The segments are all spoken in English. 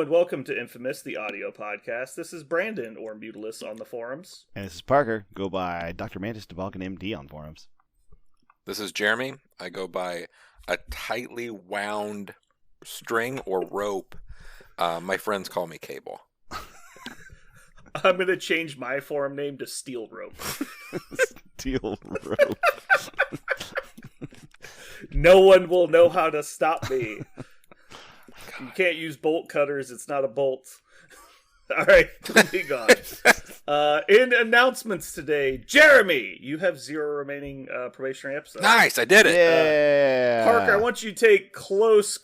and welcome to Infamous, the audio podcast. This is Brandon, or Mutilus, on the forums. And this is Parker. Go by Dr. Mantis DeValkin, MD, on forums. This is Jeremy. I go by a tightly wound string or rope. My friends call me Cable. I'm going to change my forum name to Steel Rope. Steel Rope. No one will know how to stop me. You can't use bolt cutters. It's not a bolt. All right, moving on. In announcements today, Jeremy, you have 0 remaining probationary episodes. Nice, I did it. Yeah. Parker, I want you to take close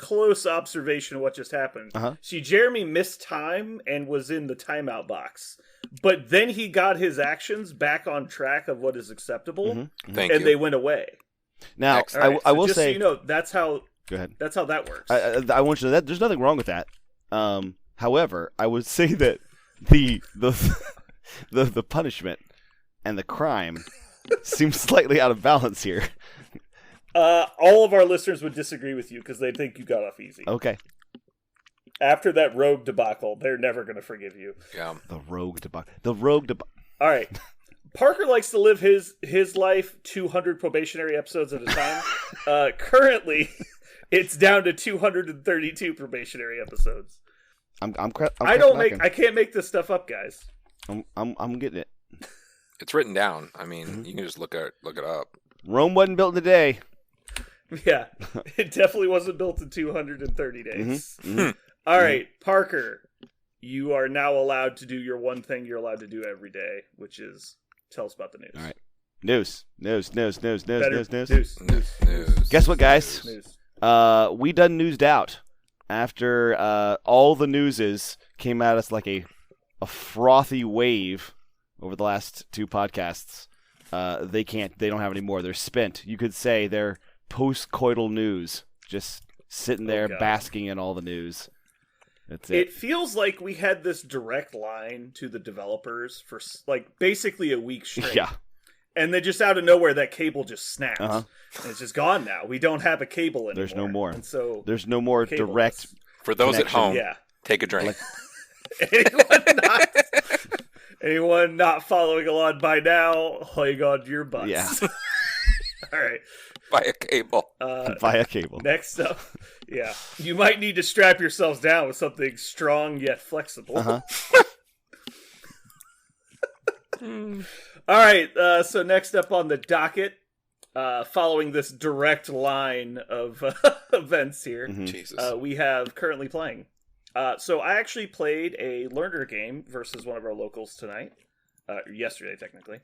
observation of what just happened. Uh-huh. See, Jeremy missed time and was in the timeout box. But then he got his actions back on track of what is acceptable, Thank and you. they went away. Now, Excellent. Right, I so will just say... so you know, that's how Go ahead. That's how that works. I want you to know that there's nothing wrong with that. However, I would say that the punishment and the crime seem slightly out of balance here. All of our listeners would disagree with you because they think you got off easy. Okay. After that rogue debacle, they're never going to forgive you. Yeah. The rogue debacle. All right. Parker likes to live his life 200 probationary episodes at a time. Currently, it's down to 232 probationary episodes. I can't make this stuff up, guys. I'm getting it. It's written down. I mean, you can just look it up. Rome wasn't built in a day. Yeah, it definitely wasn't built in 230 days. All right, Parker, you are now allowed to do your one thing you're allowed to do every day, which is tell us about the news. All right. News. News. Guess what, guys? News. We done newsed out after all the newses came at us like a frothy wave over the last 2 podcasts. They don't have any more. They're spent. You could say they're post-coital news, just sitting there basking in all the news. That's it. It feels like we had this direct line to the developers for like basically a week straight. Yeah. And then just out of nowhere, that cable just snapped. Uh-huh. And it's just gone now. We don't have a cable anymore. There's no more. And so there's no more direct. For those connection. at home, Yeah. take a drink. Anyone not following along by now, hang on to your butts. Yeah. All right. Buy a cable. Via cable. Next up, yeah. You might need to strap yourselves down with something strong yet flexible. Uh-huh. All right, so next up on the docket, following this direct line of events here, Jesus. we have currently playing. So I actually played a learner game versus one of our locals tonight, yesterday technically,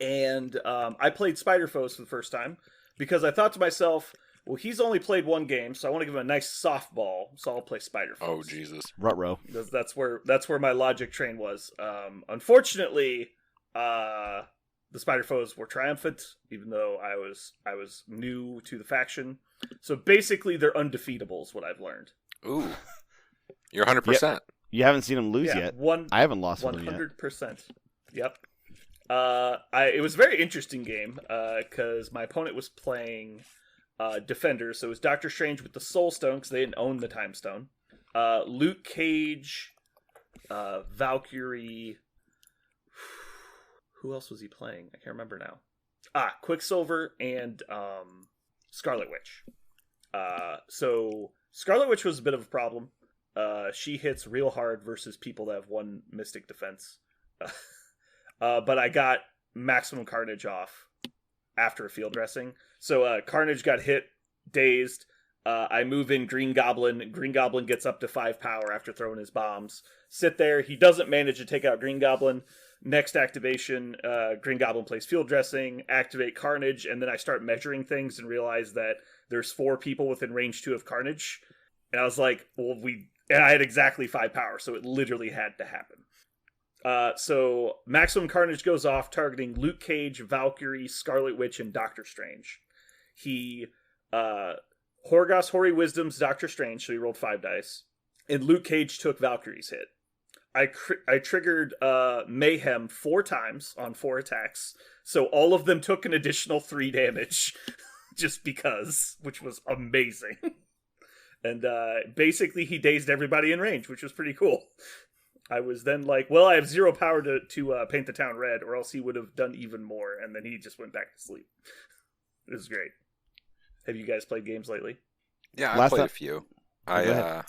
and I played Spider Foes for the first time because I thought to myself, well, he's only played one game, so I want to give him a nice softball, so I'll play Spider Foes. Oh, Jesus. Ruh-roh. That's where my logic train was. Unfortunately, the Spider Foes were triumphant, even though I was new to the faction. So basically, they're undefeatable, is what I've learned. Ooh. You're 100%. You haven't seen him lose Yeah, yet. one. I haven't lost with him yet. 100%. Yep. It was a very interesting game because my opponent was playing Defenders, so it was Doctor Strange with the Soul Stone because they didn't own the Time Stone. Luke Cage, Valkyrie. Who else was he playing? I can't remember now. Quicksilver and Scarlet Witch. So Scarlet Witch was a bit of a problem. She hits real hard versus people that have 1 Mystic Defense. But I got Maximum Carnage off after a field dressing. So Carnage got hit, dazed. I move in Green Goblin. Green Goblin gets up to 5 power after throwing his bombs. Sit there. He doesn't manage to take out Green Goblin. Next activation, Green Goblin plays field dressing, activate Carnage, and then I start measuring things and realize that there's 4 people within range 2 of Carnage. And I was like, well, and I had exactly 5 power, so it literally had to happen. So Maximum Carnage goes off, targeting Luke Cage, Valkyrie, Scarlet Witch, and Doctor Strange. He, Horgas Hoary Wisdom's Doctor Strange, so he rolled 5 dice. And Luke Cage took Valkyrie's hit. I triggered Mayhem 4 times on 4 attacks, so all of them took an additional 3 damage, just because, which was amazing. And basically he dazed everybody in range, which was pretty cool. I was then like, well, I have 0 power to paint the town red, or else he would have done even more, and then he just went back to sleep. It was great. Have you guys played games lately? Yeah, I played a few. I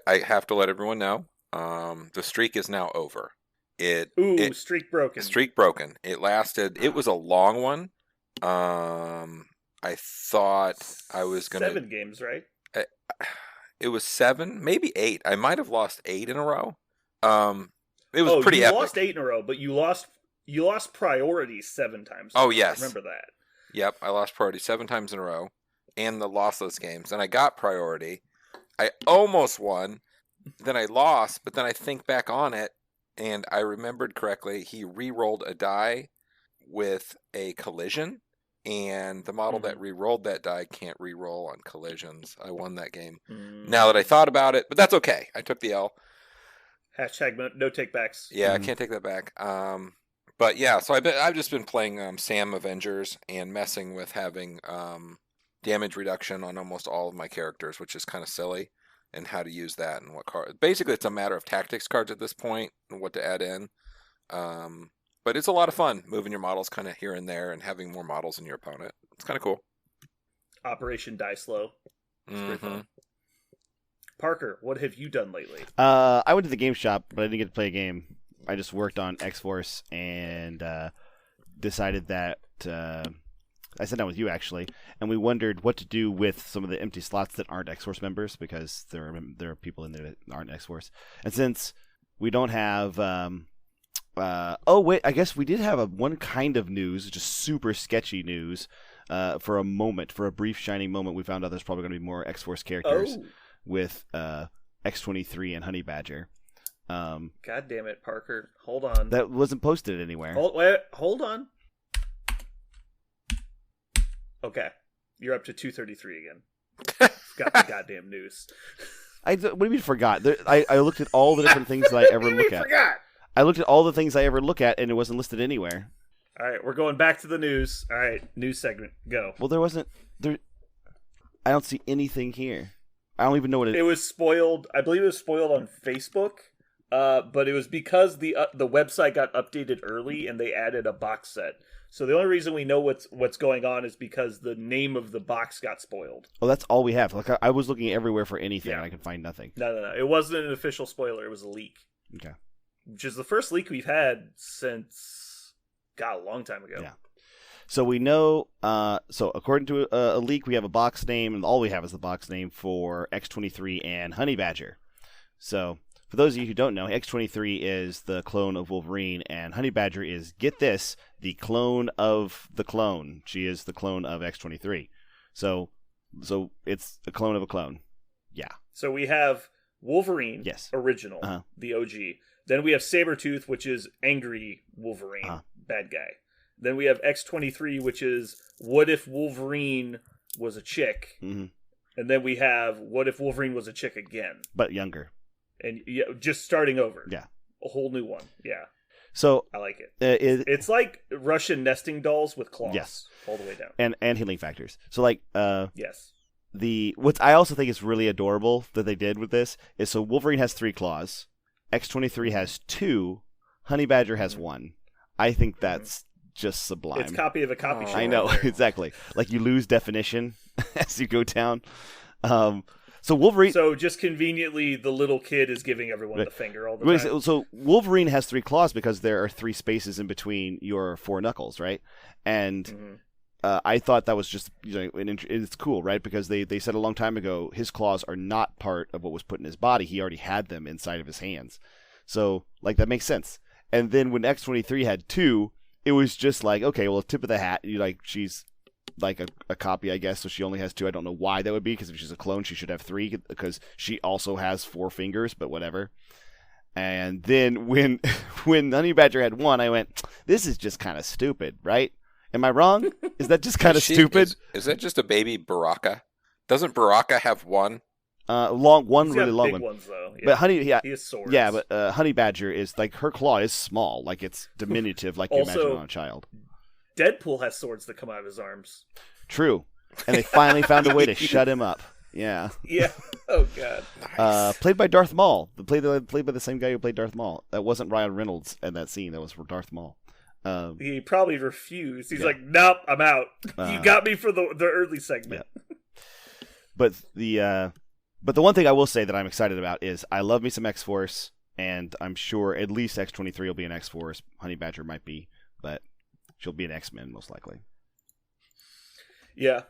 have to let everyone know, the streak is now over. Streak broken. Streak broken. It lasted. It was a long one. I thought I was gonna 7 games, right? It was 7, maybe 8. I might have lost 8 in a row. It was pretty epic. You lost 8 in a row, but you lost priority 7 times. Oh yes, I remember that. Yep, I lost priority 7 times in a row, and the lossless games. And I got priority. I almost won. Then I lost, but then I think back on it, and I remembered correctly. He re-rolled a die with a collision, and the model that re-rolled that die can't re-roll on collisions. I won that game. Now that I thought about it, but that's okay. I took the L. Hashtag no takebacks. Yeah, I can't take that back. But yeah, so I've just been playing Sam Avengers and messing with having damage reduction on almost all of my characters, which is kind of silly, and how to use that and what card. Basically, it's a matter of tactics cards at this point and what to add in. But it's a lot of fun moving your models kind of here and there and having more models than your opponent. It's kind of cool. Operation Die Slow. It's pretty fun. Parker, what have you done lately? I went to the game shop, but I didn't get to play a game. I just worked on X-Force and decided that I sat down with you, actually, and we wondered what to do with some of the empty slots that aren't X-Force members, because there are people in there that aren't X-Force. And since we don't have... I guess we did have one kind of news, just super sketchy news. For a brief shining moment, we found out there's probably going to be more X-Force characters with X-23 and Honey Badger. God damn it, Parker. Hold on. That wasn't posted anywhere. Hold on. Okay. You're up to 233 again. Got the goddamn news. What do you mean forgot? I looked at all the different things that I ever look at. Forgot? I looked at all the things I ever look at, and it wasn't listed anywhere. All right, we're going back to the news. All right, news segment, go. Well, I don't see anything here. I don't even know what it was spoiled. I believe it was spoiled on Facebook, but it was because the website got updated early and they added a box set. So the only reason we know what's going on is because the name of the box got spoiled. Oh, that's all we have. Like I was looking everywhere for anything, and I could find nothing. No. It wasn't an official spoiler. It was a leak. Okay. Which is the first leak we've had since, a long time ago. Yeah. So we know, so according to a leak, we have a box name, and all we have is the box name for X-23 and Honey Badger. So for those of you who don't know, X-23 is the clone of Wolverine, and Honey Badger is, get this, the clone of the clone. She is the clone of X-23. So it's a clone of a clone. Yeah. So we have Wolverine, yes, original, the OG. Then we have Sabretooth, which is angry Wolverine, bad guy. Then we have X-23, which is what if Wolverine was a chick? Mm-hmm. And then we have what if Wolverine was a chick again? But younger. And just starting over. Yeah. A whole new one. Yeah. So I like it. It's like Russian nesting dolls with claws. Yes. All the way down. And healing factors. So like yes. What I also think is really adorable that they did with this is, so Wolverine has 3 claws. X-23 has 2. Honey Badger has 1. I think that's just sublime. It's copy of a copy. I know, exactly. Like you lose definition as you go down. So Wolverine. So just conveniently, the little kid is giving everyone the finger all the time. So Wolverine has 3 claws because there are 3 spaces in between your 4 knuckles, right? And I thought that was just, it's cool, right? Because they said a long time ago his claws are not part of what was put in his body. He already had them inside of his hands. So, like, that makes sense. And then when X-23 had 2, it was just like, okay, well, tip of the hat. She's like a copy, I guess, so she only has 2. I don't know why that would be, because if she's a clone, she should have 3, because she also has 4 fingers, but whatever. And then when Honey Badger had 1, I went, this is just kind of stupid, right? Am I wrong? Is that just kind of stupid? Is that just a baby Baraka? Doesn't Baraka have 1? He's really got long big one. Ones, though. Yeah. But he has swords. Yeah, but Honey Badger is like, her claw is small, like it's diminutive, like you imagine on a child. Deadpool has swords that come out of his arms. True, and they finally found a way to shut him up. Yeah. Yeah. Oh god. Nice. Played by Darth Maul. Played by the same guy who played Darth Maul. That wasn't Ryan Reynolds in that scene. That was for Darth Maul. He probably refused. He's Yeah. like, nope, I'm out. You Uh, got me for the early segment. But the one thing I will say that I'm excited about is I love me some X-Force, and I'm sure at least X-23 will be an X-Force. Honey Badger might be, but she'll be an X-Men most likely. Yeah.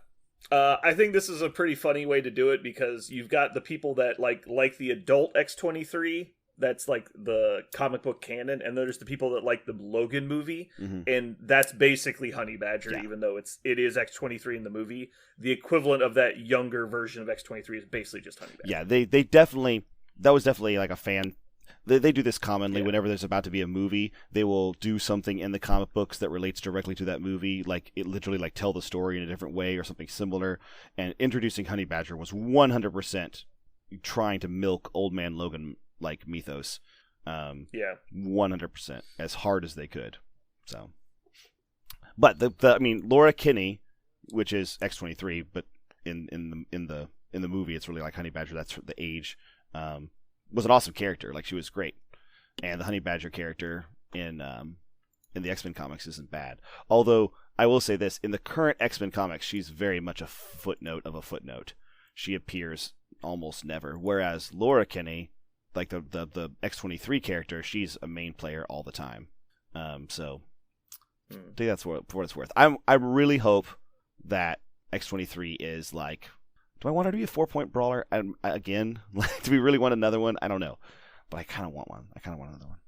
I think this is a pretty funny way to do it because you've got the people that like the adult X-23, that's like the comic book canon, and there's the people that like the Logan movie, and that's basically Honey Badger, Yeah. even though it is X-23 in the movie. The equivalent of that younger version of X-23 is basically just Honey Badger. Yeah, they definitely, that was definitely like a fan. They do this commonly whenever there's about to be a movie. They will do something in the comic books that relates directly to that movie, like it literally like tell the story in a different way or something similar. And introducing Honey Badger was 100% trying to milk Old Man Logan like mythos. Yeah. 100% as hard as they could. So, but I mean, Laura Kinney, which is X-23, but in the movie it's really like Honey Badger. That's the age. Was an awesome character. Like she was great, and the Honey Badger character in the X-Men comics isn't bad. Although I will say this: in the current X-Men comics, she's very much a footnote of a footnote. She appears almost never. Whereas Laura Kinney, like the X-23 character, she's a main player all the time. So I think that's for what it's worth. I really hope that X-23 is like. Do I want her to be a 4-point brawler again? Do we really want another one? I don't know, but I kind of want one. I kind of want another one.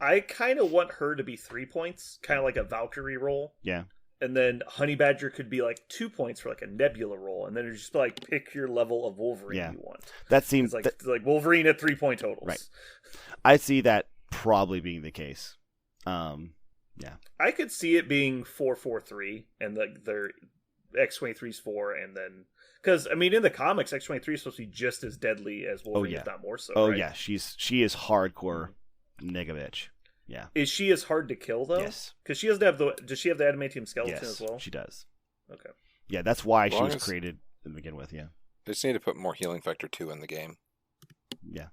I kind of want her to be 3 points, kind of like a Valkyrie role. Yeah. And then Honey Badger could be like 2 points for like a Nebula role, and then it's just like pick your level of Wolverine you want. That seems it's like Wolverine at 3-point totals. Right. I see that probably being the case. Yeah. I could see it being 4-4-3, and their X-23's 4, and then because I mean in the comics X-23 is supposed to be just as deadly as Wolverine, if not more so. Oh right? yeah, she is hardcore nega bitch. Yeah. Is she as hard to kill though? Yes. Because she doesn't have does she have the adamantium skeleton as well? She does. Okay. Yeah, that's why she was as- created to begin with. Yeah. They just need to put more healing factor 2 in the game. Yeah.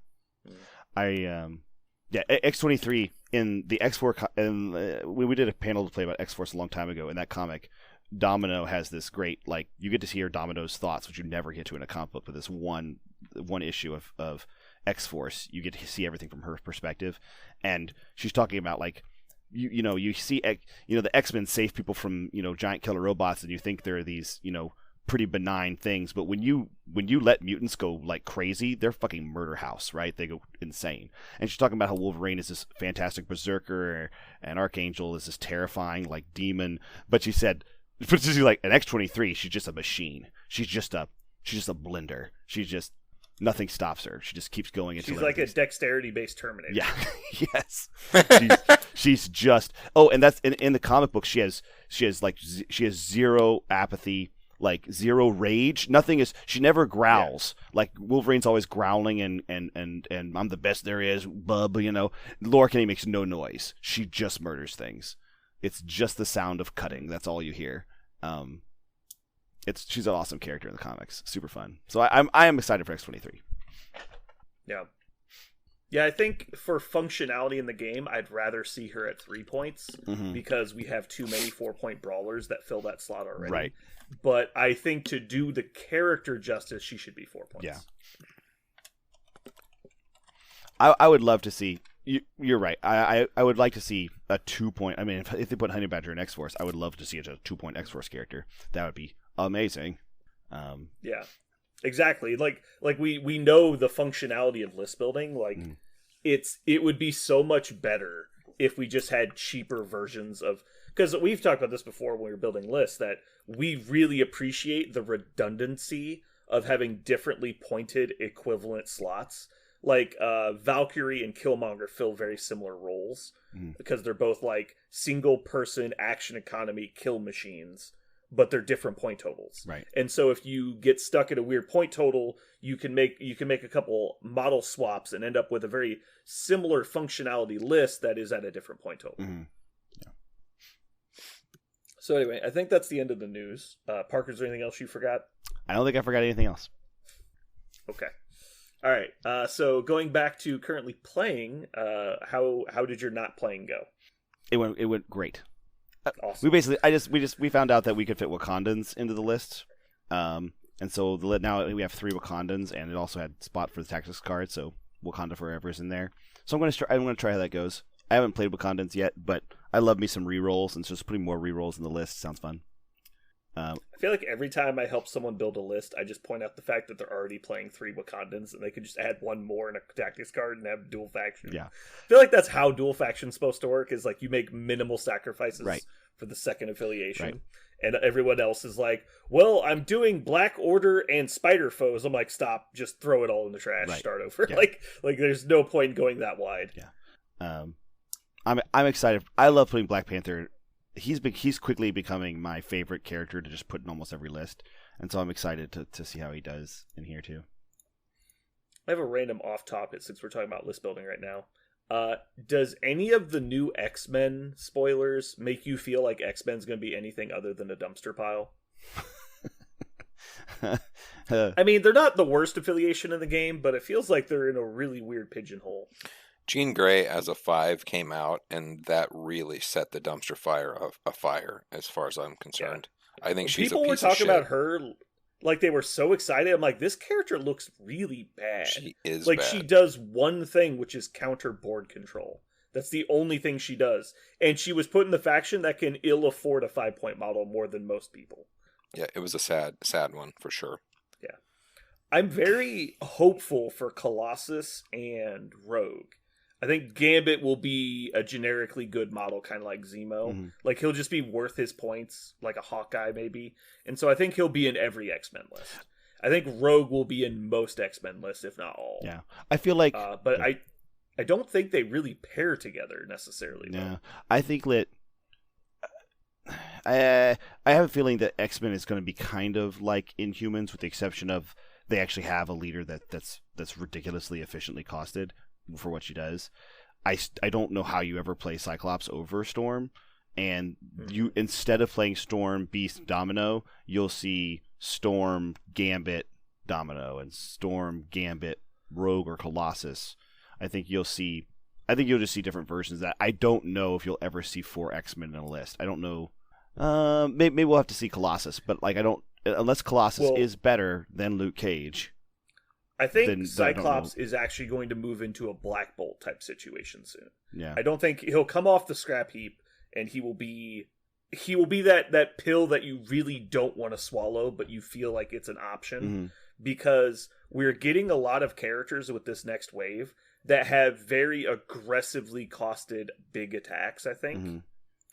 Mm. X-23 in the X-Force, we did a panel to play about X-Force a long time ago. In that comic, Domino has this great, like, you get to hear Domino's thoughts, which you never get to in a comic book, but this one issue of X-Force, you get to see everything from her perspective, and she's talking about, like, you see, the X-Men save people from, giant killer robots, and you think they're these, pretty benign things, but when you let mutants go like crazy, they're fucking murder house, right? They go insane. And she's talking about how Wolverine is this fantastic berserker and Archangel is this terrifying like demon, but she said, she's like an X-23, she's just a machine. She's just a blender. She's just nothing stops her. She just keeps going until she's like a dexterity-based Terminator. Yeah. Yes. She's just and that's in the comic book she has zero apathy, like zero rage. Nothing is. She never growls. Yeah. Like Wolverine's always growling and I'm the best there is, bub. Laura Kinney makes no noise. She just murders things. It's just the sound of cutting. That's all you hear. She's an awesome character in the comics. Super fun. So I am excited for X-23. Yeah. Yeah, I think for functionality in the game, I'd rather see her at 3 points because we have too many 4-point brawlers that fill that slot already. Right. But I think to do the character justice, she should be 4 points. Yeah. I would love to see. You're right. I would like to see a 2-point. I mean, if they put Honey Badger in X-Force, I would love to see a 2-point X-Force character. That would be amazing. Yeah. Exactly. Like we know the functionality of list building. Like it would be so much better if we just had cheaper versions of, because we've talked about this before when we were building lists, that we really appreciate the redundancy of having differently pointed equivalent slots. Like Valkyrie and Killmonger fill very similar roles because they're both like single person action economy kill machines, but they're different point totals. Right. And so if you get stuck at a weird point total, you can make a couple model swaps and end up with a very similar functionality list that is at a different point total. Mm-hmm. Yeah. So anyway, I think that's the end of the news. Parker, is there anything else you forgot? I don't think I forgot anything else. Okay. All right. So going back to currently playing, how did your not playing go? It went great. Awesome. We found out that we could fit Wakandans into the list, and so now we have 3 Wakandans, and it also had spot for the tactics card, so Wakanda Forever is in there. So I'm gonna try how that goes. I haven't played Wakandans yet, but I love me some rerolls, and so just putting more rerolls in the list sounds fun. I feel like every time I help someone build a list, I just point out the fact that they're already playing 3 Wakandans, and they could just add 1 more in a tactics card and have dual faction. Yeah, I feel like that's how dual faction's supposed to work. Is like you make minimal sacrifices right. for the second affiliation, Right. and everyone else is like, "Well, I'm doing Black Order and Spider Foes." I'm like, "Stop! Just throw it all in the trash. Right. Start over." Yeah. Like there's no point in going that wide. Yeah. I'm excited. I love putting Black Panther. He's quickly becoming my favorite character to just put in almost every list, and so I'm excited to see how he does in here too. I have a random off topic since we're talking about list building right now. Does any of the new X-Men spoilers make you feel like X-Men's going to be anything other than a dumpster pile? I mean, they're not the worst affiliation in the game, but it feels like they're in a really weird pigeonhole. Jean Grey as a 5 came out, and that really set the dumpster fire afire, as far as I'm concerned. Yeah. I think she's people a piece were talking of shit. about her like they were so excited. I'm like, this character looks really bad. She is like bad. She does one thing, which is counter board control. That's the only thing she does, and she was put in the faction that can ill afford a 5-point model more than most people. Yeah, it was a sad one for sure. Yeah, I'm very hopeful for Colossus and Rogue. I think Gambit will be a generically good model, kind of like Zemo. Mm-hmm. Like, he'll just be worth his points, like a Hawkeye, maybe. And so I think he'll be in every X-Men list. I think Rogue will be in most X-Men lists, if not all. Yeah. I feel like... but I don't think they really pair together, necessarily. Yeah. Though. I think that... I have a feeling that X-Men is going to be kind of like Inhumans, with the exception of they actually have a leader that's ridiculously efficiently costed for what she does. I don't know how you ever play Cyclops over Storm, and you, instead of playing Storm, Beast, Domino, you'll see Storm, Gambit, Domino, and Storm, Gambit, Rogue, or Colossus. I think you'll just see different versions of that. I don't know if you'll ever see 4 X-Men in a list. I don't know. Maybe we'll have to see Colossus, but like unless Colossus is better than Luke Cage. I think Cyclops is actually going to move into a Black Bolt type situation soon. Yeah. I don't think he'll come off the scrap heap and he will be that pill that you really don't want to swallow, but you feel like it's an option, because we're getting a lot of characters with this next wave that have very aggressively costed big attacks, I think. Mm-hmm.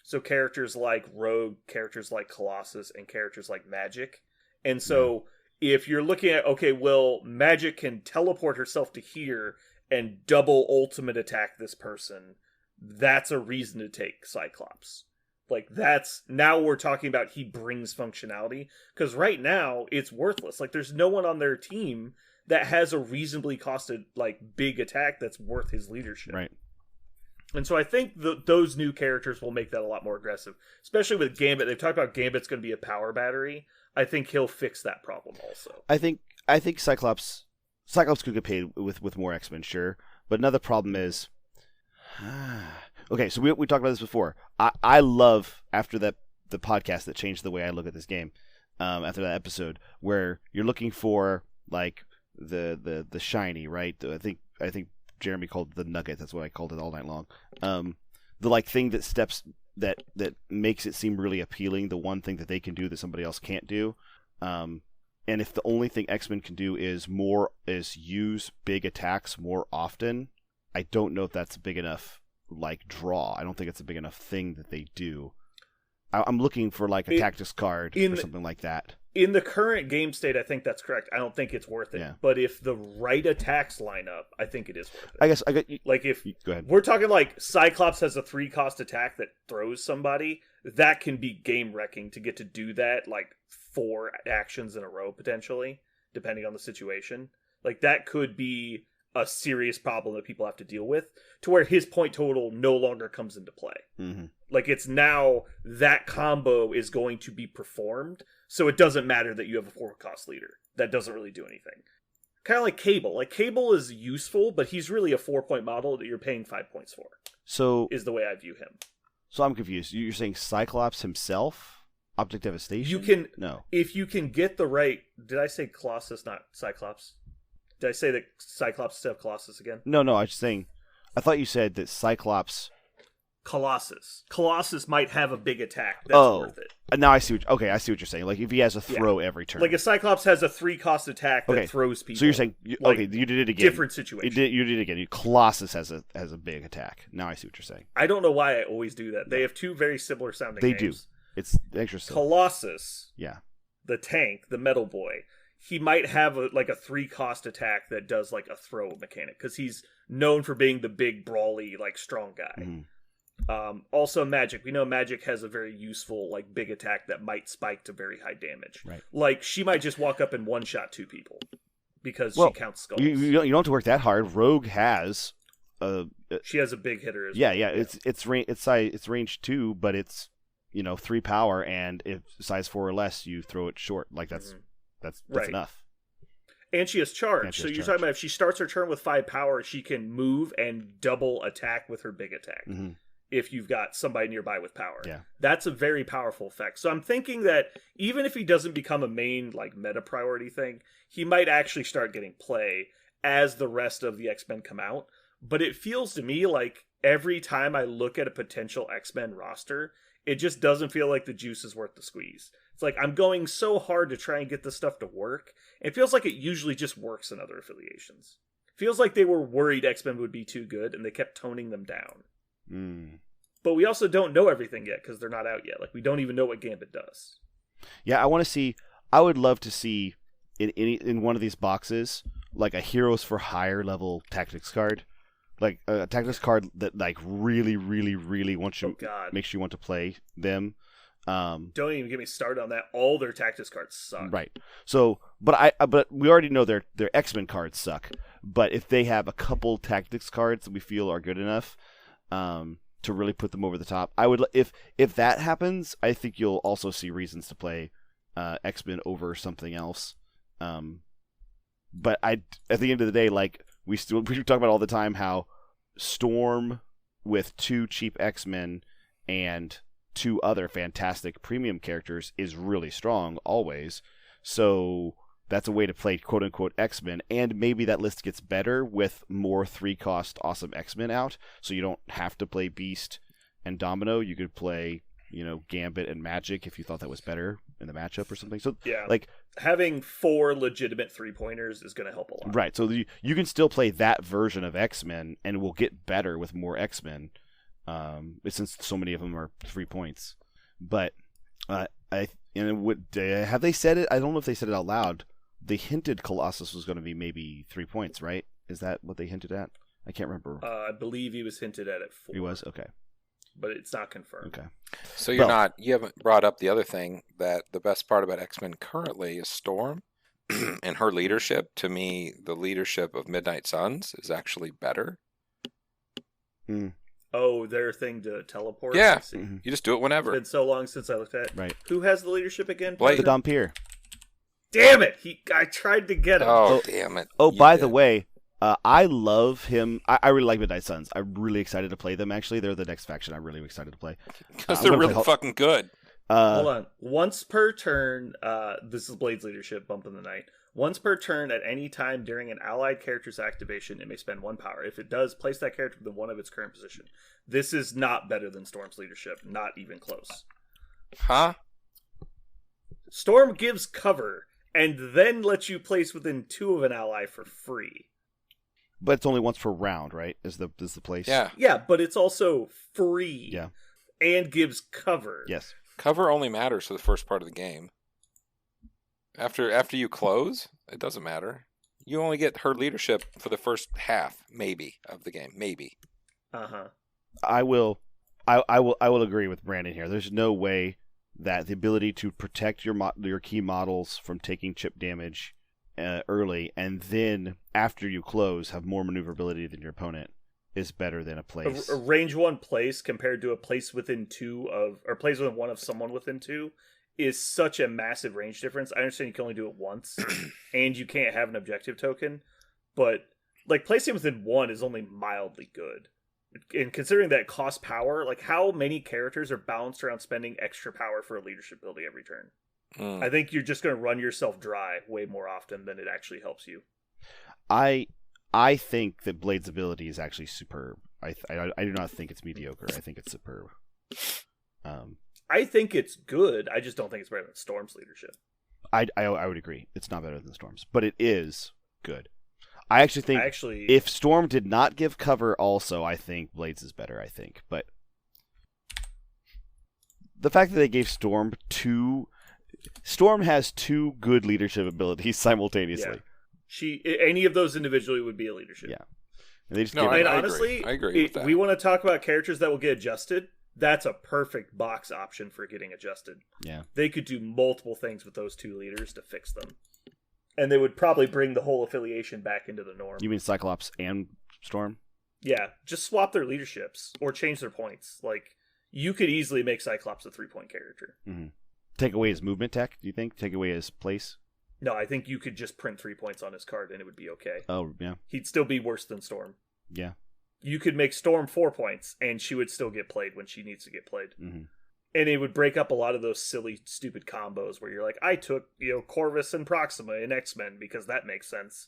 So characters like Rogue, characters like Colossus, and characters like Magic. And so if you're looking at, okay, well, Magic can teleport herself to here and double ultimate attack this person, that's a reason to take Cyclops. Like, now we're talking about he brings functionality, because right now it's worthless. Like, there's no one on their team that has a reasonably costed, like, big attack that's worth his leadership. Right. And so I think those new characters will make that a lot more aggressive, especially with Gambit. They've talked about Gambit's going to be a power battery. I think he'll fix that problem also. I think Cyclops could get paid with more X-Men, sure. But another problem is, okay, so we talked about this before. I love, after the podcast that changed the way I look at this game, after that episode, where you're looking for like the shiny, right? I think Jeremy called it the nugget. That's what I called it all night long. The like thing that makes it seem really appealing, the one thing that they can do that somebody else can't do. And if the only thing X-Men can do is use big attacks more often, I don't know if that's a big enough like draw. I don't think it's a big enough thing that they do. I'm looking for like a tactics card or something like that. In the current game state, I think that's correct. I don't think it's worth it. Yeah. But if the right attacks line up, I think it is worth it. I guess I got like if go ahead. We're talking like Cyclops has a 3-cost attack that throws somebody, that can be game wrecking to get to do that like 4 actions in a row potentially, depending on the situation. Like that could be a serious problem that people have to deal with, to where his point total no longer comes into play. Mm-hmm. Like it's now that combo is going to be performed, so it doesn't matter that you have a 4-cost leader. That doesn't really do anything. Kind of like Cable. Like Cable is useful, but he's really a 4-point model that you're paying 5 points for. So is the way I view him. So I'm confused. You're saying Cyclops himself, Optic Devastation? You can no. If you can get the right. Did I say Colossus, not Cyclops? Did I say that Cyclops instead of Colossus again? No. I was saying. I thought you said that Cyclops. Colossus might have a big attack. That's worth it. Now I see. I see what you're saying. Like if he has a throw every turn. Like if Cyclops has a 3-cost attack that throws people. So you're saying you did it again. Different situation. You did it again. Colossus has a big attack. Now I see what you're saying. I don't know why I always do that. They have two very similar sounding names. They do. It's interesting. Colossus. Yeah. The tank, the metal boy. He might have a 3-cost attack that does like a throw mechanic because he's known for being the big brawly strong guy. Mm-hmm. Also Magic. We know Magic has a very useful big attack that might spike to very high damage. Right. Like she might just walk up and one-shot 2 people because she counts skulls. You don't have to work that hard. Rogue has she has a big hitter as well. Yeah. It's range 2, but it's 3 power, and if size 4 or less, you throw it short. That's right. enough. And she has charge. So you're talking about if she starts her turn with 5 power, she can move and double attack with her big attack. Mm-hmm. If you've got somebody nearby with power. Yeah. That's a very powerful effect. So I'm thinking that even if he doesn't become a main meta priority thing, he might actually start getting play as the rest of the X-Men come out. But it feels to me like every time I look at a potential X-Men roster, it just doesn't feel like the juice is worth the squeeze. It's like I'm going so hard to try and get this stuff to work. It feels like it usually just works in other affiliations. Feels like they were worried X-Men would be too good and they kept toning them down. But we also don't know everything yet because they're not out yet. We don't even know what Gambit does. Yeah, I would love to see in one of these boxes a Heroes for Hire level tactics card, like a tactics card that really, really, really makes you want to play them. Don't even get me started on that. All their tactics cards suck. Right. So, but we already know their X-Men cards suck. But if they have a couple tactics cards that we feel are good enough, to really put them over the top, I would. If that happens, I think you'll also see reasons to play X-Men over something else. But at the end of the day, we talk about all the time how Storm with 2 cheap X-Men and 2 other fantastic premium characters is really strong always. So that's a way to play quote-unquote X-Men, and maybe that list gets better with more 3-cost awesome X-Men out, so you don't have to play Beast and Domino. You could play, Gambit and Magic if you thought that was better in the matchup or something. So yeah, having 4 legitimate 3-pointers is going to help a lot. Right, so you can still play that version of X-Men, and will get better with more X-Men, since so many of them are 3 points. But have they said it? I don't know if they said it out loud. They hinted Colossus was going to be maybe 3 points, right? Is that what they hinted at? I can't remember. I believe he was hinted at 4. He was? Okay. But it's not confirmed. Okay. So you haven't brought up the other thing that the best part about X-Men currently is Storm and her leadership. To me, the leadership of Midnight Suns is actually better. Oh, their thing to teleport? Yeah. Mm-hmm. You just do it whenever. It's been so long since I looked at it. Right. Who has the leadership again? The Dhampir. Damn it! I tried to get him. Oh, damn it. Oh, by the way, I love him. I really like Midnight Suns. I'm really excited to play them, actually. They're the next faction I'm really excited to play. Because they're really fucking good. Hold on. Once per turn, this is Blade's leadership, Bump in the Night. Once per turn at any time during an allied character's activation, it may spend 1 power. If it does, place that character within 1 of its current position. This is not better than Storm's leadership. Not even close. Huh? Storm gives cover and then lets you place within 2 of an ally for free. But it's only once per round, right? Is the place? Yeah. Yeah, but it's also free. Yeah. And gives cover. Yes. Cover only matters for the first part of the game. After you close, it doesn't matter. You only get her leadership for the first half, maybe, of the game. Maybe. Uh-huh. I will agree with Brandon here. There's no way that the ability to protect your key models from taking chip damage early, and then after you close have more maneuverability than your opponent is better than a place. A range 1 place compared to a place within 2 of, or place within 1 of someone within 2 is such a massive range difference. I understand you can only do it once, and you can't have an objective token, but like placing within 1 is only mildly good. And considering that it costs power, like how many characters are balanced around spending extra power for a leadership ability every turn? I think you're just going to run yourself dry way more often than it actually helps you. I think that Blade's ability is actually superb. I do not think it's mediocre. I think it's superb. I think it's good. I just don't think it's better than Storm's leadership. I would agree. It's not better than Storm's, but it is good. I actually think if Storm did not give cover also, I think Blades is better, I think. But the fact that they gave Storm has 2 good leadership abilities simultaneously. Yeah. Any of those individually would be a leadership. Yeah. And they just honestly, I agree with that. We want to talk about characters that will get adjusted. That's a perfect box option for getting adjusted. Yeah. They could do multiple things with those 2 leaders to fix them. And they would probably bring the whole affiliation back into the norm. You mean Cyclops and Storm? Yeah, just swap their leaderships or change their points. Like, you could easily make Cyclops a 3-point character. Mm-hmm. Take away his movement tech, do you think? Take away his place? No, I think you could just print 3 points on his card and it would be okay. Oh, yeah. He'd still be worse than Storm. Yeah. You could make Storm 4 points and she would still get played when she needs to get played. Mm-hmm. And it would break up a lot of those silly, stupid combos where you're like, I took, Corvus and Proxima in X-Men because that makes sense.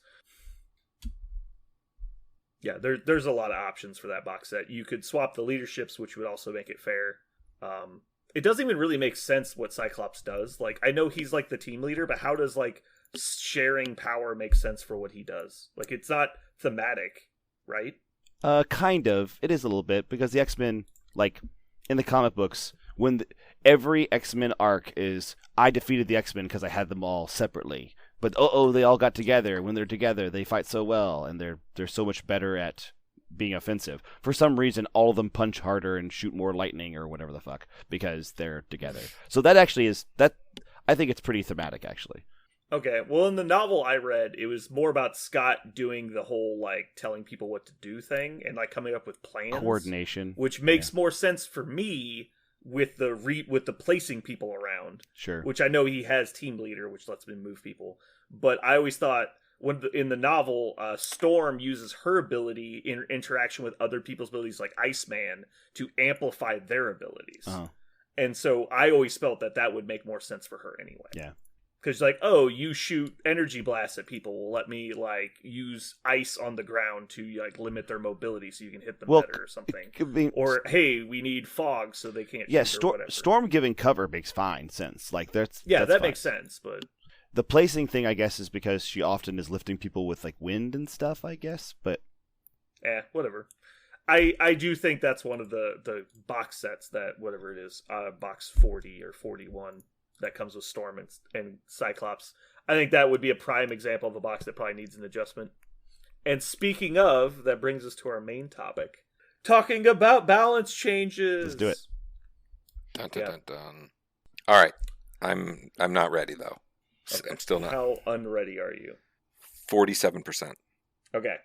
Yeah, there's a lot of options for that box set. You could swap the leaderships, which would also make it fair. It doesn't even really make sense what Cyclops does. Like, I know he's like the team leader, but how does like sharing power make sense for what he does? Like, it's not thematic, right? Kind of. It is a little bit because the X-Men, like in the comic books, every X-Men arc is I defeated the X-Men because I had them all separately. But they all got together. When they're together, they fight so well, and they're so much better at being offensive. For some reason, all of them punch harder and shoot more lightning or whatever the fuck because they're together. So that actually is that. I think it's pretty thematic, actually. Okay, well, in the novel I read, it was more about Scott doing the whole, like, telling people what to do thing and, like, coming up with plans. Coordination. Which makes more sense for me with the placing people around. Sure. Which I know he has team leader, which lets him move people. But I always thought, in the novel, Storm uses her ability in interaction with other people's abilities, like Iceman, to amplify their abilities. Uh-huh. And so I always felt that would make more sense for her anyway. Yeah. Because, like, oh, you shoot energy blasts at people. Well, let me, like, use ice on the ground to, like, limit their mobility so you can hit them better or something. Or, hey, we need fog so they can't shoot or whatever. Storm giving cover makes fine sense. Like, that's that makes sense, but... The placing thing, I guess, is because she often is lifting people with, like, wind and stuff, I guess, but... whatever. I do think that's one of the box sets that, whatever it is, box 40 or 41... that comes with Storm and Cyclops. I think that would be a prime example of a box that probably needs an adjustment. And speaking of, that brings us to our main topic. Talking about balance changes. Let's do it. Dun, dun, dun, dun. All right. I'm not ready, though. Okay. I'm still not. How unready are you? 47%. Okay.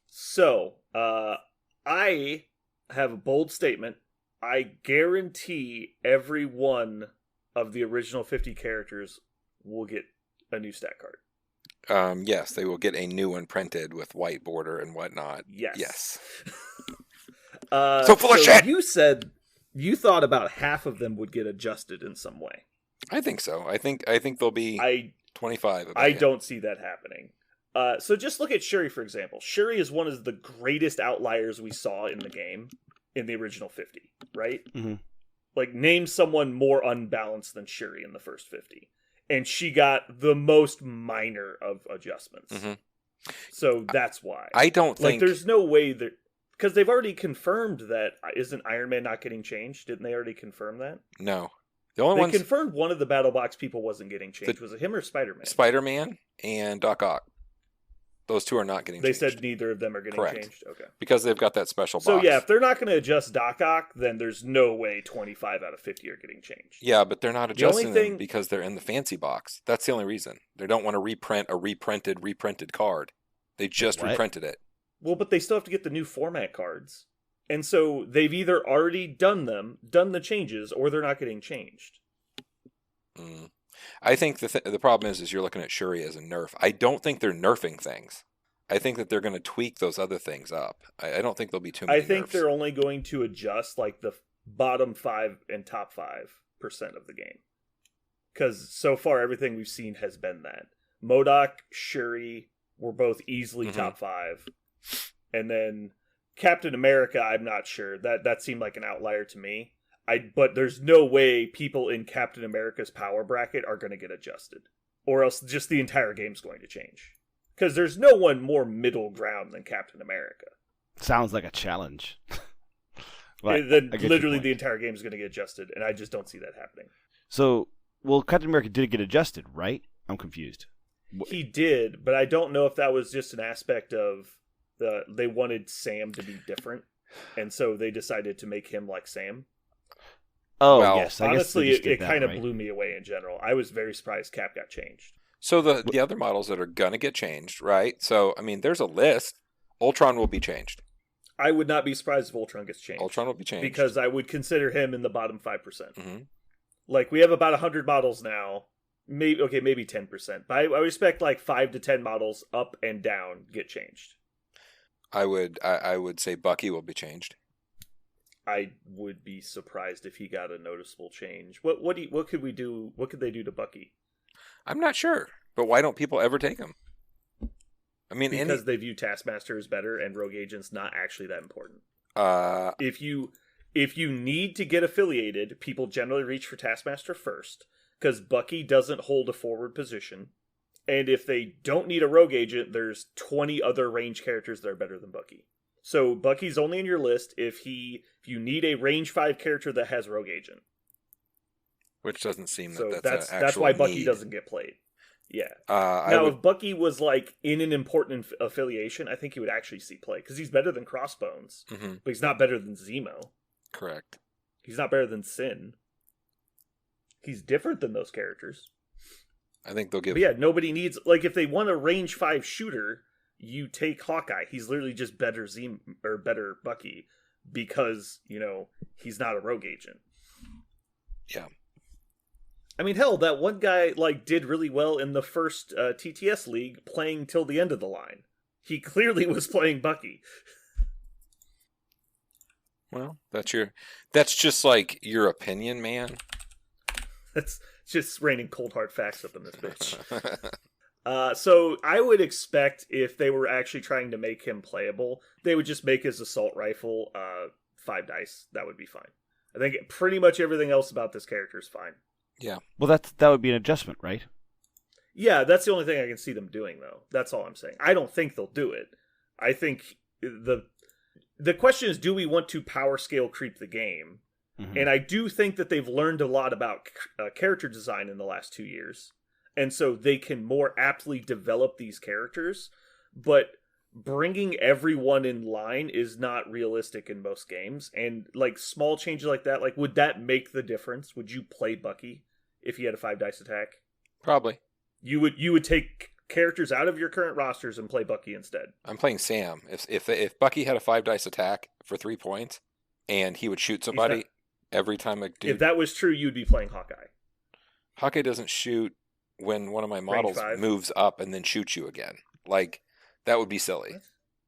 So, I have a bold statement. I guarantee every one of the original 50 characters will get a new stat card. Yes, they will get a new one printed with white border and whatnot. Yes. So full of shit! You said you thought about half of them would get adjusted in some way. I think so. I think there'll be 25. I don't see that happening. So just look at Shuri, for example. Shuri is one of the greatest outliers we saw in the game in the original 50, right? Mm-hmm. Like, name someone more unbalanced than Shuri in the first 50. And she got the most minor of adjustments. Mm-hmm. So that's why. I don't think... Like, there's no way that... Because they've already confirmed that... Isn't Iron Man not getting changed? Didn't they already confirm that? No. They confirmed one of the battle box people wasn't getting changed. Was it him or Spider-Man? Spider-Man and Doc Ock. Those two are not getting changed. They said neither of them are getting changed? Okay. Because they've got that special box. So yeah, if they're not going to adjust Doc Ock, then there's no way 25 out of 50 are getting changed. Yeah, but they're not adjusting them because they're in the fancy box. That's the only reason. They don't want to reprint a reprinted card. They just reprinted it. Well, but they still have to get the new format cards. And so they've either already done the changes, or they're not getting changed. Mm. I think the problem is you're looking at Shuri as a nerf. I don't think they're nerfing things. I think that they're going to tweak those other things up. I don't think there'll be too many I think nerfs. they're only going to adjust like the bottom 5 and top 5% of the game. Because so far everything we've seen has been that. MODOK, Shuri were both easily top 5. And then Captain America, I'm not sure. That seemed like an outlier to me. But there's no way people in Captain America's power bracket are going to get adjusted. Or else just the entire game's going to change. Because there's no one more middle ground than Captain America. Sounds like a challenge. Then literally the entire game is going to get adjusted, and I just don't see that happening. So, well, Captain America did get adjusted, right? I'm confused. He did, but I don't know if that was just an aspect of they wanted Sam to be different, and so they decided to make him like Sam. Oh, well, yes. Honestly, it kind of blew me away in general. I was very surprised Cap got changed. So the other models that are going to get changed, right? So, I mean, there's a list. Ultron will be changed. I would not be surprised if Ultron gets changed. Ultron will be changed. Because I would consider him in the bottom 5%. Mm-hmm. Like, we have about 100 models now. Maybe 10%. But I expect like 5 to 10 models up and down get changed. I would say Bucky will be changed. I would be surprised if he got a noticeable change. What could we do? What could they do to Bucky? I'm not sure, but why don't people ever take him? I mean, because they view Taskmaster as better, and Rogue Agent's not actually that important. If you need to get affiliated, people generally reach for Taskmaster first, because Bucky doesn't hold a forward position. And if they don't need a Rogue Agent, there's 20 other range characters that are better than Bucky. So Bucky's only in your list if you need a range 5 character that has Rogue Agent. Which doesn't seem so that's why Bucky need. doesn't get played. Yeah. If Bucky was like in an important affiliation, I think he would actually see play because he's better than Crossbones, but he's not better than Zemo. Correct. He's not better than Sin. He's different than those characters. I think they'll give. But yeah, nobody needs if they want a range 5 shooter, you take Hawkeye. He's literally just better better Bucky because he's not a Rogue Agent. Yeah. I mean, hell, that one guy did really well in the first TTS league, playing till the end of the line. He clearly was playing Bucky. Well, that's just like your opinion, man. That's just raining cold hard facts up in this bitch. So I would expect if they were actually trying to make him playable, they would just make his assault rifle 5 dice. That would be fine. I think pretty much everything else about this character is fine. Yeah. Well, that would be an adjustment, right? Yeah, that's the only thing I can see them doing, though. That's all I'm saying. I don't think they'll do it. I think the question is, do we want to power scale creep the game? Mm-hmm. And I do think that they've learned a lot about character design in the last 2 years. And so they can more aptly develop these characters. But bringing everyone in line is not realistic in most games. And small changes like that, would that make the difference? Would you play Bucky if he had a 5 dice attack? Probably. You would take characters out of your current rosters and play Bucky instead. I'm playing Sam. If Bucky had a 5 dice attack for 3 points and he would shoot somebody every time a dude. If that was true, you'd be playing Hawkeye. Hawkeye doesn't shoot when one of my models moves up and then shoots you again. That would be silly. What?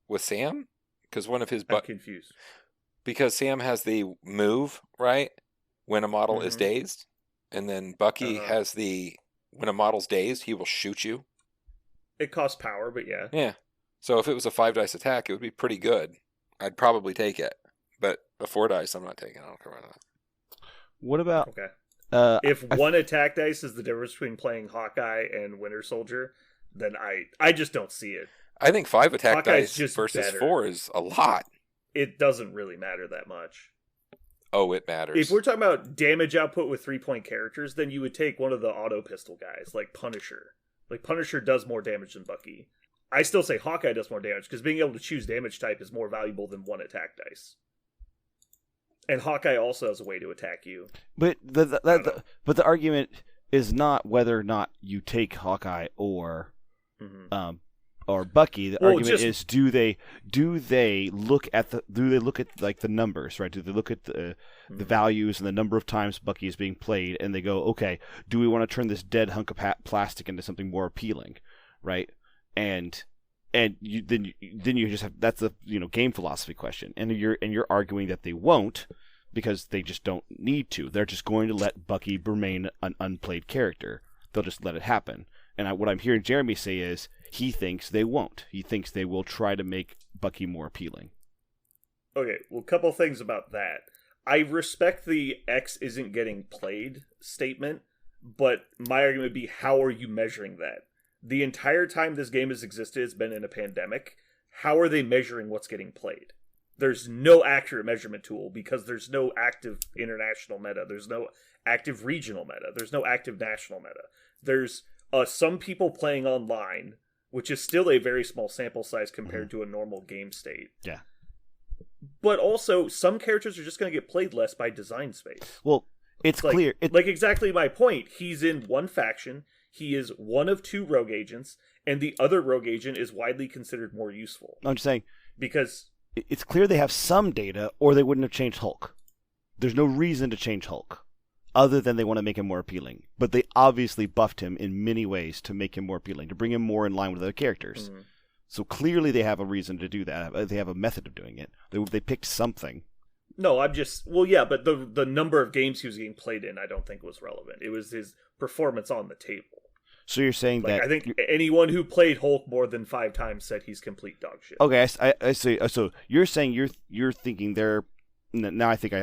With Sam? Because one of his... I'm confused. Because Sam has the move, right? When a model is dazed. And then Bucky has the... When a model's dazed, he will shoot you. It costs power, but yeah. Yeah. So if it was a 5 dice attack, it would be pretty good. I'd probably take it. But a 4 dice, I'm not taking it. I don't care about that. What about... Okay. If one attack dice is the difference between playing Hawkeye and Winter Soldier, then I just don't see it. I think 5 attack Hawkeye's dice just versus better. 4 is a lot. It doesn't really matter that much. Oh, it matters. If we're talking about damage output with 3-point characters, then you would take one of the auto pistol guys, like Punisher. Punisher does more damage than Bucky. I still say Hawkeye does more damage, because being able to choose damage type is more valuable than 1 attack dice. And Hawkeye also has a way to attack you. But the argument is not whether or not you take Hawkeye or or Bucky, the Well, argument just- is do they look at like the numbers, right? Do they look at the values and the number of times Bucky is being played, and they go, okay, do we want to turn this dead hunk of plastic into something more appealing, right? And then you just have, that's a game philosophy question, and you're arguing that they won't, because they just don't need to. They're just going to let Bucky remain an unplayed character. They'll just let it happen. And what I'm hearing Jeremy say is he thinks they won't. He thinks they will try to make Bucky more appealing. Okay, well, a couple things about that. I respect the X isn't getting played statement, but my argument would be, how are you measuring that? The entire time this game has existed, it's been in a pandemic. How are they measuring what's getting played? There's no accurate measurement tool because there's no active international meta. There's no active regional meta. There's no active national meta. There's some people playing online, which is still a very small sample size compared to a normal game state. Yeah. But also, some characters are just going to get played less by design space. Well, it's Like- clear. Like exactly my point. He's in one faction. He is one of 2 rogue agents, and the other rogue agent is widely considered more useful. I'm just saying, Because it's clear they have some data, or they wouldn't have changed Hulk. There's no reason to change Hulk, other than they want to make him more appealing. But they obviously buffed him in many ways to make him more appealing, to bring him more in line with other characters. So clearly they have a reason to do that. They have a method of doing it. They picked something. no, I'm just well, yeah, but the number of games he was getting played in, I don't think was relevant. It was his performance on the table. So you're saying Like that I think anyone who played Hulk more than 5 times said he's complete dog shit. okay, I see. So you're saying you're thinking they're now. I think I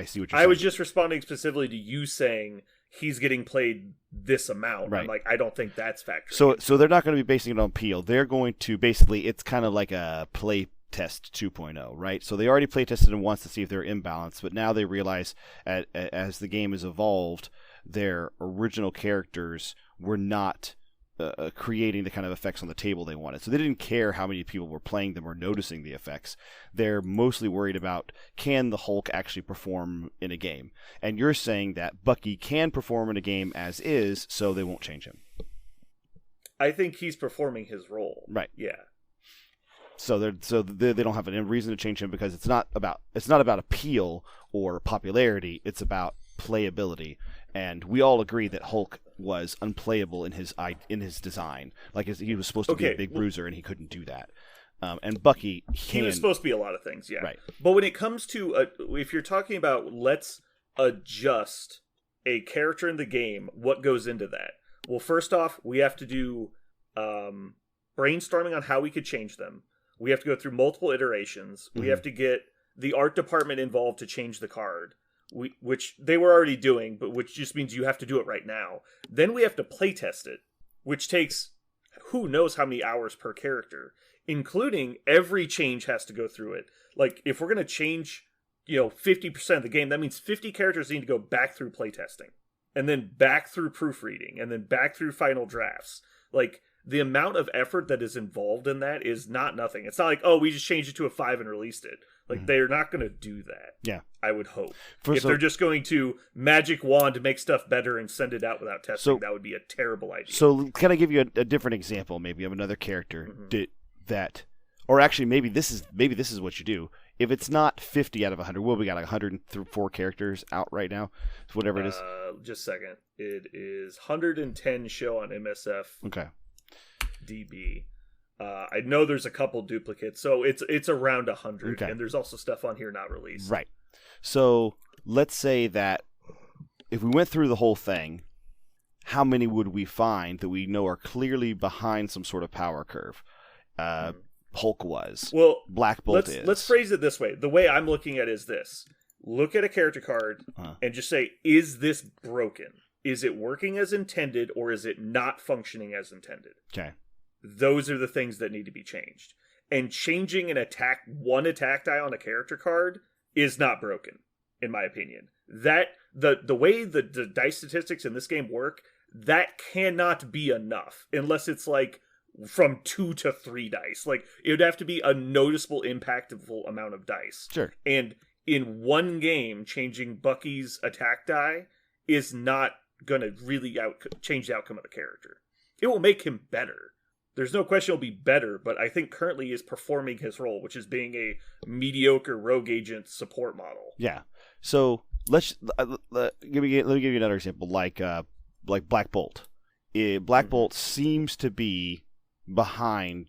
see what you're saying. I was just responding specifically to you saying he's getting played this amount. Right. I'm like, I don't think that's factored. So they're not going to be basing it on appeal. They're going to basically, it's kind of like a play test 2.0, right? So they already play tested them once to see if they're imbalanced, but now they realize as the game has evolved, their original characters were not creating the kind of effects on the table they wanted. So they didn't care how many people were playing them or noticing the effects. They're mostly worried about, can the Hulk actually perform in a game? And you're saying that Bucky can perform in a game as is, so they won't change him. I think he's performing his role. Right. Yeah. So they don't have any reason to change him because it's not about appeal or popularity. It's about playability. And we all agree that Hulk was unplayable in his design. Like he was supposed to be a big bruiser, and he couldn't do that. And Bucky He was supposed to be a lot of things, yeah. Right. But when it comes to if you're talking about let's adjust a character in the game, what goes into that? Well, first off, we have to do brainstorming on how we could change them. We have to go through multiple iterations. We have to get the art department involved to change the card, which they were already doing, but which just means you have to do it right now. Then we have to play test it, which takes who knows how many hours per character, including every change has to go through it. Like, if we're going to change, 50% of the game, that means 50 characters need to go back through playtesting, and then back through proofreading, and then back through final drafts. Like, the amount of effort that is involved in that is not nothing. It's not like, oh, we just changed it to a 5 and released it. Like, they're not going to do that. Yeah. I would hope. If they're just going to magic wand to make stuff better and send it out without testing, that would be a terrible idea. So can I give you a different example, maybe, of another character that, or actually maybe this is what you do. If it's not 50 out of 100, we got like 104 characters out right now, whatever it is. Just a second. It is 110 show on MSF. Okay. DB. I know there's a couple duplicates, so it's around 100, okay. And there's also stuff on here not released. Right. So let's say that if we went through the whole thing, how many would we find that we know are clearly behind some sort of power curve? Hulk was. Well, Black Bolt is. Let's phrase it this way. The way I'm looking at it is this. Look at a character card and just say, is this broken? Is it working as intended, or is it not functioning as intended? Okay. Those are the things that need to be changed. And changing one attack die on a character card is not broken, in my opinion. That the way the dice statistics in this game work, that cannot be enough unless it's like from 2 to 3 dice. Like, it would have to be a noticeable, impactful amount of dice. Sure. And in one game, changing Bucky's attack die is not going to really change the outcome of the character. It will make him better, there's no question he'll be better, but I think currently he is performing his role, which is being a mediocre rogue agent support model. Yeah. So let me give you another example, like Black Bolt. Black Bolt seems to be behind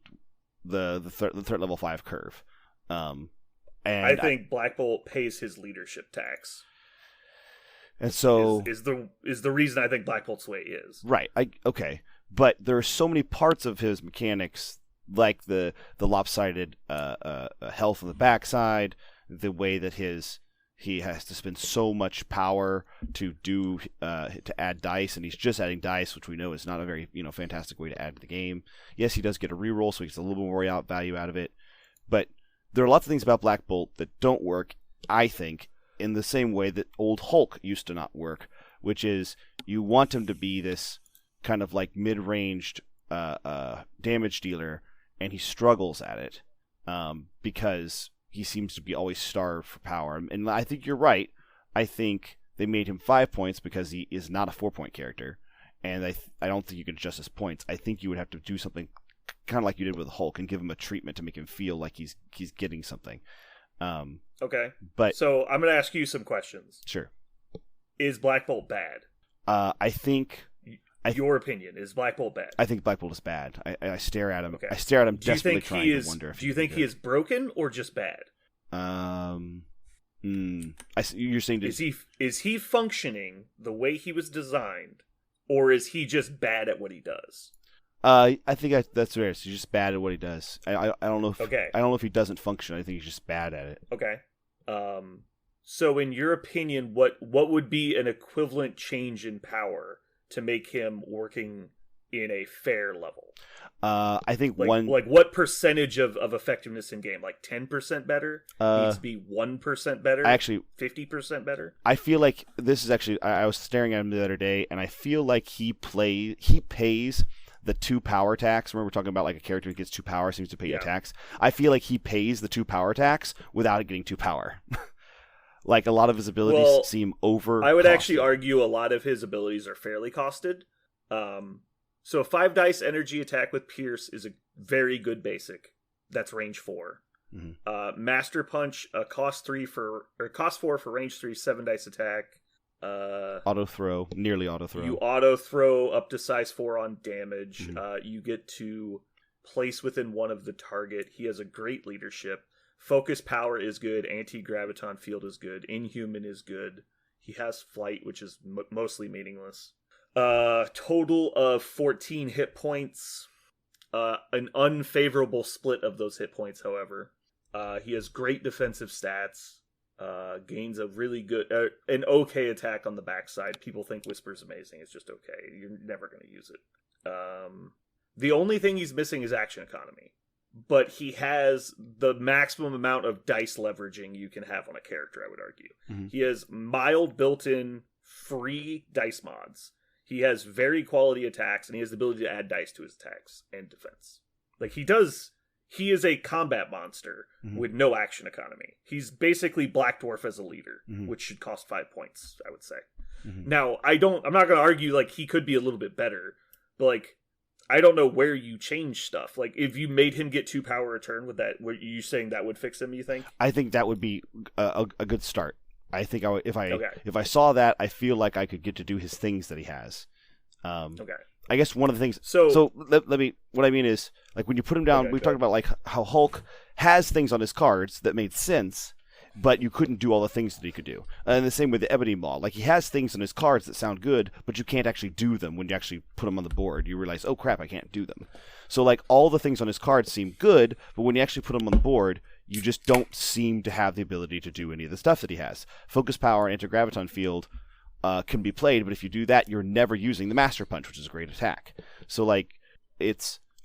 the threat level 5 curve. And I think Black Bolt pays his leadership tax. And so is the reason I think Black Bolt's way is. Right. Okay. But there are so many parts of his mechanics, like the lopsided health on the backside, the way that he has to spend so much power to add dice, and he's just adding dice, which we know is not a very fantastic way to add to the game. Yes, he does get a reroll, so he gets a little more value out of it. But there are lots of things about Black Bolt that don't work, I think, in the same way that old Hulk used to not work, which is you want him to be this kind of like mid-ranged damage dealer, and he struggles at it because he seems to be always starved for power. And I think you're right. I think they made him 5 points because he is not a 4-point character, and I don't think you can adjust his points. I think you would have to do something kind of like you did with Hulk and give him a treatment to make him feel like he's getting something. Okay. But so I'm going to ask you some questions. Sure. Is Black Bolt bad? I think. Your opinion, is Black Bolt bad? I think Black Bolt is bad. I stare at him. Okay. I stare at him desperately trying to wonder if. Do you think he is broken or just bad? You're saying is he functioning the way he was designed, or is he just bad at what he does? I think that's fair. He's just bad at what he does. I don't know if okay. I don't know if he doesn't function. I think he's just bad at it. Okay. So in your opinion, what would be an equivalent change in power to make him working in a fair level? I think like what percentage of effectiveness in game? Like 10% better? Needs to be 1% better? Actually, 50% better? I feel like this is actually. I was staring at him the other day, and I feel like he pays the 2 power tax. Remember, we're talking about like a character who gets 2 power seems to pay a tax. I feel like he pays the 2 power tax without getting 2 power. Like a lot of his abilities seem over. I would actually argue a lot of his abilities are fairly costed. So a 5 dice energy attack with Pierce is a very good basic. That's range 4. Mm-hmm. Master Punch, cost 4 for range 3, 7 dice attack. Auto throw, nearly auto throw. You auto throw up to size 4 on damage. Mm-hmm. You get to place within one of the target. He has a great leadership. Focus power is good. Anti-graviton field is good. Inhuman is good. He has flight, which is mostly meaningless. Total of 14 hit points. An unfavorable split of those hit points, however. He has great defensive stats. Gains a really good, an okay attack on the backside. People think Whisper's amazing. It's just okay. You're never going to use it. The only thing he's missing is action economy. But he has the maximum amount of dice leveraging you can have on a character, I would argue. Mm-hmm. He has mild built-in free dice mods. He has very quality attacks, and he has the ability to add dice to his attacks and defense. Like, he is a combat monster with no action economy. He's basically Black Dwarf as a leader, which should cost 5 points, I would say. Now, I'm not going to argue, like, he could be a little bit better, but, like, I don't know where you change stuff. Like, if you made him get 2 power a turn, were you saying that would fix him, you think? I think that would be a good start. I think if I saw that, I feel like I could get to do his things that he has. Okay. I guess one of the things. So let me. What I mean is, like, when you put him down, we've talked about like how Hulk has things on his cards that made sense, but you couldn't do all the things that he could do. And the same with the Ebony Maw. Like, he has things on his cards that sound good, but you can't actually do them when you actually put them on the board. You realize, oh crap, I can't do them. So like all the things on his cards seem good, but when you actually put them on the board, you just don't seem to have the ability to do any of the stuff that he has. Focus power and anti-graviton field can be played, but if you do that, you're never using the Master Punch, which is a great attack. So like,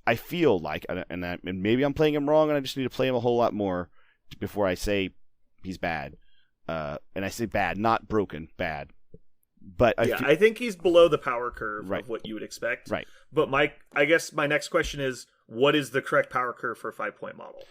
I feel like, and maybe I'm playing him wrong, and I just need to play him a whole lot more before I say he's bad. And I say bad, not broken, bad. But I think he's below the power curve right. of what you would expect. Right. But I guess my next question is, what is the correct power curve for a 5-point model?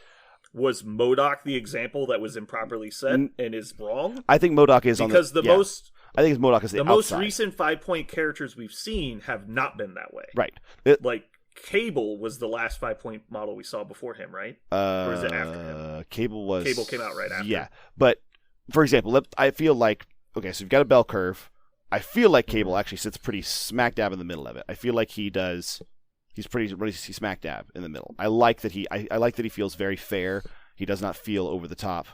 Was MODOK the example that was improperly set and is wrong? I think MODOK is because I think MODOK is the most recent 5-point characters we've seen have not been that way. Right. Like Cable was the last 5-point model we saw before him, right? Or is it after him? Cable came out right after. Yeah, but for example, I feel like okay, so you've got a bell curve. I feel like Cable actually sits pretty smack dab in the middle of it. I feel like he's pretty smack dab in the middle. I like that I like that he feels very fair. He does not feel over the top.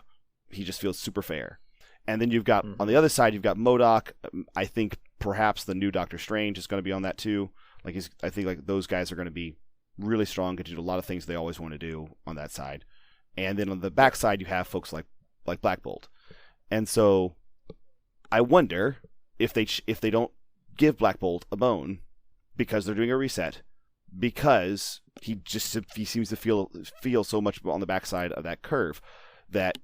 He just feels super fair. And then you've got on the other side, you've got MODOK. I think perhaps the new Doctor Strange is going to be on that too. I think like those guys are going to be really strong, get to do a lot of things they always want to do on that side. And then on the back side, you have folks like Black Bolt. And so I wonder if they don't give Black Bolt a bone because they're doing a reset, because he seems to feel so much on the backside of that curve that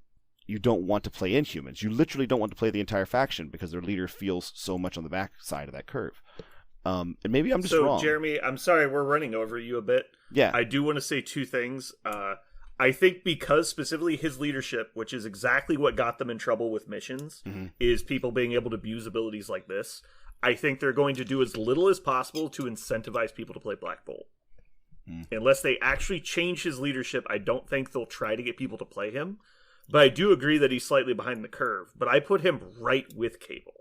you don't want to play Inhumans. You literally don't want to play the entire faction because their leader feels so much on the backside of that curve. And maybe I'm just wrong. So, Jeremy, I'm sorry we're running over you a bit. Yeah. I do want to say two things. I think because specifically his leadership, which is exactly what got them in trouble with missions, is people being able to abuse abilities like this. I think they're going to do as little as possible to incentivize people to play Black Bolt. Unless they actually change his leadership, I don't think they'll try to get people to play him. But I do agree that he's slightly behind the curve. But I put him right with Cable.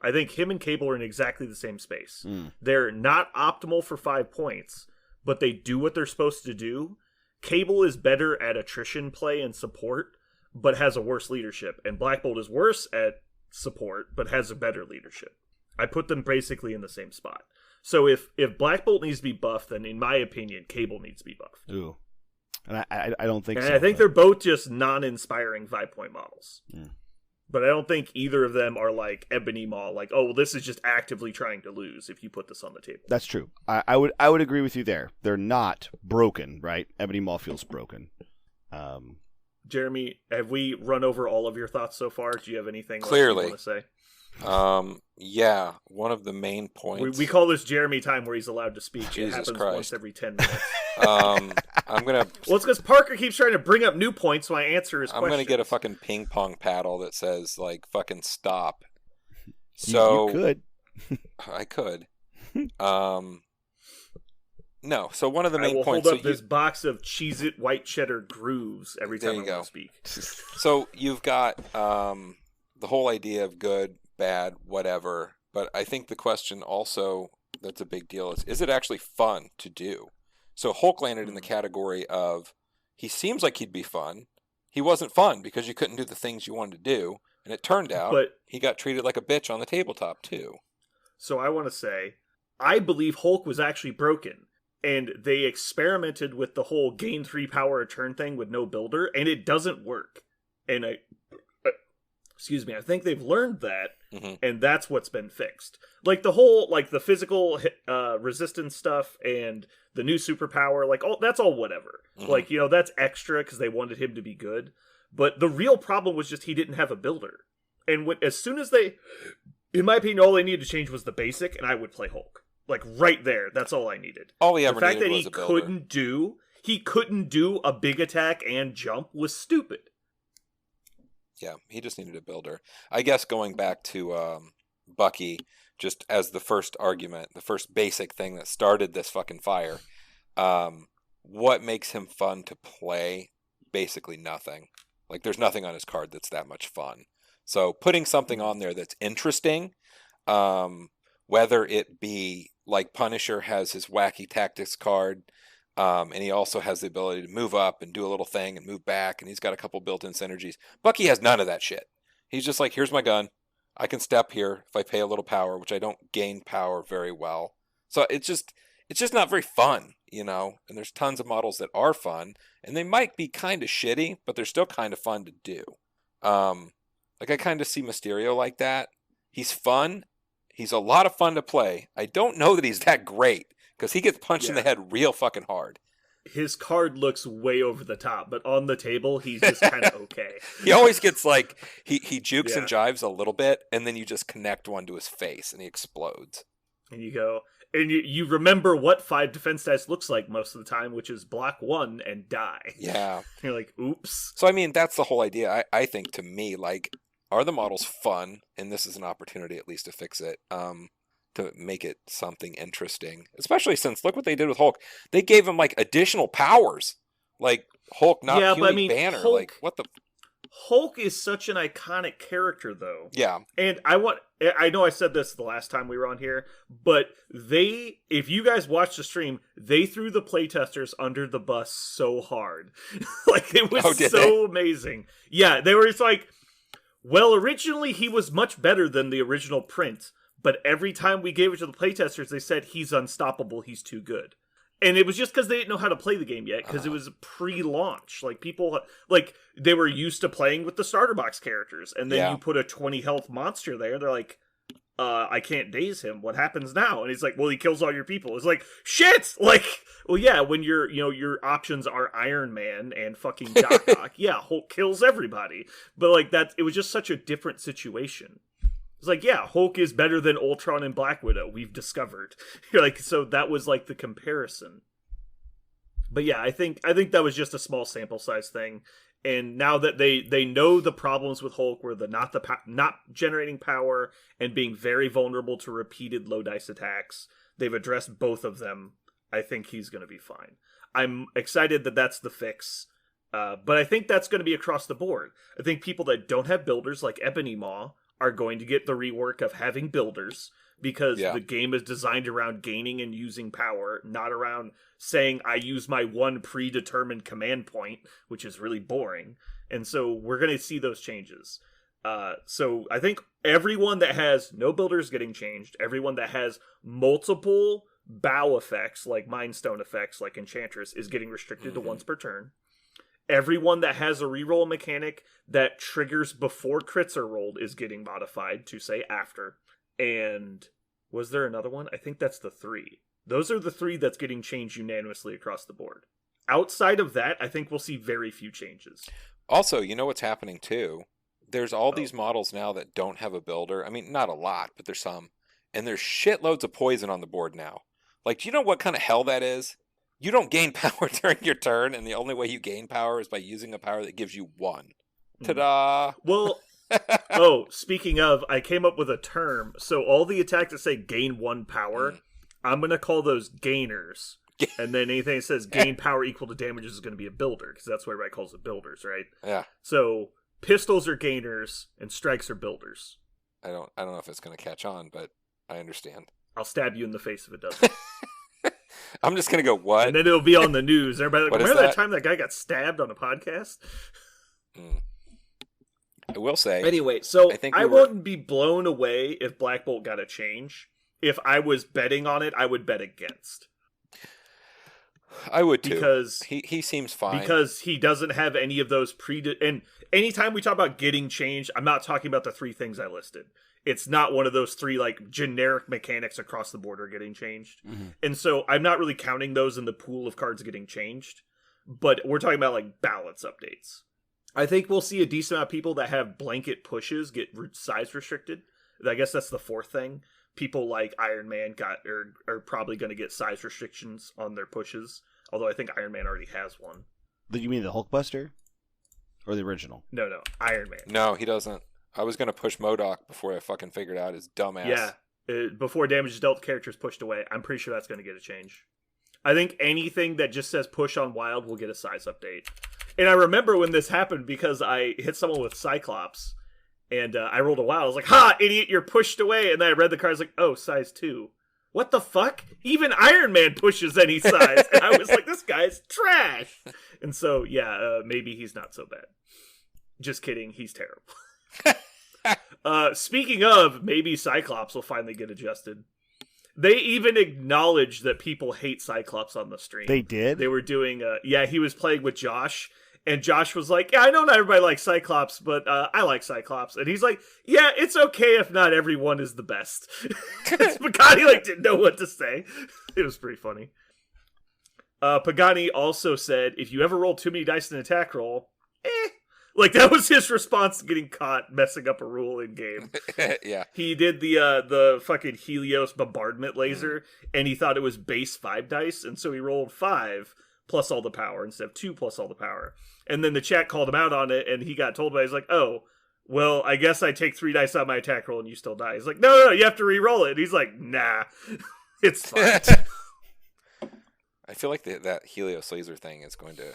I think him and Cable are in exactly the same space. They're not optimal for 5 points, but they do what they're supposed to do. Cable is better at attrition play and support, but has a worse leadership. And Black Bolt is worse at support, but has a better leadership. I put them basically in the same spot. So if Black Bolt needs to be buffed, then in my opinion, Cable needs to be buffed. Ooh. And I don't think and so. I think they're both just non-inspiring 5-point models. But I don't think either of them are like Ebony Maw, like, oh, well, this is just actively trying to lose if you put this on the table. That's true. I would agree with you there. They're not broken, right? Ebony Maw feels broken. Jeremy, have we run over all of your thoughts so far? Do you have anything Clearly. you want to say? Yeah, one of the main points. We call this Jeremy time where he's allowed to speak. Jesus it happens Christ. once every 10 minutes. I'm gonna. Well, it's because Parker keeps trying to bring up new points, so I answer his I'm questions. gonna get a fucking ping pong paddle that says like fucking stop. So you could. I could. No. So one of the main I will points. hold up this box of Cheez-It white cheddar grooves every There time you I go. want to speak. So you've got the whole idea of good, bad, whatever. But I think the question also that's a big deal is it actually fun to do? So Hulk landed in the category of he seems like he'd be fun. He wasn't fun because you couldn't do the things you wanted to do. And it turned out he got treated like a bitch on the tabletop too. So I want to say, I believe Hulk was actually broken. And they experimented with the whole gain 3 power a turn thing with no builder, and it doesn't work. And excuse me, I think they've learned that, and that's what's been fixed. Like the whole, like the physical resistance stuff and the new superpower, like that's all whatever. Like, you know, that's extra because they wanted him to be good. But the real problem was just he didn't have a builder. And as soon as they, in my opinion, all they needed to change was the basic, and I would play Hulk. Like right there, that's all I needed. All he ever the fact needed that was a builder. he couldn't do a big attack and jump was stupid. Yeah, he just needed a builder. I guess going back to Bucky, just as the first argument, the first basic thing that started this fucking fire, what makes him fun to play? Basically nothing. Like there's nothing on his card that's that much fun. So putting something on there that's interesting, whether it be like Punisher has his wacky tactics card, and he also has the ability to move up and do a little thing and move back, and he's got a couple built-in synergies. Bucky has none of that shit. He's just like, here's my gun. I can step here if I pay a little power, which I don't gain power very well. So it's just not very fun, you know? And there's tons of models that are fun, and they might be kind of shitty, but they're still kind of fun to do. Like I kind of see Mysterio like that. He's fun. He's a lot of fun to play. I don't know that he's that great because he gets punched in the head real fucking hard. His card looks way over the top, but on the table, he's just kind of okay. He always gets like, he jukes and jives a little bit, and then you just connect one to his face, and he explodes. And you go, and you remember what 5 defense dice looks like most of the time, which is block 1 and die. Yeah. And you're like, oops. So, I mean, that's the whole idea. I think, to me, like, are the models fun? And this is an opportunity at least to fix it. to make it something interesting. Especially since look what they did with Hulk. They gave him like additional powers, like Hulk not Yeah, killing but I mean, Banner. Hulk- Like what the? Hulk is such an iconic character, though. Yeah, And I know I said this the last time we were on here, but if you guys watched the stream, they threw the playtesters under the bus so hard. Like, it was Oh, did so amazing. Yeah, they were just like, well, originally he was much better than the original print, but every time we gave it to the playtesters, they said he's unstoppable, he's too good. And it was just because they didn't know how to play the game yet, because it was pre-launch. Like, people, like, they were used to playing with the starter box characters, and then Yeah. you put a 20 health monster there, they're like, I can't daze him. What happens now? And he's like, well, he kills all your people. It's like, shit! Like, well, yeah, when your options are Iron Man and fucking Doc Ock, yeah, Hulk kills everybody. But, like, it was just such a different situation. It's like, yeah, Hulk is better than Ultron and Black Widow, we've discovered. Like, so that was like the comparison. But yeah, I think that was just a small sample size thing. And now that they know the problems with Hulk were not generating power and being very vulnerable to repeated low dice attacks, they've addressed both of them. I think he's going to be fine. I'm excited that that's the fix. But I think that's going to be across the board. I think people that don't have builders like Ebony Maw are going to get the rework of having builders, because the game is designed around gaining and using power, not around saying I use my one predetermined command point, which is really boring. And so we're going to see those changes. So I think everyone that has no builders getting changed, everyone that has multiple bow effects, like Mind Stone effects, like Enchantress, is getting restricted to once per turn. Everyone that has a reroll mechanic that triggers before crits are rolled is getting modified to say after. And was there another one? I think that's the 3. Those are the 3 that's getting changed unanimously across the board. Outside of that, I think we'll see very few changes. Also, you know what's happening too? There's all these models now that don't have a builder. I mean, not a lot, but there's some. And there's shitloads of poison on the board now. Like, do you know what kind of hell that is? You don't gain power during your turn, and the only way you gain power is by using a power that gives you 1. Ta-da! Well, speaking of, I came up with a term. So all the attacks that say gain 1 power, I'm going to call those gainers. And then anything that says gain power equal to damages is going to be a builder, because that's what everybody calls it, builders, right? Yeah. So pistols are gainers, and strikes are builders. I don't know if it's going to catch on, but I understand. I'll stab you in the face if it doesn't. I'm just going to go, what? And then it'll be on the news. Everybody like, What is remember that that? time that guy got stabbed on a podcast? I will say. Anyway, so I think I we were- wouldn't be blown away if Black Bolt got a change. If I was betting on it, I would bet against. I would too. Because he seems fine. Because he doesn't have any of those and anytime we talk about getting changed, I'm not talking about the 3 things I listed. It's not one of those 3 like generic mechanics across the board are getting changed. And so I'm not really counting those in the pool of cards getting changed, but we're talking about like balance updates. I think we'll see a decent amount of people that have blanket pushes get size restricted. I guess that's the 4th thing. People like Iron Man are probably going to get size restrictions on their pushes. Although I think Iron Man already has one. You mean the Hulkbuster? Or the original? No, Iron Man. No, he doesn't. I was going to push MODOK before I fucking figured out his dumbass. Yeah, before damage is dealt, characters pushed away. I'm pretty sure that's going to get a change. I think anything that just says push on wild will get a size update. And I remember when this happened because I hit someone with Cyclops, and I rolled a wild. I was like, ha, idiot, you're pushed away. And then I read the card, I was like, oh, size 2. What the fuck? Even Iron Man pushes any size. And I was like, this guy's trash. And so, yeah, maybe he's not so bad. Just kidding, he's terrible. Speaking of, maybe Cyclops will finally get adjusted. They even acknowledged that people hate Cyclops on the stream. They did? They were doing, he was playing with Josh, and Josh was like, yeah, I know not everybody likes Cyclops, but I like Cyclops. And he's like, yeah, it's okay if not everyone is the best. Pagani, didn't know what to say. It was pretty funny. Pagani also said, if you ever roll too many dice in an attack roll, that was his response to getting caught messing up a rule in game. Yeah. He did the fucking Helios bombardment laser, and he thought it was base 5 dice, and so he rolled 5 plus all the power instead of 2 plus all the power. And then the chat called him out on it, and he got told by he's like, oh, well, I guess I take 3 dice out of my attack roll and you still die. He's like, no, you have to re-roll it. And he's like, nah, it's fine. I feel like that Helios laser thing is going to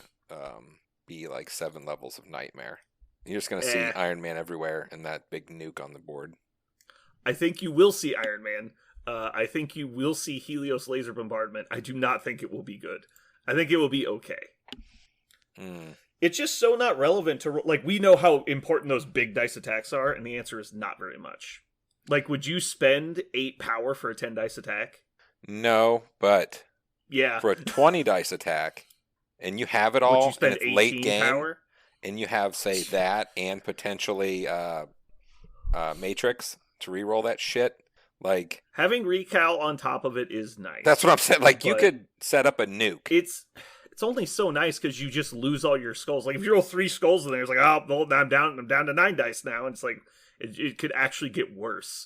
be like 7 levels of nightmare. You're just going to see Iron Man everywhere and that big nuke on the board. I think you will see Iron Man. I think you will see Helios laser bombardment. I do not think it will be good. I think it will be okay. It's just so not relevant to... Like, we know how important those big dice attacks are, and the answer is not very much. Like, would you spend 8 power for a 10 dice attack? No, but... Yeah. For a 20 dice attack, and you have it all, would you spend and it's late game, power? And you have, say, that, and potentially Matrix to reroll that shit, like... Having recal on top of it is nice. That's what I'm saying. Like, you could set up a nuke. It's only so nice because you just lose all your skulls. Like, if you roll 3 skulls in there, it's like, oh, well, I'm down to 9 dice now. And it's like, it could actually get worse.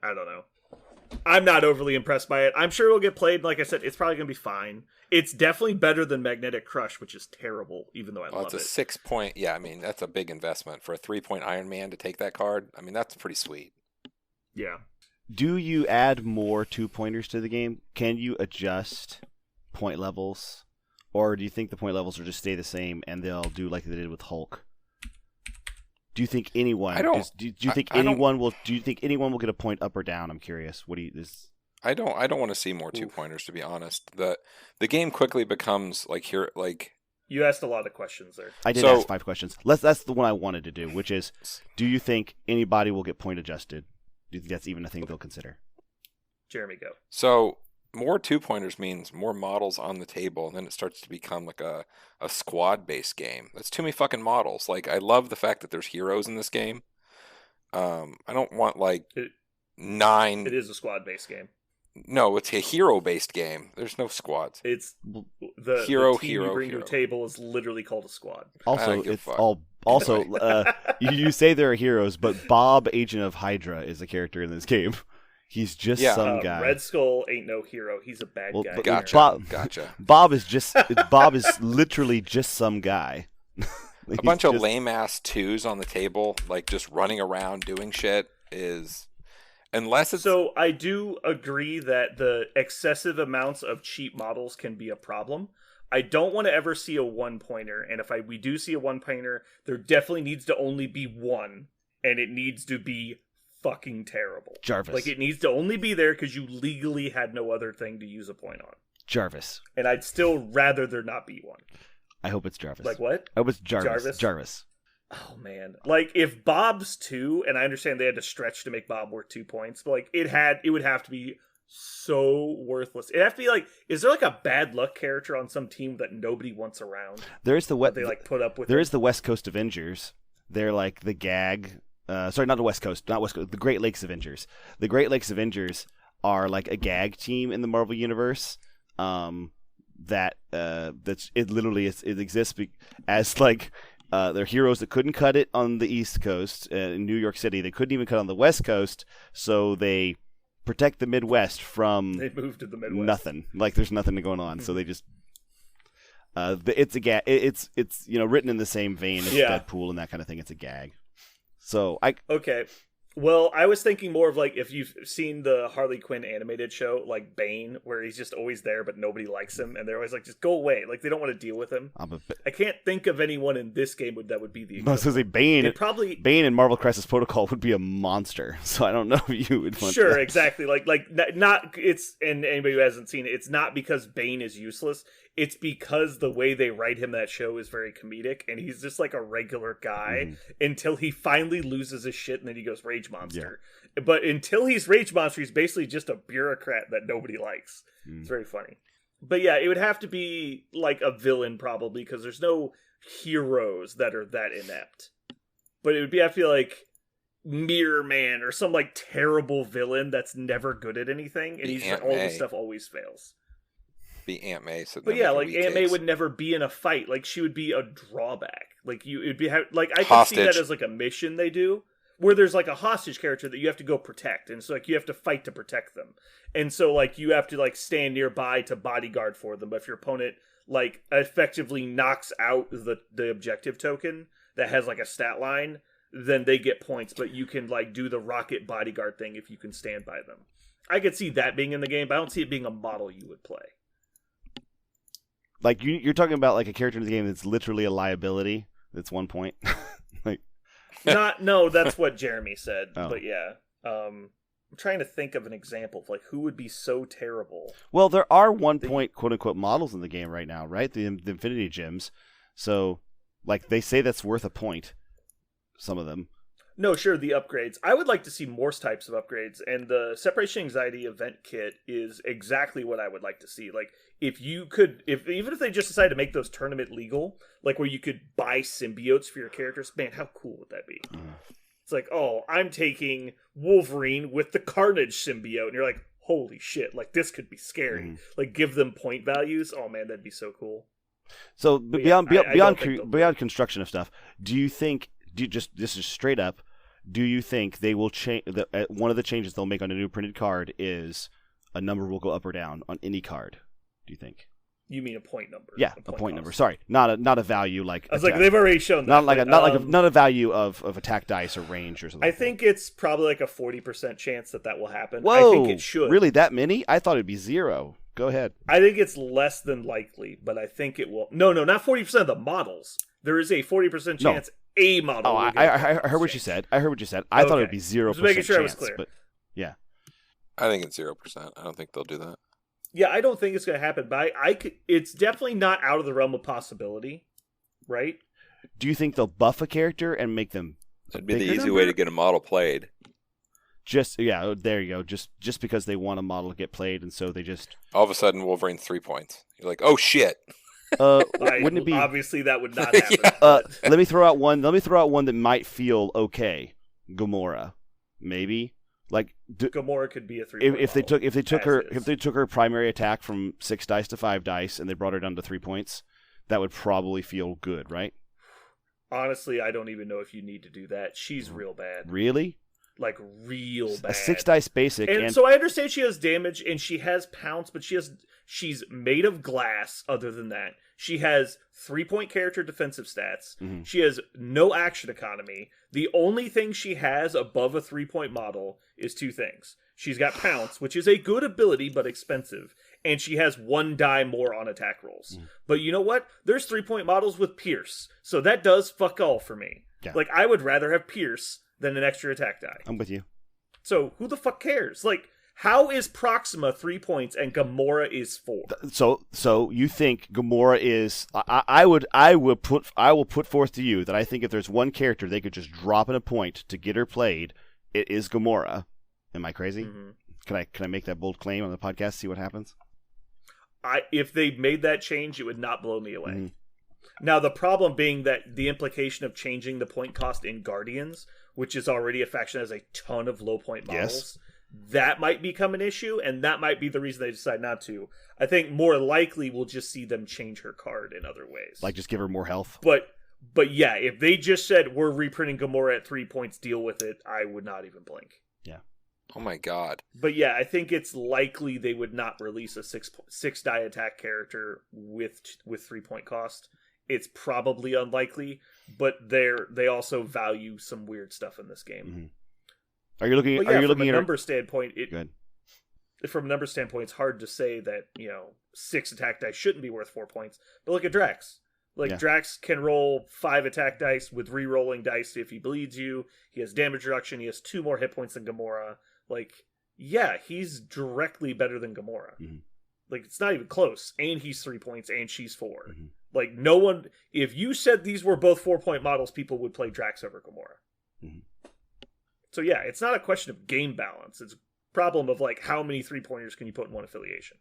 I don't know. I'm not overly impressed by it. I'm sure it'll get played. Like I said, it's probably going to be fine. It's definitely better than Magnetic Crush, which is terrible, even though I love it. It's a 6 point. Yeah, I mean, that's a big investment. For a 3-point Iron Man to take that card, I mean, that's pretty sweet. Yeah. Do you add more 2-pointers to the game? Can you adjust point levels? Or do you think the point levels will just stay the same and they'll do like they did with Hulk? Do you think anyone? Do you think anyone will get a point up or down? I'm curious. I don't want to see more 2-pointers, to be honest. The game quickly becomes like here, like you asked a lot of questions there. I did ask 5 questions. That's the one I wanted to do, which is, do you think anybody will get point adjusted? Do you think that's even a thing they'll consider? Jeremy, go. So more 2-pointers means more models on the table, and then it starts to become like a squad-based game. That's too many fucking models. Like, I love the fact that there's heroes in this game. I don't want like 9. It is a squad-based game. No, it's a hero-based game. There's no squads. It's the team you bring to a table is literally called a squad. Also, it's all. Also, you say there are heroes, but Bob, Agent of Hydra, is a character in this game. He's just some guy. Red Skull ain't no hero. He's a bad guy. Gotcha. Bob is literally just some guy. A bunch of lame ass 2s on the table, like just running around doing shit is. Unless it's... So I do agree that the excessive amounts of cheap models can be a problem. I don't want to ever see a 1-pointer, and if we do see a 1-pointer, there definitely needs to only be one, and it needs to be fucking terrible. Jarvis. Like, it needs to only be there because you legally had no other thing to use a point on. Jarvis. And I'd still rather there not be one. I hope it's Jarvis. Like what? I hope it's Jarvis. Oh man, like if Bob's 2, and I understand they had to stretch to make Bob worth 2 points, but like it would have to be so worthless. It'd have to be like, is there like a bad luck character on some team that nobody wants around? There's the they like put up with. There is the West Coast Avengers. They're like the gag. Sorry, not the West Coast. Not West Coast. The Great Lakes Avengers. The Great Lakes Avengers are like a gag team in the Marvel universe. That's it. Literally, it exists as like. They're heroes that couldn't cut it on the East Coast in New York City. They couldn't even cut on the West Coast, so they protect the Midwest from. They moved to the Midwest. Nothing. Like there's nothing going on, so they just. It's a gag. It's written in the same vein as Deadpool and that kind of thing. It's a gag. So okay. Well, I was thinking more of like if you've seen the Harley Quinn animated show, like Bane, where he's just always there, but nobody likes him, and they're always like, just go away. Like they don't want to deal with him. I can't think of anyone in this game that would be the. I was going to say Bane in Marvel Crisis Protocol would be a monster. So I don't know if you would want. Sure, exactly. Like not it's, and anybody who hasn't seen it, it's not because Bane is useless. It's because the way they write him that show is very comedic, and he's just like a regular guy until he finally loses his shit, and then he goes Rage Monster. Yeah. But until he's Rage Monster, he's basically just a bureaucrat that nobody likes. It's very funny. But yeah, it would have to be like a villain probably, because there's no heroes that are that inept. But it would have to be like Mirror Man or some like terrible villain that's never good at anything, and all this stuff always fails. Be Aunt May. So but yeah, like Aunt May would never be in a fight. Like she would be a drawback. Like it'd be like I can see that as like a mission they do, where there's like a hostage character that you have to go protect, and so like you have to fight to protect them, and so like you have to like stand nearby to bodyguard for them. But if your opponent like effectively knocks out the objective token that has like a stat line, then they get points, but you can like do the rocket bodyguard thing if you can stand by them. I could see that being in the game, but I don't see it being a model you would play. Like you're talking about like a character in the game that's literally a liability. That's 1 point. Like, no, that's what Jeremy said. Oh. But yeah, I'm trying to think of an example of like who would be so terrible. well, there are 1 point quote unquote models in the game right now, right? The Infinity Gems. So, like they say that's worth a point. Some of them. No, sure, the upgrades. I would like to see more types of upgrades, and the Separation Anxiety event kit is exactly what I would like to see. Like, if you could, even if they just decide to make those tournament legal, like where you could buy symbiotes for your characters, man, how cool would that be? It's like, oh, I'm taking Wolverine with the Carnage symbiote, and you're like, holy shit, like this could be scary. Like, give them point values. Oh man, that'd be so cool. So But beyond yeah, I don't think they'll do beyond construction of stuff, do you think? This is straight up? Do you think they will change? One of the changes they'll make on a new printed card is a number will go up or down on any card. Do you think? You mean a point number? Yeah, a point cost. number. Sorry, not a value like. I was like, they've already shown that. Not a value of attack dice or range or something. I think it's probably like a 40% chance that will happen. Whoa, I think it should. Really, that many? I thought it'd be 0. Go ahead. I think it's less than likely, but I think it will. No, not 40% of the models. There is a 40% chance a model. Oh, will I get heard what you said. I thought it'd be 0%. Just making sure chance, I was clear. But yeah, I think it's 0%. I don't think they'll do that. Yeah, I don't think it's going to happen, but I could, it's definitely not out of the realm of possibility, right? do you think they'll buff a character and make them That'd be the bigger easy number? way to get a model played. there you go. Just because they want a model to get played, and so they just All of a sudden, Wolverine's 3 points. You're like, oh shit. wouldn't it be? Obviously, that would not happen. Yeah. but- Let me throw out one that might feel okay. Gamora, maybe. Like Gamora could be a 3 if they took her primary attack from 6 dice to 5 dice and they brought her down to 3 points, that would probably feel good, right? Honestly, I don't even know if you need to do that. She's real bad. Really? Like, real bad. A 6 dice basic And so I understand she has damage and she has pounce, but she's made of glass other than that. She has 3-point character defensive stats. Mm-hmm. She has no action economy. The only thing she has above a 3-point model is 2 things. She's got pounce, which is a good ability but expensive, and she has 1 die more on attack rolls. But you know what? There's 3-point models with Pierce, so that does fuck all for me. Yeah. Like, I would rather have Pierce than an extra attack die. I'm with you. So who the fuck cares? Like, how is Proxima 3 points and Gamora is 4? So you think Gamora is? I will put forth to you that I think if there's one character they could just drop in a point to get her played, it is Gamora. Am I crazy? Mm-hmm. Can I make that bold claim on the podcast? See what happens. If they made that change, it would not blow me away. Mm-hmm. Now, the problem being that the implication of changing the point cost in Guardians, which is already a faction that has a ton of low point models, that might become an issue, and that might be the reason they decide not to. I think more likely we'll just see them change her card in other ways. Like just give her more health. But yeah, if they just said, we're reprinting Gamora at 3 points, deal with it, I would not even blink. Yeah. Oh my god. But yeah, I think it's likely they would not release a 6 die attack character with 3-point cost. It's probably unlikely, but they also value some weird stuff in this game. Mm-hmm. Are you looking? But are yeah, you from looking a at? number standpoint, Good. From a number standpoint, it's hard to say that 6 attack dice shouldn't be worth 4 points. But look at Drax. Drax can roll 5 attack dice with re-rolling dice if he bleeds you. He has damage reduction. He has 2 more hit points than Gamora. Yeah, he's directly better than Gamora. Mm-hmm. It's not even close. And he's 3 points, and she's 4. Mm-hmm. No one... If you said these were both 4-point models, people would play Drax over Gamora. Mm-hmm. So yeah, it's not a question of game balance. It's a problem of, how many 3-pointers can you put in one affiliation?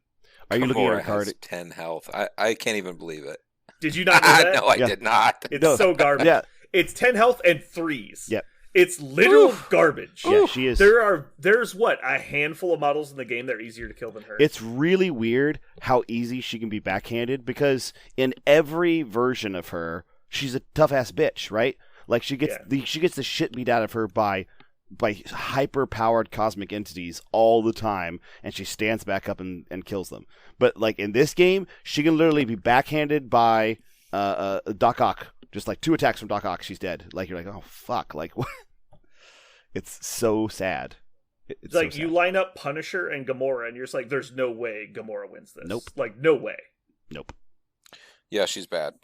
Are you looking at Gamora a card? has 10 health. I can't even believe it. Did you not know that? No, I did not. It's so garbage. Yeah. It's 10 health and 3s. Yep. It's literal garbage. Yeah, she is. There's a handful of models in the game that are easier to kill than her. It's really weird how easy she can be backhanded because in every version of her, she's a tough ass bitch, right? She gets the shit beat out of her by hyper powered cosmic entities all the time, and she stands back up and kills them. But in this game, she can literally be backhanded by Doc Ock Just like 2 attacks from Doc Ock, she's dead. Like you're like, oh fuck, like what? It's so sad. It's like so you sad. line up Punisher and Gamora, and you're just like, there's no way Gamora wins this. Nope. Like no way. Nope. Yeah, she's bad.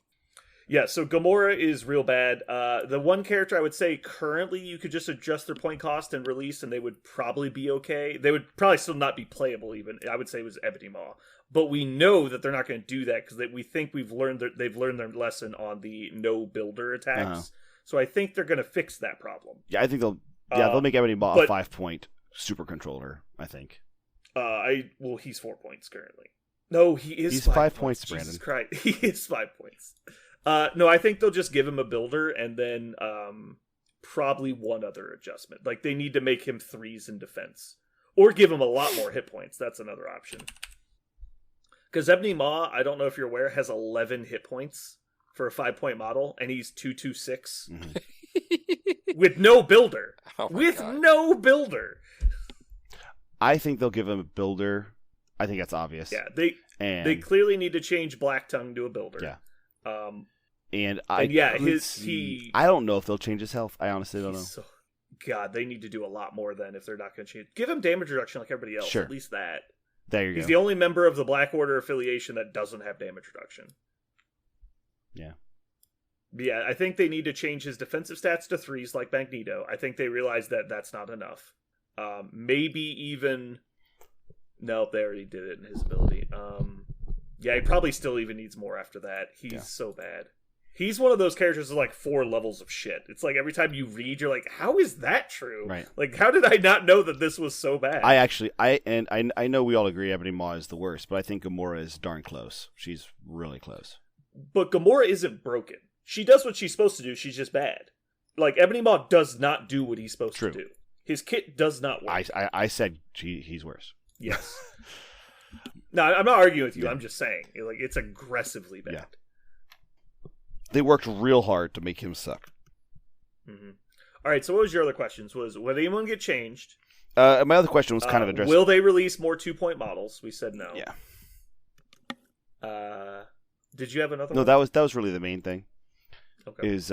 Yeah, so Gamora is real bad. The one character I would say currently you could just adjust their point cost and release, and they would probably be okay. They would probably still not be playable. Even I would say was Ebony Maw, but we know that they're not going to do that because we think they've learned their lesson on the no builder attacks. Uh-huh. So I think they're going to fix that problem. Yeah, I think they'll make Ebony Maw a 5-point super controller. I think. He's 4 points currently. No, he's 5 points, Brandon. Jesus Christ, he is 5 points. No, I think they'll just give him a builder and then probably one other adjustment. Like they need to make him 3s in defense, or give him a lot more hit points. That's another option. Because Ebony Maw, I don't know if you're aware, has 11 hit points for a 5-point model, and he's 226 with no builder. Oh my with God. no builder. I think they'll give him a builder. I think that's obvious. Yeah, they clearly need to change Black Tongue to a builder. Yeah. And I don't know if they'll change his health. I honestly don't know. God, they need to do a lot more then if they're not going to change. Give him damage reduction like everybody else. Sure. At least that. There you go. He's the only member of the Black Order affiliation that doesn't have damage reduction. Yeah. But yeah, I think they need to change his defensive stats to 3s like Magneto. I think they realize that that's not enough. Maybe even... No, they already did it in his ability. Yeah, he probably still even needs more after that. He's so bad. He's one of those characters with like 4 levels of shit. It's like every time you read, you're like, how is that true? Right. Like, how did I not know that this was so bad? I know we all agree Ebony Maw is the worst, but I think Gamora is darn close. She's really close. But Gamora isn't broken. She does what she's supposed to do. She's just bad. Like, Ebony Maw does not do what he's supposed to do. His kit does not work. I said he's worse. Yes. No, I'm not arguing with you. Yeah. I'm just saying, like, it's aggressively bad. Yeah. They worked real hard to make him suck. Mm-hmm. All right. So, what was your other questions? Was will anyone get changed? My other question was kind of addressed. Will they release more 2-point models? We said no. Yeah. Did you have another? No, one? that was really the main thing. Okay. Is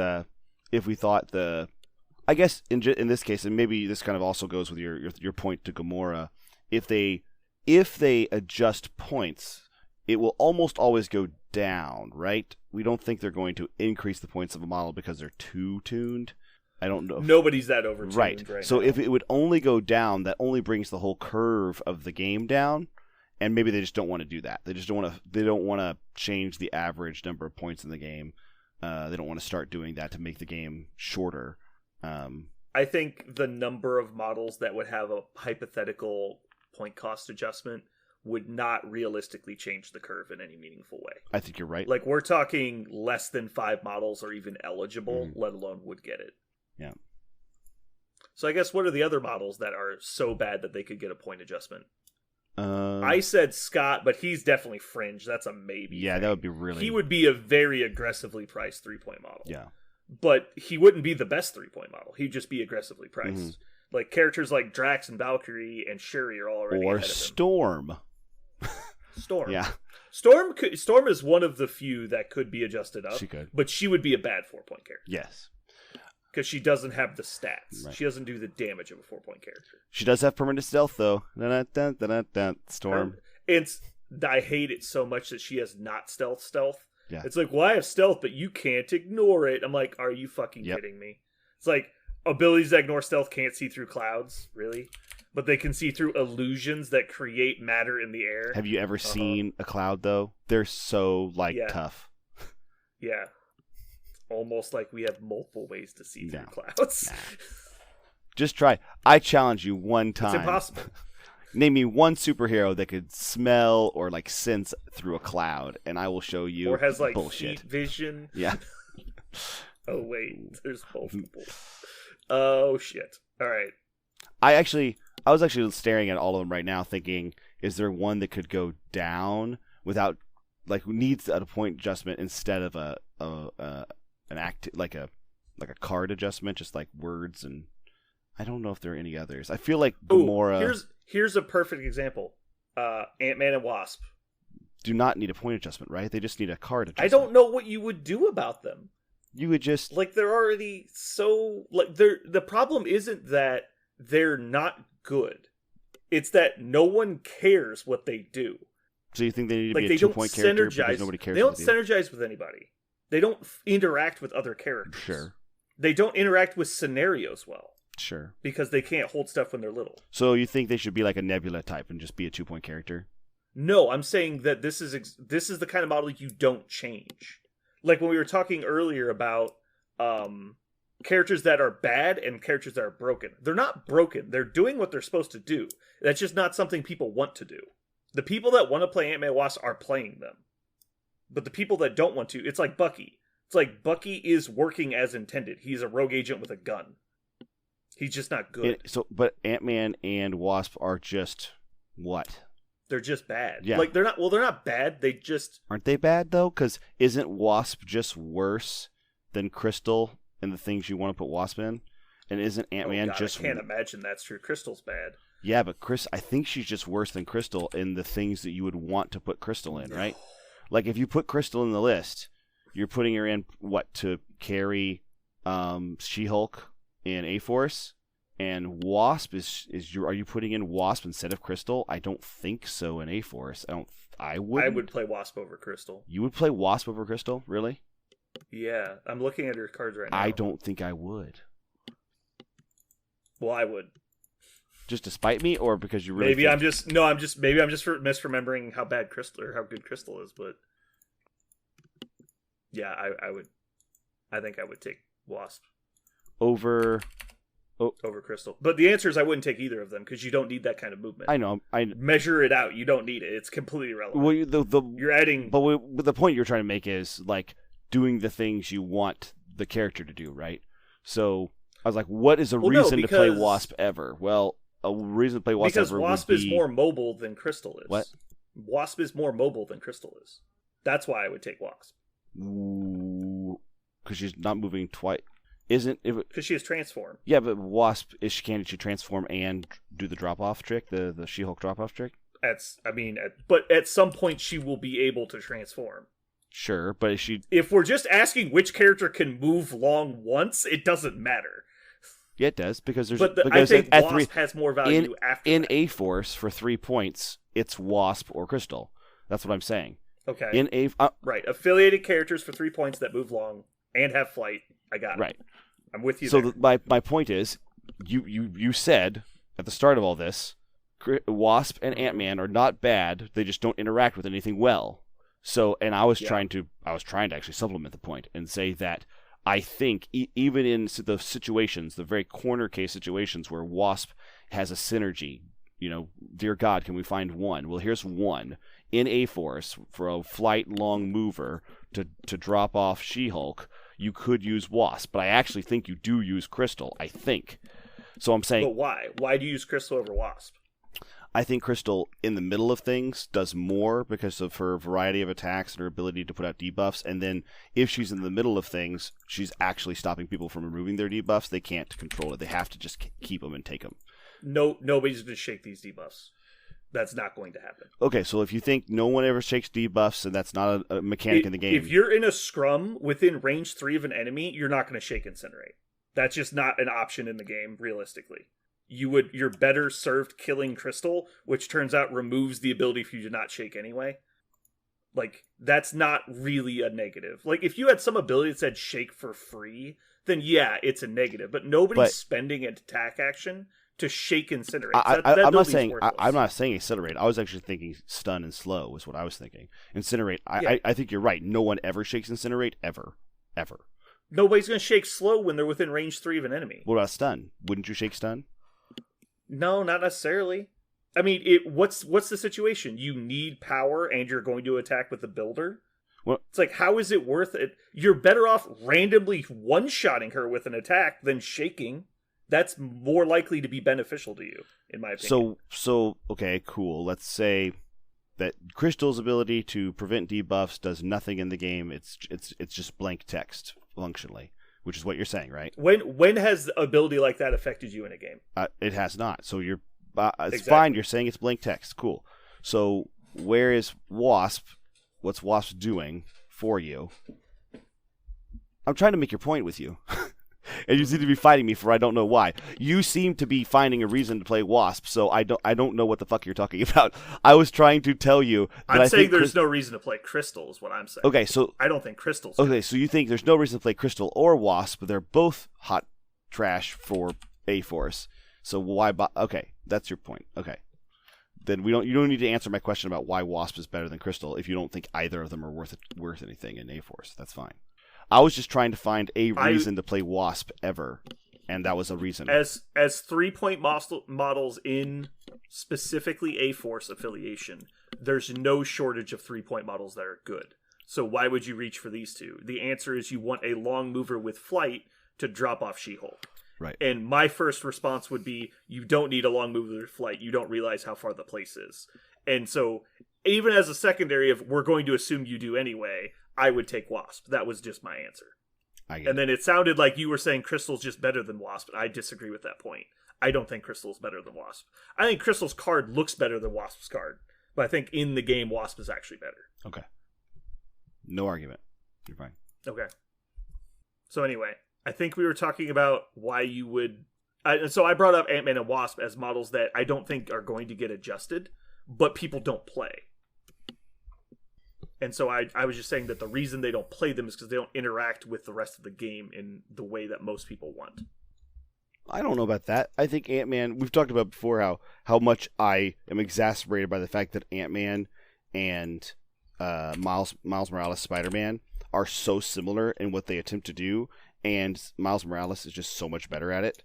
if we thought I guess in this case, and maybe this kind of also goes with your point to Gamora, if they adjust points, it will almost always go down, right? We don't think they're going to increase the points of a model because they're too tuned. I don't know. Nobody's that over tuned right so now. if it would only go down, that only brings the whole curve of the game down, and maybe they just don't want to do that. They just don't want to change the average number of points in the game. They don't want to start doing that to make the game shorter. I think the number of models that would have a hypothetical point cost adjustment would not realistically change the curve in any meaningful way. I think you're right. Like, we're talking less than 5 models are even eligible, let alone would get it. Yeah. So I guess what are the other models that are so bad that they could get a point adjustment? I I said Scott, but he's definitely fringe. That's a maybe. Yeah, thing. that would be really... He would be a very aggressively priced 3-point model. Yeah. But he wouldn't be the best 3-point model. He'd just be aggressively priced. Mm-hmm. Like, characters like Drax and Valkyrie and Shuri are already Or ahead of him. Storm. Storm. Yeah. Storm is one of the few that could be adjusted up. She could. But she would be a bad 4-point character. Yes. Because she doesn't have the stats. Right. She doesn't do the damage of a 4-point character. She does have permanent stealth, though. Storm. I hate it so much that she has not stealth. Yeah. It's like, well, I have stealth, but you can't ignore it. I'm like, are you fucking kidding me? It's like, abilities that ignore stealth can't see through clouds, really? But they can see through illusions that create matter in the air. Have you ever seen a cloud, though? They're so, tough. Yeah. Almost like we have multiple ways to see through No. clouds. Nah. Just try. I challenge you one time. It's impossible. Name me one superhero that could smell or sense through a cloud, and I will show you. Or has bullshit. feet vision. Yeah. Oh wait, there's multiple. Oh shit. All right. I was actually staring at all of them right now, thinking, is there one that could go down without needs a point adjustment instead of an act like a card adjustment, just like words, and I don't know if there are any others. I feel like Gamora. Here's a perfect example. Ant-Man and Wasp do not need a point adjustment, right? They just need a card adjustment. I don't know what you would do about them. You would just Like, they're already so... Like, the problem isn't that they're not good. It's that no one cares what they do. So you think they need to Like, be they a don't 2-point character because synergize. nobody cares? They don't what they do? synergize with anybody. They don't interact with other characters. Sure, They don't interact with scenarios well sure. because they can't hold stuff when they're little. So you think they should be like a Nebula type and just be a 2-point character? No, I'm saying that this is the kind of model you don't change. Like when we were talking earlier about characters that are bad and characters that are broken. They're not broken. They're doing what they're supposed to do. That's just not something people want to do. The people that want to play Ant-Man and Wasp are playing them. But the people that don't want to, it's like Bucky. It's like Bucky is working as intended. He's a rogue agent with a gun. He's just not good. But Ant-Man and Wasp are just what? They're just bad. Yeah. Like they're not bad. They just Aren't they bad though? Because isn't Wasp just worse than Crystal in the things you want to put Wasp in? And isn't Ant-Man just? I can't imagine that's true. Crystal's bad. Yeah, but I think she's just worse than Crystal in the things that you would want to put Crystal in, right? Like if you put Crystal in the list, you're putting her in what to carry She-Hulk and A-Force, and Wasp are you putting in Wasp instead of Crystal? I don't think so in A-Force. I would play Wasp over Crystal. You would play Wasp over Crystal? Really? Yeah, I'm looking at her cards right now. I don't think I would. Well, I would. Just to spite me, or because you really? Maybe I'm just misremembering how bad Crystal or how good Crystal is, but yeah, I would. I think I would take Wasp over Crystal. But the answer is I wouldn't take either of them because you don't need that kind of movement. I know. I measure it out. You don't need it. It's completely irrelevant. Well, you're adding. But the point you're trying to make is like doing the things you want the character to do, right? So I was like, what is a reason to play Wasp ever? Well, a reason to play Wasp because ever Wasp would be... is more mobile than Crystal is. What? Wasp is more mobile than Crystal is. That's why I would take Wasp. Because she's not moving twice. Because she is transform. Yeah, but Wasp can she transform and do the drop off trick, the She-Hulk drop off trick? But at some point she will be able to transform. Sure, but if we're just asking which character can move long once, it doesn't matter. Yeah, it does because there's. I think Wasp has more value in that. A-Force for 3 points. It's Wasp or Crystal. That's what I'm saying. Okay. Right, affiliated characters for 3 points that move long and have flight. I got it. Right. I'm with you. So my point is, you said at the start of all this, Wasp and Ant-Man are not bad. They just don't interact with anything well. So, and I was trying to actually supplement the point and say that I think even in the situations, the very corner case situations where Wasp has a synergy, dear God, can we find one? Well, here's one in A-Force for a flight long mover to drop off She-Hulk. You could use Wasp, but I actually think you do use Crystal. I think. So I'm saying. But why? Why do you use Crystal over Wasp? I think Crystal, in the middle of things, does more because of her variety of attacks and her ability to put out debuffs. And then if she's in the middle of things, she's actually stopping people from removing their debuffs. They can't control it. They have to just keep them and take them. No, nobody's going to shake these debuffs. That's not going to happen. Okay, so if you think no one ever shakes debuffs and that's not a mechanic in the game. If you're in a scrum within range 3 of an enemy, you're not going to shake Incinerate. That's just not an option in the game, realistically. You're better served killing Crystal, which turns out removes the ability for you to not shake anyway. Like, that's not really a negative. Like, if you had some ability that said shake for free, then yeah, it's a negative. But nobody's spending an attack action to shake Incinerate. I'm not saying Incinerate. I was actually thinking stun and slow was what I was thinking. Incinerate. I think you're right. No one ever shakes Incinerate ever. Nobody's going to shake slow when they're within range 3 of an enemy. What about stun? Wouldn't you shake stun? No, not necessarily. I mean, what's the situation? You need power and you're going to attack with the builder? Well, it's like, how is it worth it? You're better off randomly one-shotting her with an attack than shaking. That's more likely to be beneficial to you, in my opinion. So okay, cool. Let's say that Crystal's ability to prevent debuffs does nothing in the game. It's just blank text functionally, which is what you're saying, right? When has ability like that affected you in a game? It has not. So it's exactly. fine. You're saying it's blank text. Cool. So where is Wasp? What's Wasp doing for you? I'm trying to make your point with you. And you seem to be fighting me for I don't know why. You seem to be finding a reason to play Wasp, so I don't know what the fuck you're talking about. I was trying to tell you that I'm saying there's no reason to play Crystal is what I'm saying. Okay, so I don't think Crystal's okay, so you think there's no reason to play Crystal or Wasp, but they're both hot trash for A-Force. So why okay, that's your point. Okay. Then you don't need to answer my question about why Wasp is better than Crystal if you don't think either of them are worth anything in A-Force. That's fine. I was just trying to find a reason to play Wasp ever, and that was a reason. As 3-point models in specifically A-Force affiliation, there's no shortage of 3-point models that are good. So why would you reach for these two? The answer is you want a long mover with flight to drop off She-Hulk. Right. And my first response would be, you don't need a long mover with flight. You don't realize how far the place is. And so, even as a secondary of we're going to assume you do anyway, I would take Wasp. That was just my answer. And then it sounded like you were saying Crystal's just better than Wasp, but I disagree with that point. I don't think Crystal's better than Wasp. I think Crystal's card looks better than Wasp's card, but I think in the game, Wasp is actually better. Okay. No argument. You're fine. Okay. So anyway, I think we were talking about why you would... so I brought up Ant-Man and Wasp as models that I don't think are going to get adjusted, but people don't play. And so I was just saying that the reason they don't play them is because they don't interact with the rest of the game in the way that most people want. I don't know about that. I think Ant-Man, we've talked about before how much I am exasperated by the fact that Ant-Man and Miles Morales Spider-Man are so similar in what they attempt to do, and Miles Morales is just so much better at it.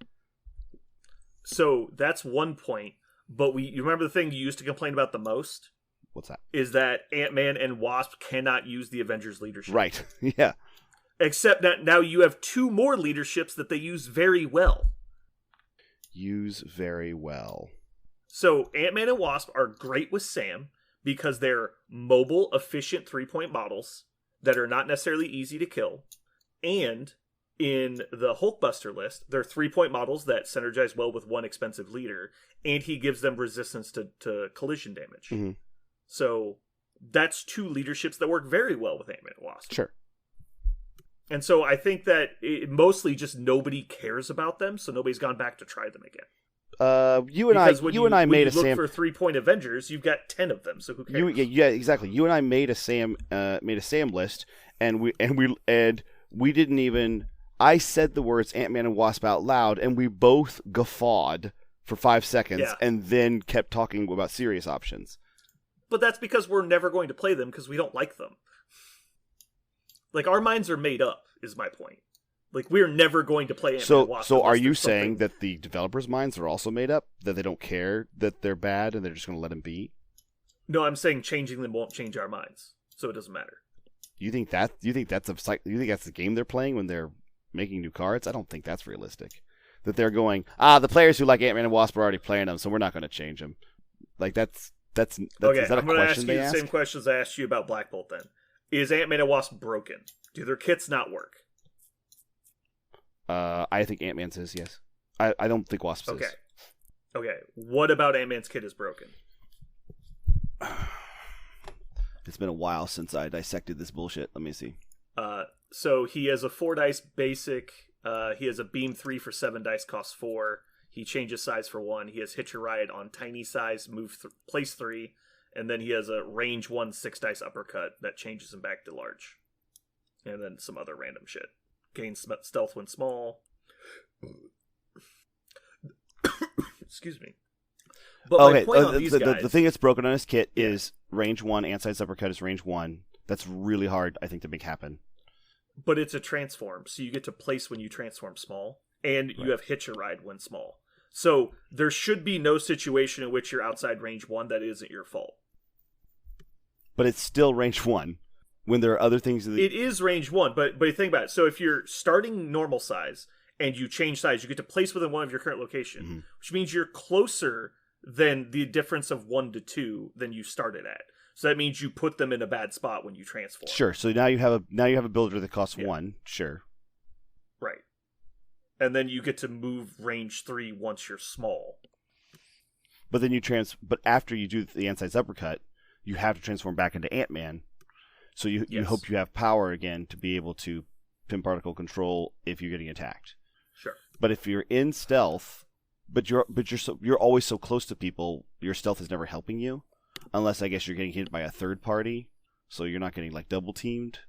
So that's one point, but you remember the thing you used to complain about the most? What's that? Is that Ant-Man and Wasp cannot use the Avengers leadership. Right, yeah. Except that now you have 2 more leaderships that they use very well. Use very well. So Ant-Man and Wasp are great with Sam because they're mobile, efficient 3-point models that are not necessarily easy to kill. And in the Hulkbuster list, they're 3-point models that synergize well with one expensive leader, and he gives them resistance to collision damage. Mm-hmm. So that's 2 leaderships that work very well with Ant-Man and Wasp. Sure. And so I think that mostly just nobody cares about them, so nobody's gone back to try them again. You and I made a Sam. Look for 3-point Avengers. You've got 10 of them, so who cares? Yeah, exactly. You and I made a Sam list, and we didn't even. I said the words Ant-Man and Wasp out loud, and we both guffawed for 5 seconds, and then kept talking about serious options. But that's because we're never going to play them because we don't like them. Like, our minds are made up, is my point. Like, we're never going to play Ant-Man and Wasp. So are you saying that the developers' minds are also made up? That they don't care that they're bad and they're just going to let them be? No, I'm saying changing them won't change our minds. So it doesn't matter. You think that's the game they're playing when they're making new cards? I don't think that's realistic. That they're going, the players who like Ant-Man and Wasp are already playing them, so we're not going to change them. Like, that's okay, is that I'm going to ask you the ask? same questions I asked you about Black Bolt then. Is Ant-Man and Wasp broken? Do their kits not work? I think Ant-Man's is, yes. I don't think Wasp's is. Okay. What about Ant-Man's kit is broken? It's been a while since I dissected this bullshit. Let me see. So he has a 4-dice basic. He has a beam 3 for 7 dice, costs 4. He changes size for 1. He has Hitch a Ride on tiny size, place 3. And then he has a range 1 6-dice uppercut that changes him back to large. And then some other random shit. Gains stealth when small. Excuse me. But my point on these guys... The thing that's broken on his kit is range 1, and size uppercut is range 1. That's really hard, I think, to make happen. But it's a transform, so you get to place when you transform small, and you have Hitch a Ride when small. So there should be no situation in which you're outside range 1 that isn't your fault. But it's still range 1 when there are other things. It is range 1, but think about it. So if you're starting normal size and you change size, you get to place within one of your current location, which means you're closer than the difference of 1 to 2 than you started at. So that means you put them in a bad spot when you transform. Sure. So now you have a builder that costs 1. Sure. Right. And then you get to move range 3 once you're small. But then but after you do the Ant-Size uppercut, you have to transform back into Ant-Man. So you hope you have power again to be able to pin particle control if you're getting attacked. Sure. But if you're in stealth, you're always so close to people, your stealth is never helping you, unless I guess you're getting hit by a third party, so you're not getting like double teamed,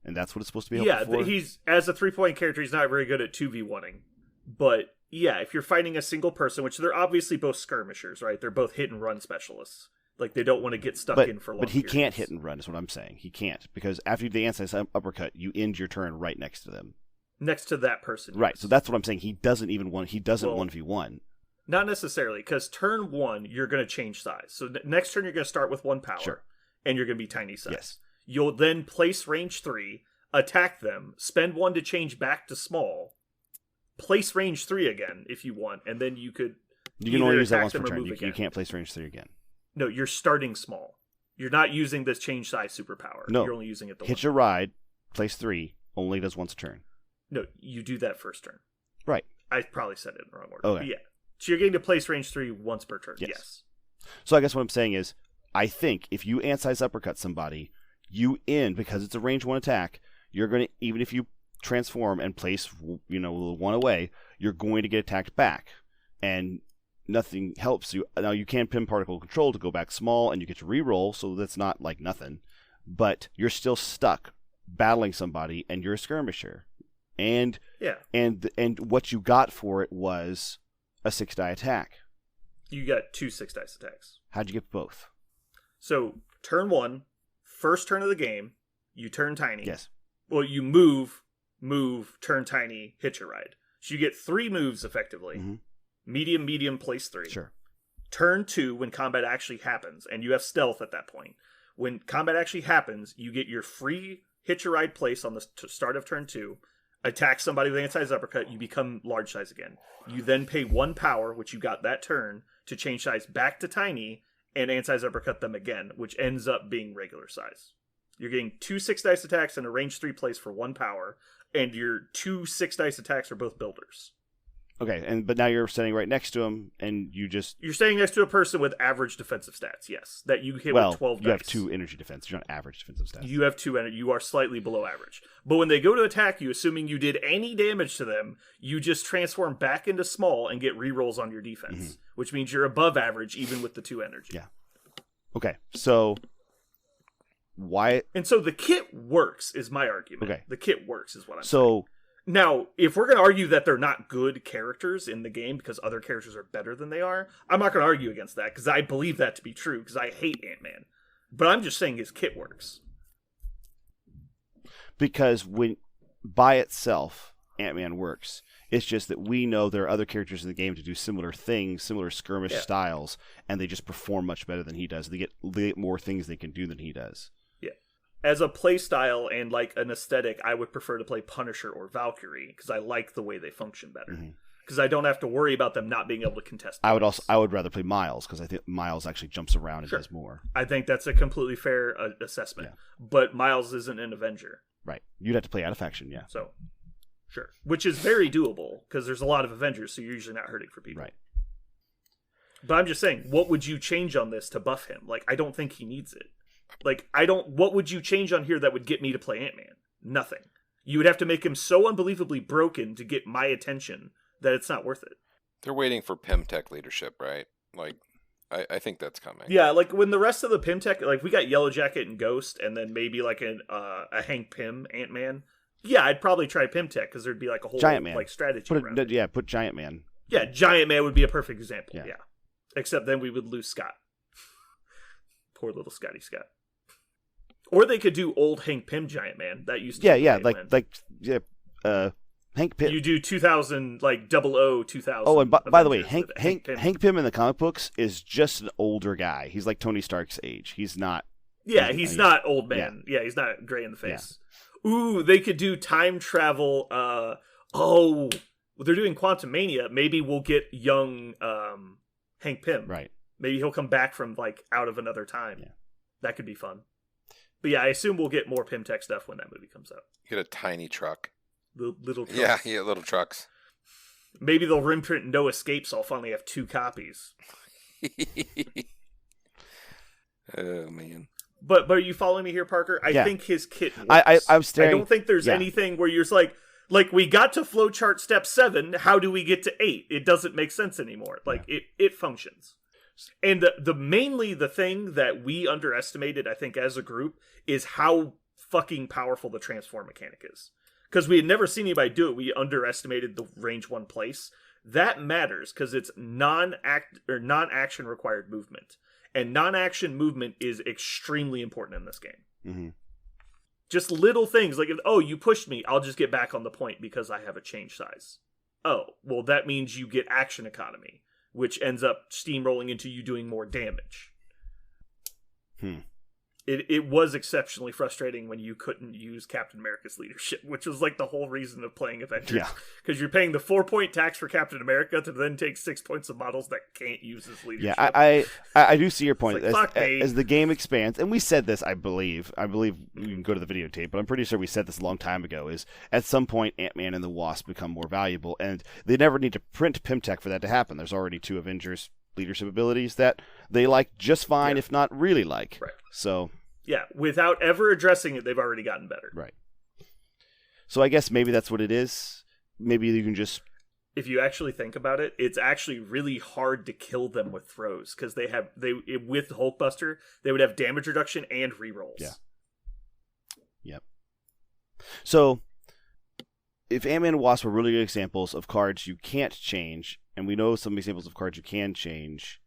and that's what it's supposed to be helpful for. He's as a 3-point character, he's not very good at 2v1ing, but yeah, if you're fighting a single person, which they're obviously both skirmishers, right? They're both hit and run specialists. Like, they don't want to get stuck in for long But he periods. can't hit and run, is what I'm saying. He can't, because after you dance this uppercut, you end your turn right next to them. Next to that person. Right, yes. so that's what I'm saying. He doesn't 1v1. Not necessarily, because turn 1, you're going to change size. So next turn, you're going to start with 1 power, Sure. and you're going to be tiny size. Yes. You'll then place range 3, attack them, spend 1 to change back to small, place range 3 again if you want, and then you could You can only use that attack once per them or turn. move You again. can't place range 3 again. No, you're starting small. You're not using this change size superpower. No. You're only using it the Hitch one. a ride, place 3, only does once a turn. No, you do that first turn. Right. I probably said it in the wrong order. Okay. But yeah. So you're getting to place range 3 once per turn. Yes. Yes. So I guess what I'm saying is, I think if you ant-size uppercut somebody, because it's a range 1 attack, you're going to, even if you transform and place, 1 away, you're going to get attacked back. And nothing helps you. Now, you can pin particle control to go back small, and you get to reroll, so that's not like nothing. But you're still stuck battling somebody, and you're a skirmisher. And what you got for it was a 6-die attack. You got 2 6-dice attacks. How'd you get both? So, turn 1, first turn of the game, you turn tiny. Yes. Well, you move, turn tiny, hitch a ride. So you get 3 moves effectively. Mm-hmm. Medium, place 3. Sure. Turn 2, when combat actually happens, and you have stealth at that point. When combat actually happens, you get your free hitch a ride place on the start of turn 2, attack somebody with ant-size uppercut, you become large size again. You then pay 1 power, which you got that turn, to change size back to tiny, and ant-size uppercut them again, which ends up being regular size. You're getting 2 6-dice attacks and a range 3 place for 1 power, and your 2 6-dice attacks are both builders. Okay, but now you're standing right next to him, and You're standing next to a person with average defensive stats, yes. That you hit with 12 dice. you have 2 energy defense. You're not average defensive stats. You have 2 energy. You are slightly below average. But when they go to attack you, assuming you did any damage to them, you just transform back into small and get rerolls on your defense, which means you're above average even with the 2 energy. Yeah. Okay, so why? And so the kit works, is my argument. Okay. The kit works, is what I'm saying. So Now, if we're going to argue that they're not good characters in the game because other characters are better than they are, I'm not going to argue against that because I believe that to be true because I hate Ant-Man. But I'm just saying his kit works. because when by itself Ant-Man works, it's just that we know there are other characters in the game to do similar things, similar skirmish styles, and they just perform much better than he does. They get more things they can do than he does. As a play style and like an aesthetic, I would prefer to play Punisher or Valkyrie because I like the way they function better. Because I don't have to worry about them not being able to contest. I would rather play Miles because I think Miles actually jumps around and does more. I think that's a completely fair assessment. Yeah. But Miles isn't an Avenger. Right. You'd have to play out of faction, yeah. So, sure. Which is very doable because there's a lot of Avengers, so you're usually not hurting for people. Right. But I'm just saying, what would you change on this to buff him? Like, I don't think he needs it. Like, what would you change on here that would get me to play Ant-Man? Nothing. You would have to make him so unbelievably broken to get my attention that it's not worth it. They're waiting for Pimtech leadership, right? Like, I think that's coming. Yeah, like when the rest of the Pimtech, like we got Yellow Jacket and Ghost, and then maybe like a Hank Pym Ant-Man. Yeah, I'd probably try Pimtech because there'd be like a whole Giant Man. like strategy around it. Put Giant Man. Yeah, Giant Man would be a perfect example. Yeah. Yeah. Except then we would lose Scott. Poor little Scotty Scott. Or they could do old Hank Pym Giant Man. That used to be Hank Pym. You do 2000 like 2000. Oh, and by the way, Avengers Hank with Hank Pym in the comic books is just an older guy. He's like Tony Stark's age. He's not. Yeah, he's not old man. Yeah, he's not gray in the face. Yeah. Ooh, they could do time travel. They're doing Quantum Mania. Maybe we'll get young Hank Pym. Right. Maybe he'll come back from like out of another time. Yeah. That could be fun. But yeah, I assume we'll get more Pimtech stuff when that movie comes out. Get a tiny truck. Little trucks. Yeah, little trucks. Maybe they'll reprint No Escape, so I'll finally have 2 copies. Oh, man. But are you following me here, Parker? I Yeah. think his kit works. I'm staring. I don't think there's yeah. anything where you're just like we got to flowchart step 7. How do we get to 8? It doesn't make sense anymore. Like it functions. And the mainly the thing that we underestimated, I think, as a group, is how fucking powerful the transform mechanic is. Because we had never seen anybody do it. We underestimated the range 1 place. That matters because it's non-action required movement. And non-action movement is extremely important in this game. Mm-hmm. Just little things like, you pushed me, I'll just get back on the point because I have a change size. Oh, well, that means you get action economy, which ends up steamrolling into you doing more damage. It was exceptionally frustrating when you couldn't use Captain America's leadership, which was like the whole reason of playing Avengers. Yeah. Because you're paying the 4-point tax for Captain America to then take 6 points of models that can't use his leadership. Yeah, I do see your point. Like, as the game expands, and we said this, I believe you can go to the videotape, but I'm pretty sure we said this a long time ago, is at some point Ant-Man and the Wasp become more valuable, and they never need to print Pimtech for that to happen. There's already 2 Avengers leadership abilities that they like just fine, if not really like. Right. So... yeah, without ever addressing it, they've already gotten better. Right. So I guess maybe that's what it is. Maybe you can just... if you actually think about it, it's actually really hard to kill them with throws because with Hulkbuster, they would have damage reduction and rerolls. Yeah. Yep. So if Ant-Man and Wasp are really good examples of cards you can't change, and we know some examples of cards you can change,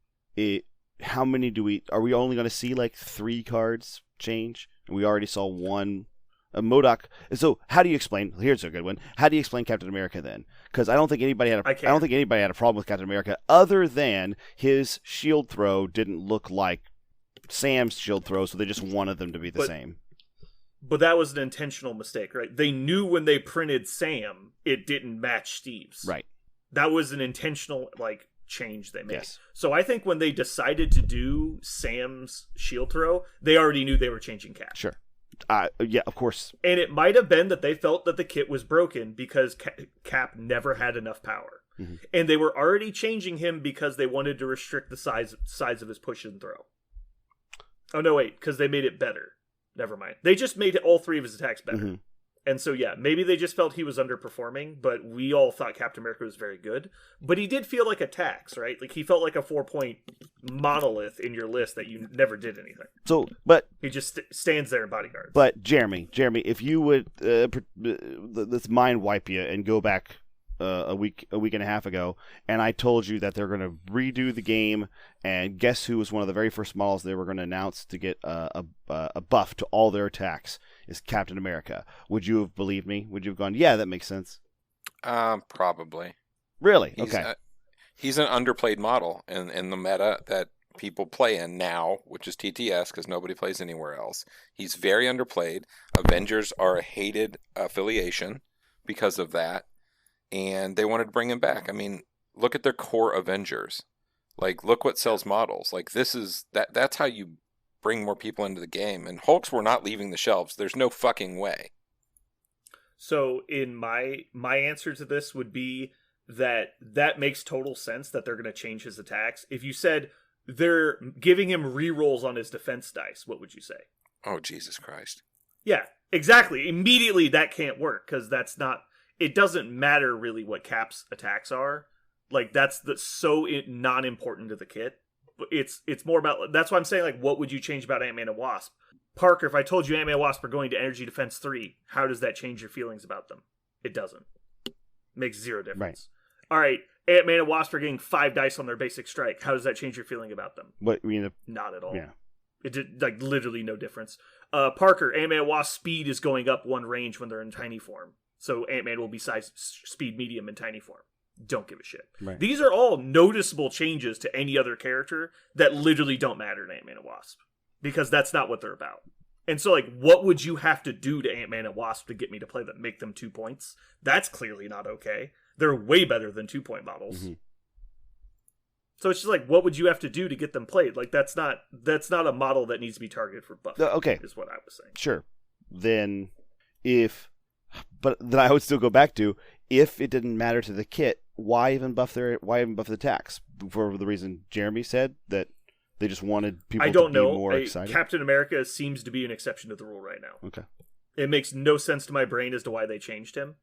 how many are we only going to see like 3 cards change? And we already saw 1. MODOK. So how do you explain? Here's a good one. How do you explain Captain America then? Because I don't think anybody had a problem with Captain America other than his shield throw didn't look like Sam's shield throw, so they just wanted them to be the same. But that was an intentional mistake, right? They knew when they printed Sam, it didn't match Steve's. Right. That was an intentional change they made. Yes. So I think when they decided to do Sam's shield throw, they already knew they were changing Cap. Sure. Yeah, of course. And it might have been that they felt that the kit was broken because Cap never had enough power. Mm-hmm. And they were already changing him because they wanted to restrict the size of his push and throw. Oh, no, wait, because they made it better. Never mind. They just made all 3 of his attacks better. Mm-hmm. And so, yeah, maybe they just felt he was underperforming, but we all thought Captain America was very good. But he did feel like a tax, right? Like, he felt like a 4-point monolith in your list that you never did anything. So, but... he just stands there in bodyguards. But, Jeremy, if you would, let's mind wipe you and go back a week and a half ago, and I told you that they're going to redo the game, and guess who was one of the very first models they were going to announce to get a buff to all their attacks is Captain America. Would you have believed me? Would you have gone, yeah, that makes sense? Probably. Really? Okay. He's an underplayed model in the meta that people play in now, which is TTS, because nobody plays anywhere else. He's very underplayed. Avengers are a hated affiliation because of that, and they wanted to bring him back. I mean, look at their core Avengers. Like, look what sells models. Like, that's how you bring more people into the game. And Hulks were not leaving the shelves. There's no fucking way. So in my answer to this would be that makes total sense that they're going to change his attacks. If you said they're giving him rerolls on his defense dice, what would you say? Oh, Jesus Christ. Yeah, exactly. Immediately that can't work because it doesn't matter really what Cap's attacks are. Like, that's so non-important to the kit. It's more about, that's why I'm saying, like, what would you change about Ant-Man and Wasp? Parker, if I told you Ant-Man and Wasp are going to Energy Defense 3, how does that change your feelings about them? It doesn't. Makes 0 difference. Right. All right, Ant-Man and Wasp are getting 5 dice on their basic strike. How does that change your feeling about them? What you mean? Not at all. Yeah. It did, like, literally no difference. Parker, Ant-Man and Wasp speed is going up 1 range when they're in tiny form. So Ant-Man will be size speed medium in tiny form. Don't give a shit. Right. These are all noticeable changes to any other character that literally don't matter to Ant-Man and Wasp. Because that's not what they're about. And so, like, what would you have to do to Ant-Man and Wasp to get me to play them? Make them 2 points? That's clearly not okay. They're way better than 2-point models. Mm-hmm. So it's just like, what would you have to do to get them played? Like, that's not a model that needs to be targeted for buff. Okay. Is what I was saying. Sure. But then I would still go back to, if it didn't matter to the kit, why even buff the attacks? For the reason Jeremy said, that They just wanted people I don't to be know. more excited. Captain America seems to be an exception to the rule right now. Okay. It makes no sense to my brain as to why they changed him.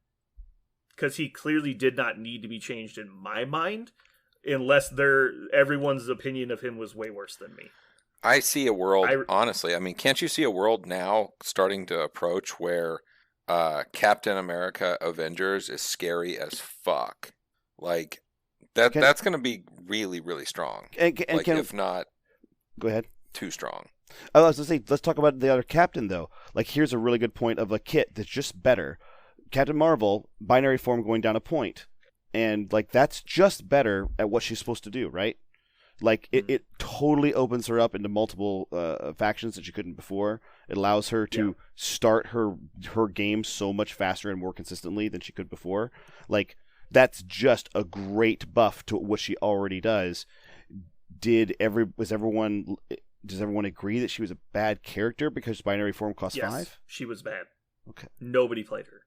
Because he clearly did not need to be changed in my mind, unless everyone's opinion of him was way worse than me. I see a world, honestly. I mean, can't you see a world now starting to approach where Captain America Avengers is scary as fuck? Like, that's going to be really, really strong. If not, go ahead. Too strong. I was going to say, let's talk about the other Captain, though. Like, here's a really good point of a kit that's just better. Captain Marvel, binary form going down a point. And, like, that's just better at what she's supposed to do, right? Like, it totally opens her up into multiple factions that she couldn't before. It allows her to start her game so much faster and more consistently than she could before. Like, that's just a great buff to what she already does. Does everyone agree that she was a bad character because binary form costs 5? She was bad. Okay. Nobody played her.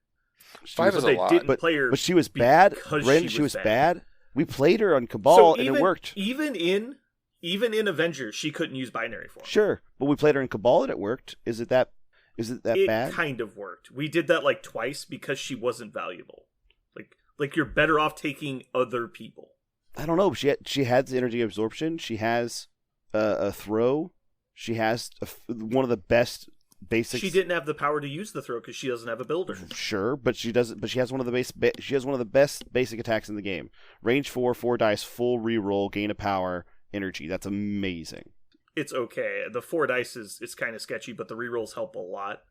5 is a lot. But she was bad. Ren, she was bad. We played her on Cabal and it worked. Even in Avengers, she couldn't use binary form. Sure, but we played her in Cabal and it worked. Is it that bad? It kind of worked. We did that like twice because she wasn't valuable. Like you're better off taking other people. I don't know. She has energy absorption. She has a throw. She has one of the best basics. She didn't have the power to use the throw because she doesn't have a builder. Sure, but she doesn't. But she has one of the best basic attacks in the game. Range 4 dice, full reroll, gain of power, energy. That's amazing. It's okay. The 4 dice is kind of sketchy, but the rerolls help a lot.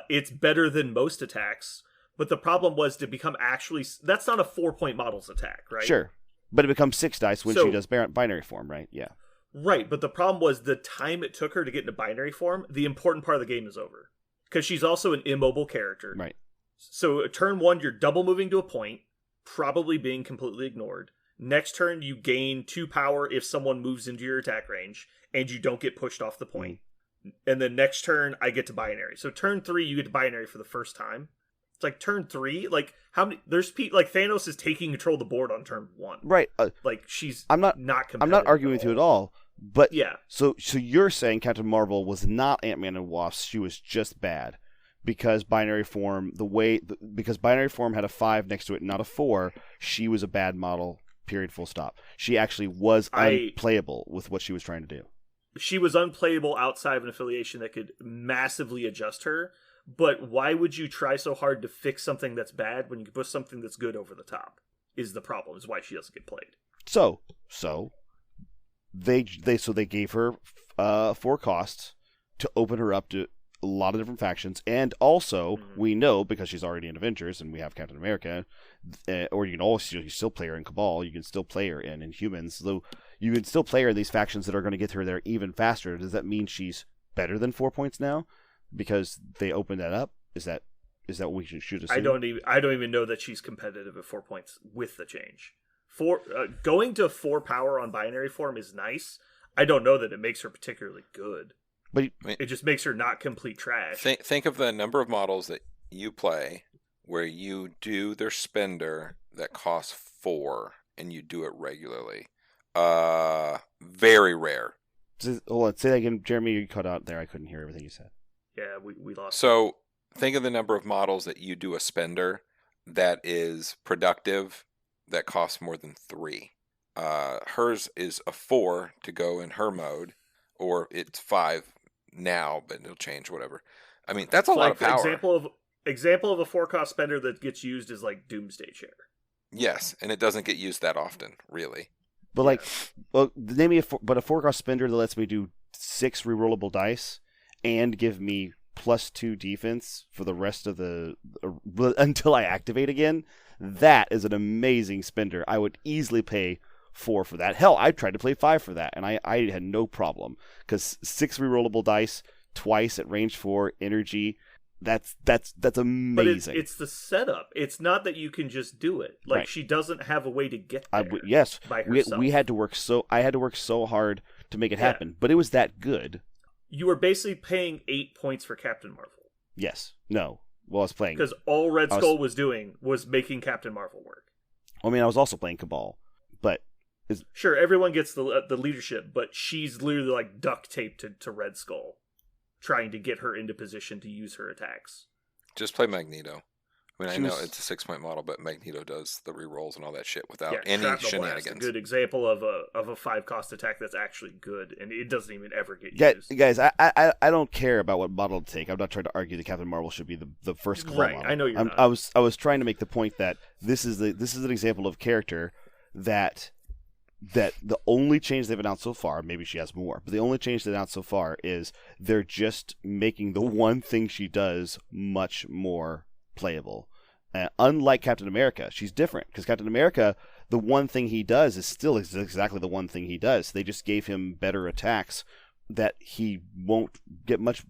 It's better than most attacks, but the problem was to become that's not a 4-point models attack, right? Sure, but it becomes 6 dice when she does binary form, right? Yeah. Right, but the problem was the time it took her to get into binary form, the important part of the game is over. Because she's also an immobile character. Right. So turn 1, you're double moving to a point, probably being completely ignored. Next turn, you gain 2 power if someone moves into your attack range, and you don't get pushed off the point. And then next turn, I get to binary. So turn 3, you get to binary for the first time. It's like turn 3, like how many? There's people like Thanos is taking control of the board on turn 1. Right. Like she's. I'm not arguing with you at all. But yeah. So you're saying Captain Marvel was not Ant-Man and Wasp. She was just bad because binary form because binary form had a 5 next to it, not a 4. She was a bad model. Period. Full stop. She actually was unplayable with what she was trying to do. She was unplayable outside of an affiliation that could massively adjust her. But why would you try so hard to fix something that's bad when you can put something that's good over the top? Is the problem? Is why she doesn't get played. So they gave her 4 costs to open her up to a lot of different factions, and also we know because she's already in Avengers and we have Captain America, or you still play her in Cabal. You can still play her in Inhumans. So you can still play her in these factions that are going to get her there even faster. Does that mean she's better than 4 points now? Because they opened that up? Is that what we should assume? I don't even know that she's competitive at 4 points with the change. Going to 4 power on binary form is nice. I don't know that it makes her particularly good. But it just makes her not complete trash. Think of the number of models that you play where you do their spender that costs 4 and you do it regularly. Very rare. Hold on, say that again, Jeremy. You cut out there. I couldn't hear everything you said. Yeah, we lost. So think of the number of models that you do a spender that is productive that costs more than 3. Hers is a 4 to go in her mode, or it's 5 now, but it'll change, whatever. I mean, that's a lot of power. Example of a 4-cost spender that gets used is like Doomsday Chair. Yes, and it doesn't get used that often, really. But name me a 4-cost spender that lets me do 6 rerollable dice and give me +2 defense for the rest of until I activate again. That is an amazing spender. I would easily pay 4 for that. Hell, I tried to play 5 for that, and I had no problem because 6 rerollable dice twice at range 4 energy. That's amazing. But it's the setup. It's not that you can just do it. Like right. She doesn't have a way to get there. Yes, by herself. We had to work I had to work so hard to make it happen, but it was that good. You were basically paying 8 points for Captain Marvel. Yes. No. Well, I was playing because all Red Skull was doing was making Captain Marvel work. I mean, I was also playing Cabal, but Sure, everyone gets the leadership, but she's literally like duct taped to Red Skull, trying to get her into position to use her attacks. Just play Magneto. I mean, I know it's a 6-point model, but Magneto does the rerolls and all that shit without any shenanigans. Blast, a good example of a 5-cost attack that's actually good, and it doesn't even ever get used. Guys, I don't care about what model to take. I'm not trying to argue that Captain Marvel should be the first claw model. I know you're not. I was trying to make the point that this is an example of character that the only change they've announced so far, maybe she has more, but the only change they've announced so far is they're just making the one thing she does much more playable. Unlike Captain America, she's different because Captain America, the one thing he does is still exactly the one thing he does. They just gave him better attacks that he won't get much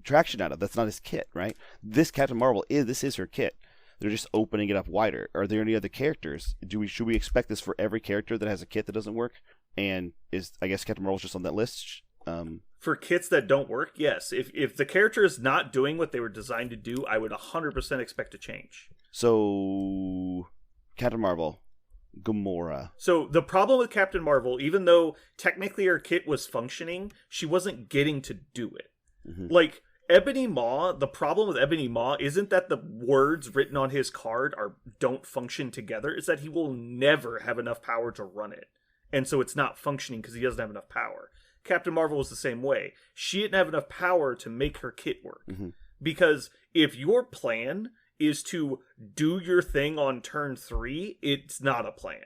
traction out of. That's not his kit, right? This Captain Marvel this is her kit. They're just opening it up wider. Are there any other characters? Should we expect this for every character that has a kit that doesn't work? And I guess Captain Marvel's just on that list? For kits that don't work, yes. If the character is not doing what they were designed to do, I would 100% expect a change. So, Captain Marvel, Gamora. So the problem with Captain Marvel, even though technically her kit was functioning, she wasn't getting to do it. Mm-hmm. Like, Ebony Maw, the problem with Ebony Maw isn't that the words written on his card don't function together. It's that he will never have enough power to run it. And so it's not functioning because he doesn't have enough power. Captain Marvel was the same way. She didn't have enough power to make her kit work. Mm-hmm. Because if your plan is to do your thing on turn 3, it's not a plan.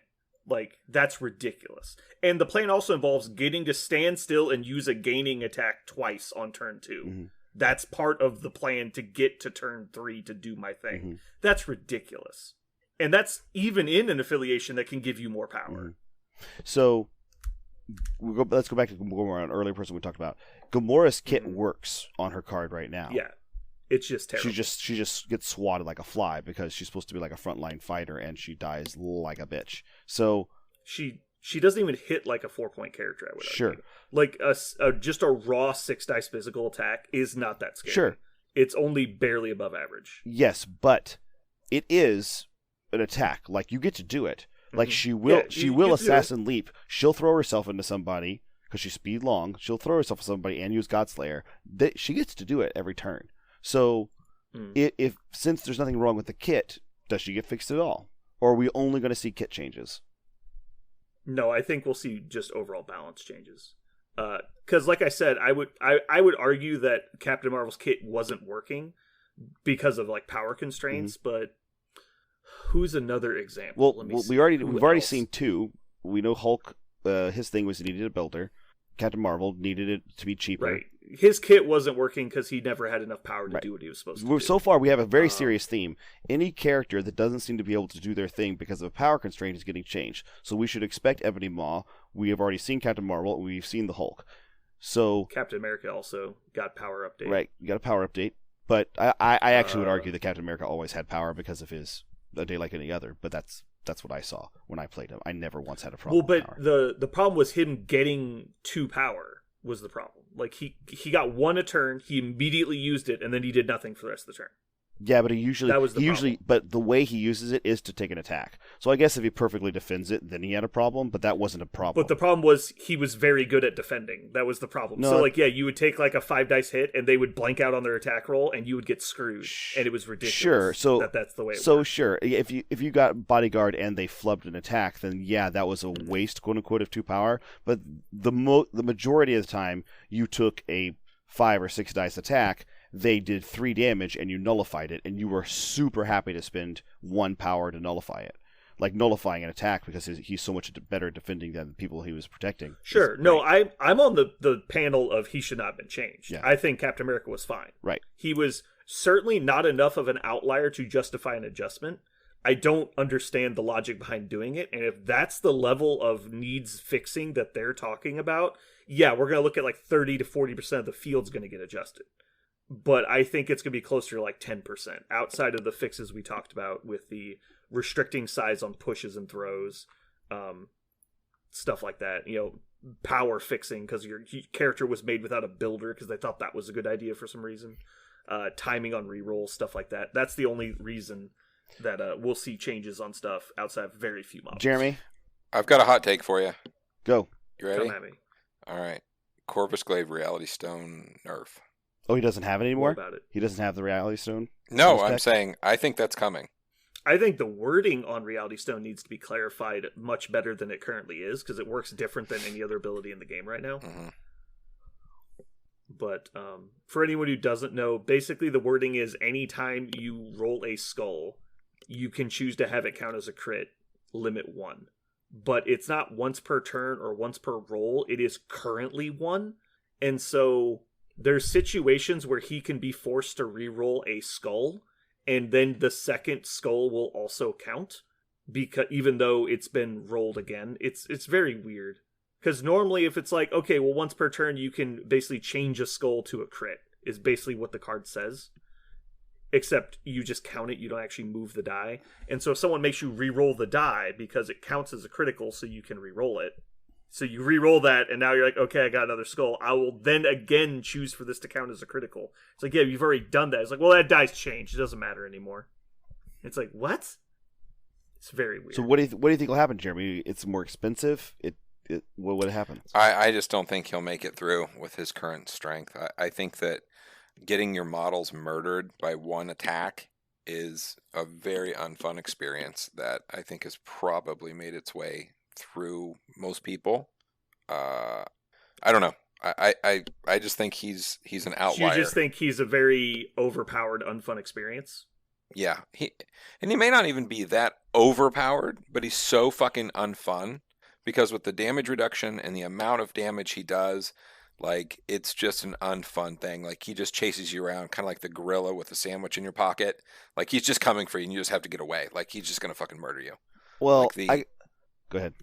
Like, that's ridiculous. And the plan also involves getting to stand still and use a gaining attack twice on turn 2. Mm-hmm. That's part of the plan to get to turn 3 to do my thing. Mm-hmm. That's ridiculous. And that's even in an affiliation that can give you more power. Mm-hmm. So, let's go back to Gamora, an earlier person we talked about. Gamora's kit works on her card right now. Yeah. It's just terrible. She just gets swatted like a fly because she's supposed to be like a frontline fighter and she dies like a bitch. So she doesn't even hit like a 4-point character, I would argue. Sure. Like just a raw 6-dice physical attack is not that scary. Sure. It's only barely above average. Yes, but it is an attack. Like, you get to do it. Like, she will assassin leap. She'll throw herself into somebody because she's speed long. She'll throw herself into somebody and use Godslayer. She gets to do it every turn. So, if since there's nothing wrong with the kit, does she get fixed at all? Or are we only going to see kit changes? No, I think we'll see just overall balance changes. Because, like I said, I would argue that Captain Marvel's kit wasn't working because of like power constraints. But who's another example? Well, we've already seen 2. We know Hulk. His thing was he needed a builder. Captain Marvel needed it to be cheaper. Right. His kit wasn't working because he never had enough power to do what he was supposed to do. So far, we have a very serious theme. Any character that doesn't seem to be able to do their thing because of a power constraint is getting changed. So we should expect Ebony Maw. We have already seen Captain Marvel, and we've seen the Hulk. So Captain America also got power update. Right, you got a power update. But I actually would argue that Captain America always had power because of his A Day Like Any Other. But that's what I saw when I played him. I never once had a problem with power. the problem was him getting to power was the problem. Like, he got 1 a turn, he immediately used it, and then he did nothing for the rest of the turn. Yeah, but but the way he uses it is to take an attack. So I guess if he perfectly defends it, then he had a problem, but that wasn't a problem. But the problem was he was very good at defending. That was the problem. No, so, like, yeah, you would take, like, a 5-dice hit, and they would blank out on their attack roll, and you would get screwed. And it was ridiculous. Sure, so that's the way it worked. So, sure, if you got Bodyguard and they flubbed an attack, then yeah, that was a waste, quote-unquote, of 2 power. But the majority of the time, you took a 5 or 6 dice attack, they did 3 damage and you nullified it, and you were super happy to spend 1 power to nullify it. Like nullifying an attack because he's so much better at defending than the people he was protecting. Sure. No, I'm on the panel of he should not have been changed. Yeah. I think Captain America was fine. Right. He was certainly not enough of an outlier to justify an adjustment. I don't understand the logic behind doing it. And if that's the level of needs fixing that they're talking about, yeah, we're going to look at like 30 to 40% of the field's going to get adjusted. But I think it's going to be closer to like 10% outside of the fixes we talked about with the restricting size on pushes and throws, stuff like that. You know, power fixing because your character was made without a builder because they thought that was a good idea for some reason. Timing on rerolls, stuff like that. That's the only reason that we'll see changes on stuff outside of very few models. Jeremy, I've got a hot take for you. Go. You ready? Come at me. All right. Corvus Glaive Reality Stone nerf. Oh, he doesn't have it More anymore? about it. He doesn't have the Reality Stone? No, This I'm deck? saying I think that's coming. I think the wording on Reality Stone needs to be clarified much better than it currently is, because it works different than any other ability in the game right now. hmm But for anyone who doesn't know, basically the wording is anytime you roll a skull, you can choose to have it count as a crit, limit 1. But it's not once per turn or once per roll, it is currently 1. And so there's situations where he can be forced to re-roll a skull, and then the second skull will also count, because even though it's been rolled again. It's very weird. Because normally if it's like, okay, well, once per turn you can basically change a skull to a crit, is basically what the card says. Except you just count it, you don't actually move the die. And so if someone makes you re-roll the die because it counts as a critical so you can re-roll it. So you re-roll that and now you're like, okay, I got another skull. I will then again choose for this to count as a critical. It's like, yeah, you've already done that. It's like, well, that die's changed. It doesn't matter anymore. It's like, what? It's very weird. So what do you think will happen, Jeremy? It's more expensive? What would happen? I just don't think he'll make it through with his current strength. I think that getting your models murdered by one attack is a very unfun experience that I think has probably made its way through most people. I don't know. I just think he's an outlier. You just think he's a very overpowered, unfun experience? Yeah. He may not even be that overpowered, but he's so fucking unfun because with the damage reduction and the amount of damage he does, like, it's just an unfun thing. Like, he just chases you around, kind of like the gorilla with a sandwich in your pocket. Like, he's just coming for you, and you just have to get away. Like, he's just going to fucking murder you. Well, Like go ahead.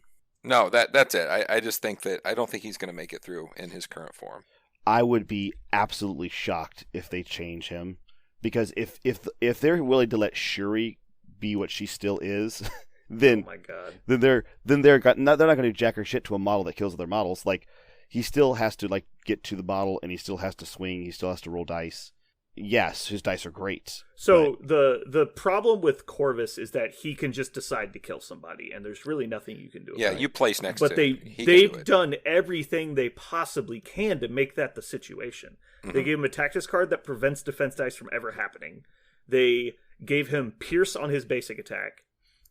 No, that's it. I just think that I don't think he's going to make it through in his current form. I would be absolutely shocked if they change him, because if they're willing to let Shuri be what she still is, then Oh my god. they're not going to do jack or shit to a model that kills other models. Like, he still has to, like, get to the model, and he still has to swing. He still has to roll dice. Yes, his dice are great. So the problem with Corvus is that he can just decide to kill somebody, and there's really nothing you can do about Yeah, it. you place next But to they him. He can do they've it. done everything they possibly can to make that the situation. They Mhm. gave him a tactics card that prevents defense dice from ever happening. They gave him Pierce on his basic attack.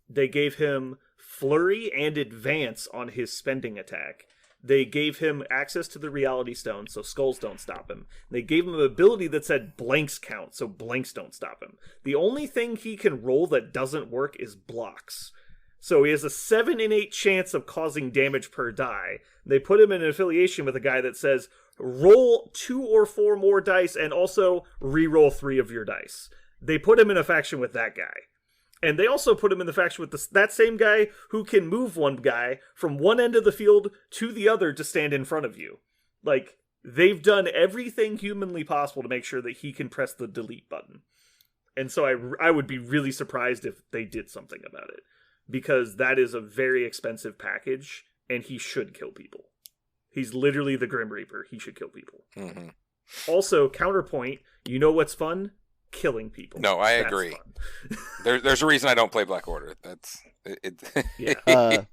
They gave him Flurry and Advance on his spending attack. They gave him access to the Reality Stone, so skulls don't stop him. They gave him an ability that said blanks count, so blanks don't stop him. The only thing he can roll that doesn't work is blocks. So he has a 7 in 8 chance of causing damage per die. They put him in an affiliation with a guy that says, roll 2 or 4 more dice and also re-roll 3 of your dice. They put him in a faction with that guy. And they also put him in the faction with that same guy who can move one guy from one end of the field to the other to stand in front of you. Like, they've done everything humanly possible to make sure that he can press the delete button. And so I would be really surprised if they did something about it. Because that is a very expensive package, and he should kill people. He's literally the Grim Reaper. He should kill people. Mhm. Also, counterpoint, you know what's fun? Killing people. No, I That's agree. fun. There's a reason I don't play Black Order. That's it. Yeah.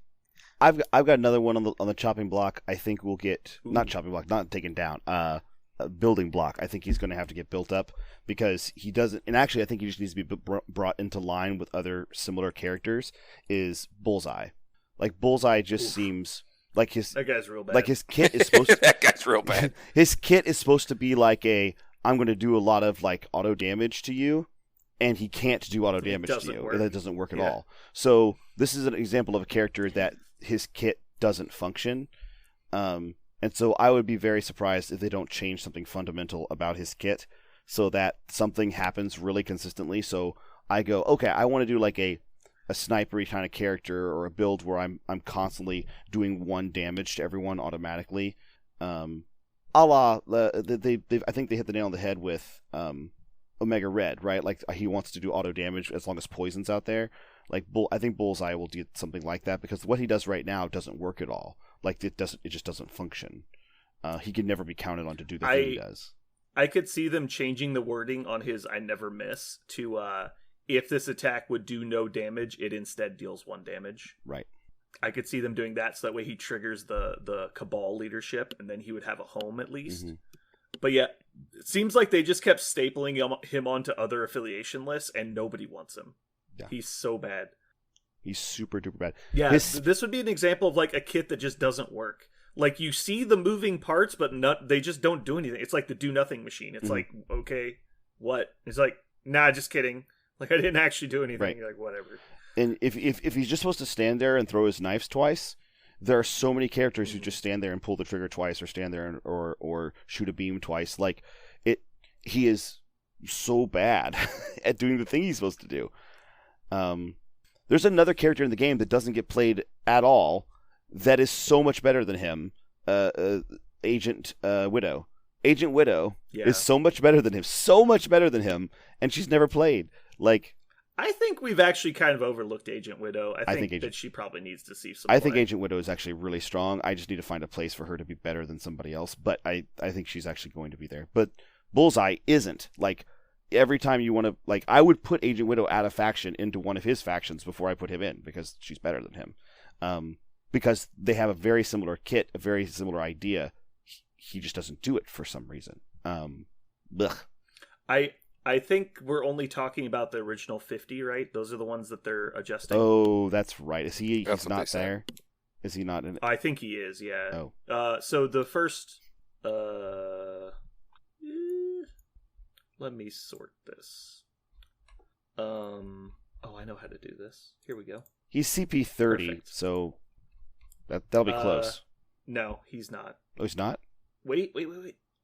I've got another one on the chopping block. I think we'll get not Ooh. chopping block, not taken down. A building block. I think he's going to have to get built up because he doesn't. And actually, I think he just needs to be brought into line with other similar characters. Is Bullseye? Like, Bullseye just Oof. seems like his That guy's real bad. like his kit is supposed to, That guy's real bad. his kit is supposed to be like I'm going to do a lot of, like, auto damage to you, and he can't do auto damage to doesn't you. work. And that doesn't work at Yeah. all. So this is an example of a character that his kit doesn't function. And so I would be very surprised if they don't change something fundamental about his kit so that something happens really consistently. So I go, okay, I want to do like a snipery kind of character or a build where I'm constantly doing 1 damage to everyone automatically. A la, I think they hit the nail on the head with Omega Red, right? Like, he wants to do auto damage as long as Poison's out there. Like, I think Bullseye will do something like that because what he does right now doesn't work at all. Like, it just doesn't function. He can never be counted on to do the thing he does. I could see them changing the wording on his I never miss to if this attack would do no damage, it instead deals 1 damage. Right. I could see them doing that so that way he triggers the Cabal leadership, and then he would have a home at least. But yeah, it seems like they just kept stapling him onto other affiliation lists, and nobody wants him. Yeah. He's so bad. He's super duper bad. Yeah, this would be an example of like a kit that just doesn't work. Like you see the moving parts, but they just don't do anything. It's like the do nothing machine. It's like, okay, what? It's like, nah, just kidding. Like I didn't actually do anything. Right. You're like, whatever. And if he's just supposed to stand there and throw his knives twice, there are so many characters who just stand there and pull the trigger twice, or stand there and, or shoot a beam twice. Like he is so bad at doing the thing he's supposed to do. There's another character in the game that doesn't get played at all that is so much better than him. Agent Widow. Agent Widow is so much better than him, and she's never played. Like, I think we've actually kind of overlooked Agent Widow. I think that she probably needs to see some. I think Agent Widow is actually really strong. I just need to find a place for her to be better than somebody else. But I think she's actually going to be there. But Bullseye isn't. Like, every time you want to, like, I would put Agent Widow out of faction into one of his factions before I put him in, because she's better than him. Because they have a very similar kit, a very similar idea. He just doesn't do it for some reason. I think we're only talking about the original 50, right? Those are the ones that they're adjusting. Oh, that's right. Is he? He's not there. Is he not in it? I think he is. Yeah. Oh. So the first. Let me sort this. Oh, I know how to do this. Here we go. He's CP30, Perfect. So that'll be close. No, he's not. Oh, he's not? Wait.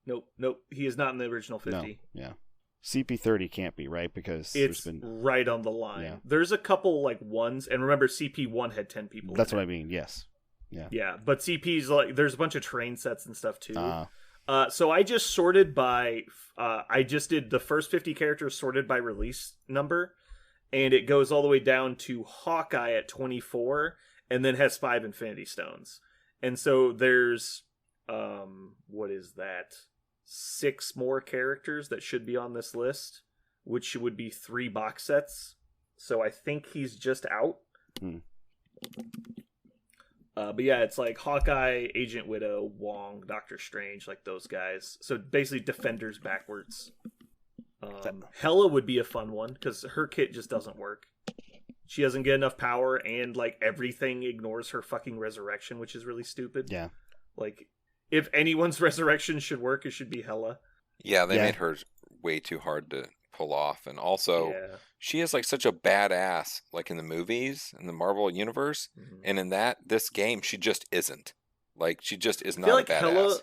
Nope. He is not in the original 50. No, yeah. CP30 can't be, right? Because it's there's been right on the line. Yeah. There's a couple like ones, and remember CP1 had 10 people. That's what I mean. Yes. Yeah. Yeah, but CP's like there's a bunch of train sets and stuff too. So I just sorted by. I just did the first 50 characters sorted by release number, and it goes all the way down to Hawkeye at 24, and then has 5 Infinity Stones. And so there's what is that? 6 more characters that should be on this list, which would be 3 box sets. So I think he's just out. But yeah, it's like Hawkeye, Agent Widow, Wong, Doctor Strange, like those guys. So basically Defenders backwards. Hela would be a fun one because her kit just doesn't work. She doesn't get enough power, and like everything ignores her fucking resurrection, which is really stupid. Yeah. Like, if anyone's resurrection should work, it should be Hela. Yeah, they made her way too hard to pull off. And also, she is like such a badass, like in the movies, in the Marvel universe. And in this game, she just isn't. Like, she just is not a badass. Hela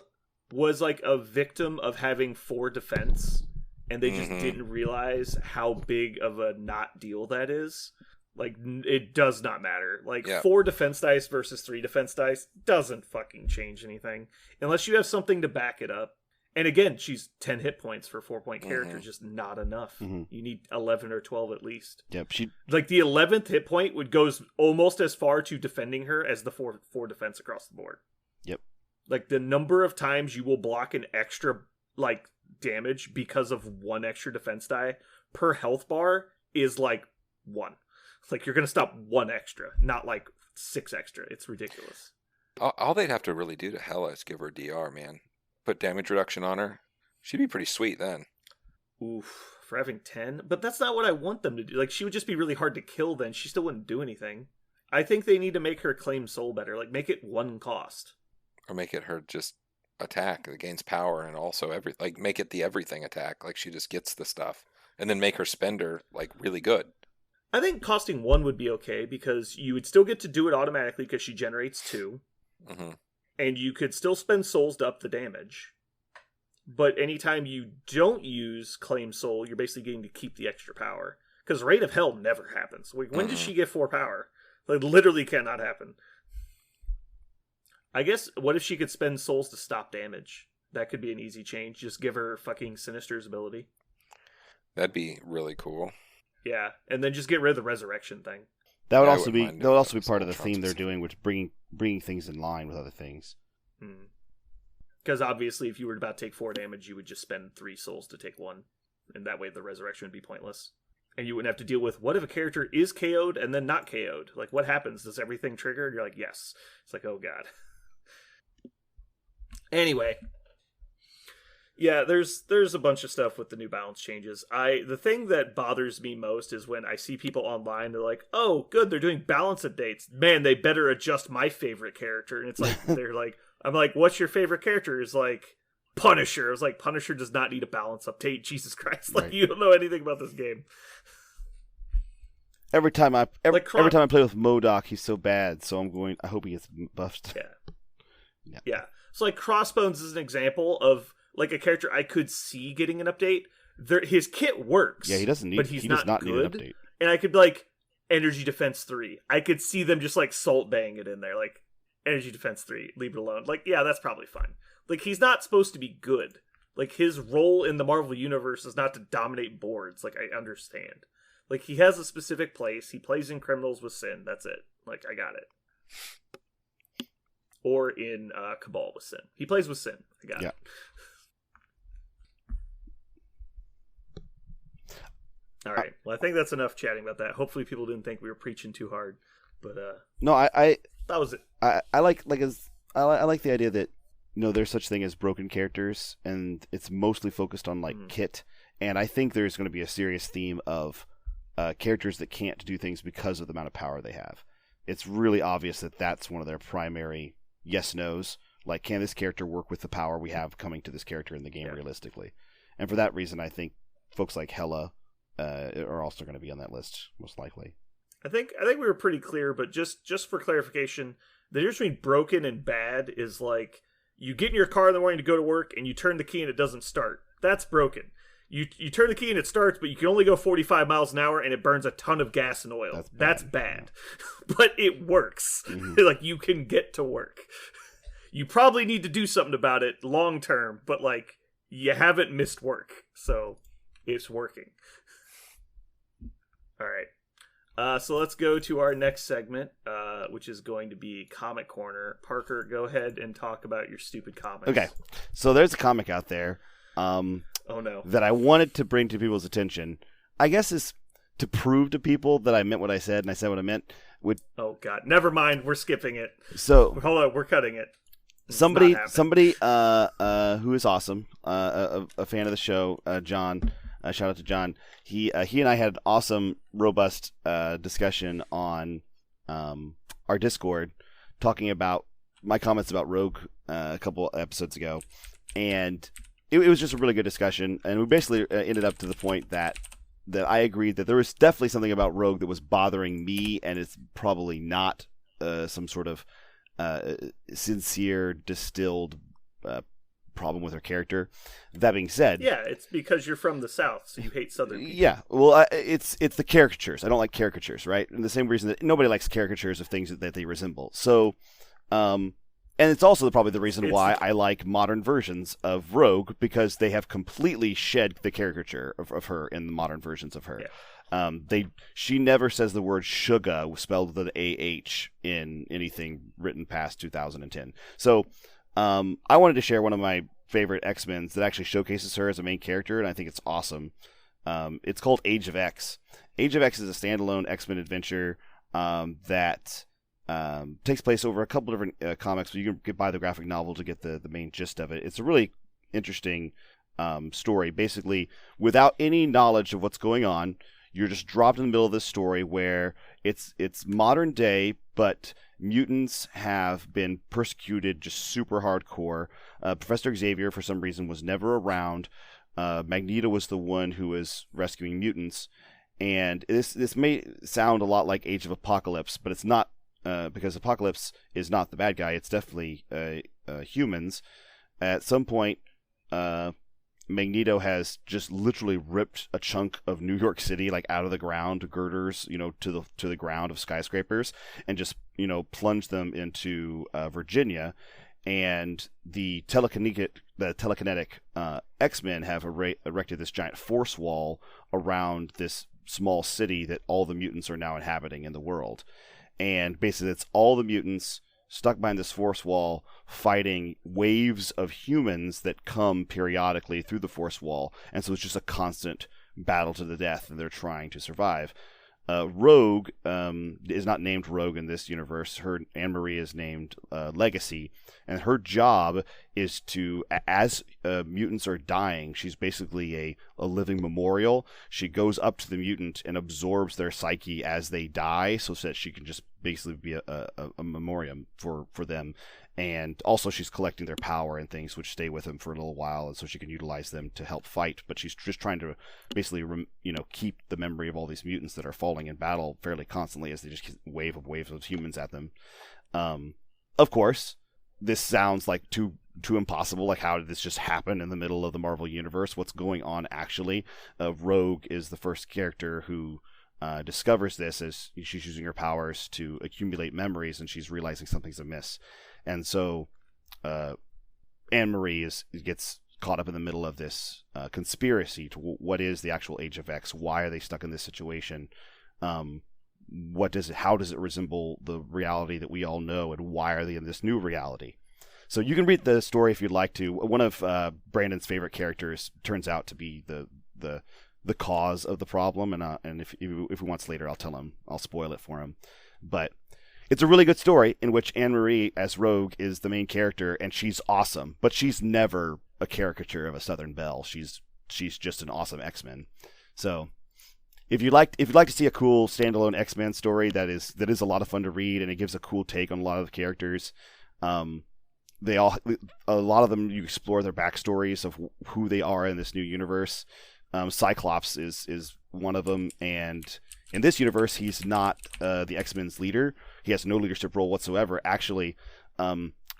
was like a victim of having 4 defense, and they just didn't realize how big of a not deal that is. Like, it does not matter. Like, 4 defense dice versus 3 defense dice doesn't fucking change anything. Unless you have something to back it up. And again, she's 10 hit points for 4-point character, just not enough. You need 11 or 12 at least. Yep. Like, the 11th hit point goes almost as far to defending her as the 4 defense across the board. Yep. Like, the number of times you will block an extra, like, damage because of 1 extra defense die per health bar is, like, 1. Like, you're going to stop 1 extra, not, like, 6 extra. It's ridiculous. All they'd have to really do to Hela is give her DR, man. Put damage reduction on her. She'd be pretty sweet then. Oof, for having 10? But that's not what I want them to do. Like, she would just be really hard to kill then. She still wouldn't do anything. I think they need to make her claim soul better. Like, make it 1 cost. Or make it her just attack that gains power, and also make it the everything attack. Like, she just gets the stuff. And then make her spender, like, really good. I think costing 1 would be okay, because you would still get to do it automatically because she generates 2. And you could still spend souls to up the damage. But anytime you don't use Claim Soul, you're basically getting to keep the extra power. Because Rate of Hell never happens. Like, when does she get 4 power? Like, literally cannot happen. I guess, what if she could spend souls to stop damage? That could be an easy change. Just give her fucking Sinister's ability. That'd be really cool. Yeah, and then just get rid of the resurrection thing. That would also be part of the theme they're doing, which bringing things in line with other things. Because obviously, if you were about to take 4 damage, you would just spend 3 souls to take 1, and that way the resurrection would be pointless. And you wouldn't have to deal with, what if a character is KO'd and then not KO'd? Like, what happens? Does everything trigger? And you're like, yes. It's like, oh god. Anyway. Yeah, there's a bunch of stuff with the new balance changes. The thing that bothers me most is when I see people online, they're like, oh, good, they're doing balance updates. Man, they better adjust my favorite character. And it's like, I'm like, what's your favorite character? It's like, Punisher. I was like, Punisher does not need a balance update. Jesus Christ. Like, you don't know anything about this game. Every time I play with MODOK, he's so bad, so I hope he gets buffed. Yeah. So, like, Crossbones is an example of, like, a character I could see getting an update. His kit works. Yeah, he does not need an update. And I could be like, Energy Defense 3. I could see them just, like, salt bang it in there. Like, Energy Defense 3, leave it alone. Like, yeah, that's probably fine. Like, he's not supposed to be good. Like, his role in the Marvel Universe is not to dominate boards. Like, I understand. Like, he has a specific place. He plays in Criminals with Sin. That's it. Like, I got it. Or in Cabal with Sin. He plays with Sin. I got it. All right. Well, I think that's enough chatting about that. Hopefully people didn't think we were preaching too hard. But no, that was it. I like the idea that, you know, there's such thing as broken characters, and it's mostly focused on like kit. And I think there's going to be a serious theme of characters that can't do things because of the amount of power they have. It's really obvious that that's one of their primary yes/nos. Like, can this character work with the power we have coming to this character in the game realistically? And for that reason, I think folks like Hela are also going to be on that list, most likely. I think we were pretty clear, but just for clarification, the difference between broken and bad is like, you get in your car in the morning to go to work, and you turn the key and it doesn't start. That's broken. You turn the key and it starts, but you can only go 45 miles an hour, and it burns a ton of gas and oil. That's bad. But it works. Mm-hmm. Like, you can get to work. You probably need to do something about it long term, but, like, you haven't missed work. So, it's working. All right. So let's go to our next segment, which is going to be Comic Corner. Parker, go ahead and talk about your stupid comics. Okay. So there's a comic out there. Oh no. That I wanted to bring to people's attention. I guess is to prove to people that I meant what I said and I said what I meant. Oh god, never mind. We're skipping it. So hold on, we're cutting it. Somebody who is awesome, a fan of the show, John. Shout out to John. He and I had an awesome, robust discussion on our Discord, talking about my comments about Rogue a couple episodes ago, and it was just a really good discussion. And we basically ended up to the point that I agreed that there was definitely something about Rogue that was bothering me, and it's probably not some sort of sincere, distilled problem with her character. That being said, yeah, it's because you're from the South, so you hate Southern people. Yeah, well, it's the caricatures. I don't like caricatures, right? And the same reason that nobody likes caricatures of things that they resemble. So, and it's also probably the reason why I like modern versions of Rogue, because they have completely shed the caricature of her in the modern versions of her. Yeah. She never says the word Suga spelled with an AH in anything written past 2010. So, I wanted to share one of my favorite X-Men's that actually showcases her as a main character, and I think it's awesome. It's called Age of X. Age of X is a standalone X-Men adventure that takes place over a couple different comics, but you can buy the graphic novel to get the main gist of it. It's a really interesting story. Basically, without any knowledge of what's going on, you're just dropped in the middle of this story where it's modern day, but mutants have been persecuted just super hardcore. Professor Xavier, for some reason, was never around. Magneto was the one who was rescuing mutants. And this may sound a lot like Age of Apocalypse, but it's not, because Apocalypse is not the bad guy. It's definitely humans. At some point, Magneto has just literally ripped a chunk of New York City, like, out of the ground, girders, to the ground of skyscrapers, and just, plunged them into Virginia. And the telekinetic X-Men have erected this giant force wall around this small city that all the mutants are now inhabiting in the world. And basically, it's all the mutants stuck behind this force wall, fighting waves of humans that come periodically through the force wall. And so it's just a constant battle to the death, and they're trying to survive. Rogue is not named Rogue in this universe. Her Anne Marie is named Legacy, and her job is to, as mutants are dying, she's basically a living memorial. She goes up to the mutant and absorbs their psyche as they die, so that she can just basically be a memoriam for them. And also she's collecting their power and things, which stay with them for a little while, and so she can utilize them to help fight. But she's just trying to basically, keep the memory of all these mutants that are falling in battle fairly constantly as they just waves of humans at them. Of course, this sounds like too impossible. Like, how did this just happen in the middle of the Marvel Universe? What's going on, actually? Rogue is the first character who discovers this as she's using her powers to accumulate memories, and she's realizing something's amiss. And so Anne Marie gets caught up in the middle of this conspiracy to what is the actual Age of X? Why are they stuck in this situation? How does it resemble the reality that we all know, and why are they in this new reality? So you can read the story if you'd like to. One of Brandon's favorite characters turns out to be the cause of the problem, and if he wants later, I'll spoil it for him. But it's a really good story in which Anne Marie as Rogue is the main character, and she's awesome, but she's never a caricature of a Southern Belle. She's just an awesome X-Men. So if you'd like to see a cool standalone X-Men story that is a lot of fun to read, and it gives a cool take on a lot of the characters, a lot of them, you explore their backstories of who they are in this new universe. Cyclops is one of them, and in this universe, he's not the X-Men's leader. He has no leadership role whatsoever. Actually,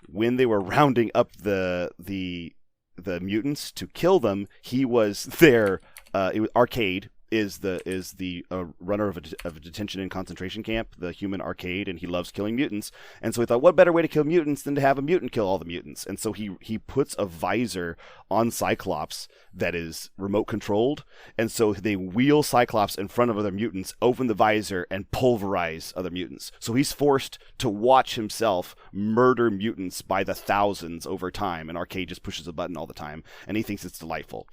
when they were rounding up the mutants to kill them, he was there. Arcade is the runner of a detention and concentration camp, the human Arcade, and he loves killing mutants. And so he thought, what better way to kill mutants than to have a mutant kill all the mutants? And so he puts a visor on Cyclops that is remote controlled, and so they wheel Cyclops in front of other mutants, open the visor, and pulverize other mutants. So he's forced to watch himself murder mutants by the thousands over time, and Arcade just pushes a button all the time, and he thinks it's delightful.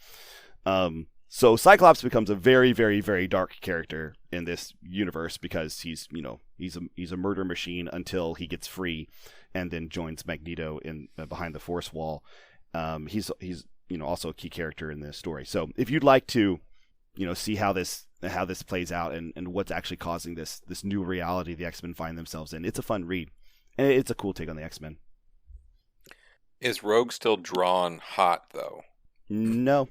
So Cyclops becomes a very, very, very dark character in this universe because he's a murder machine until he gets free, and then joins Magneto in behind the Force Wall. He's also a key character in this story. So if you'd like to, see how this plays out and what's actually causing this new reality the X-Men find themselves in, it's a fun read, and it's a cool take on the X-Men. Is Rogue still drawn hot though? No.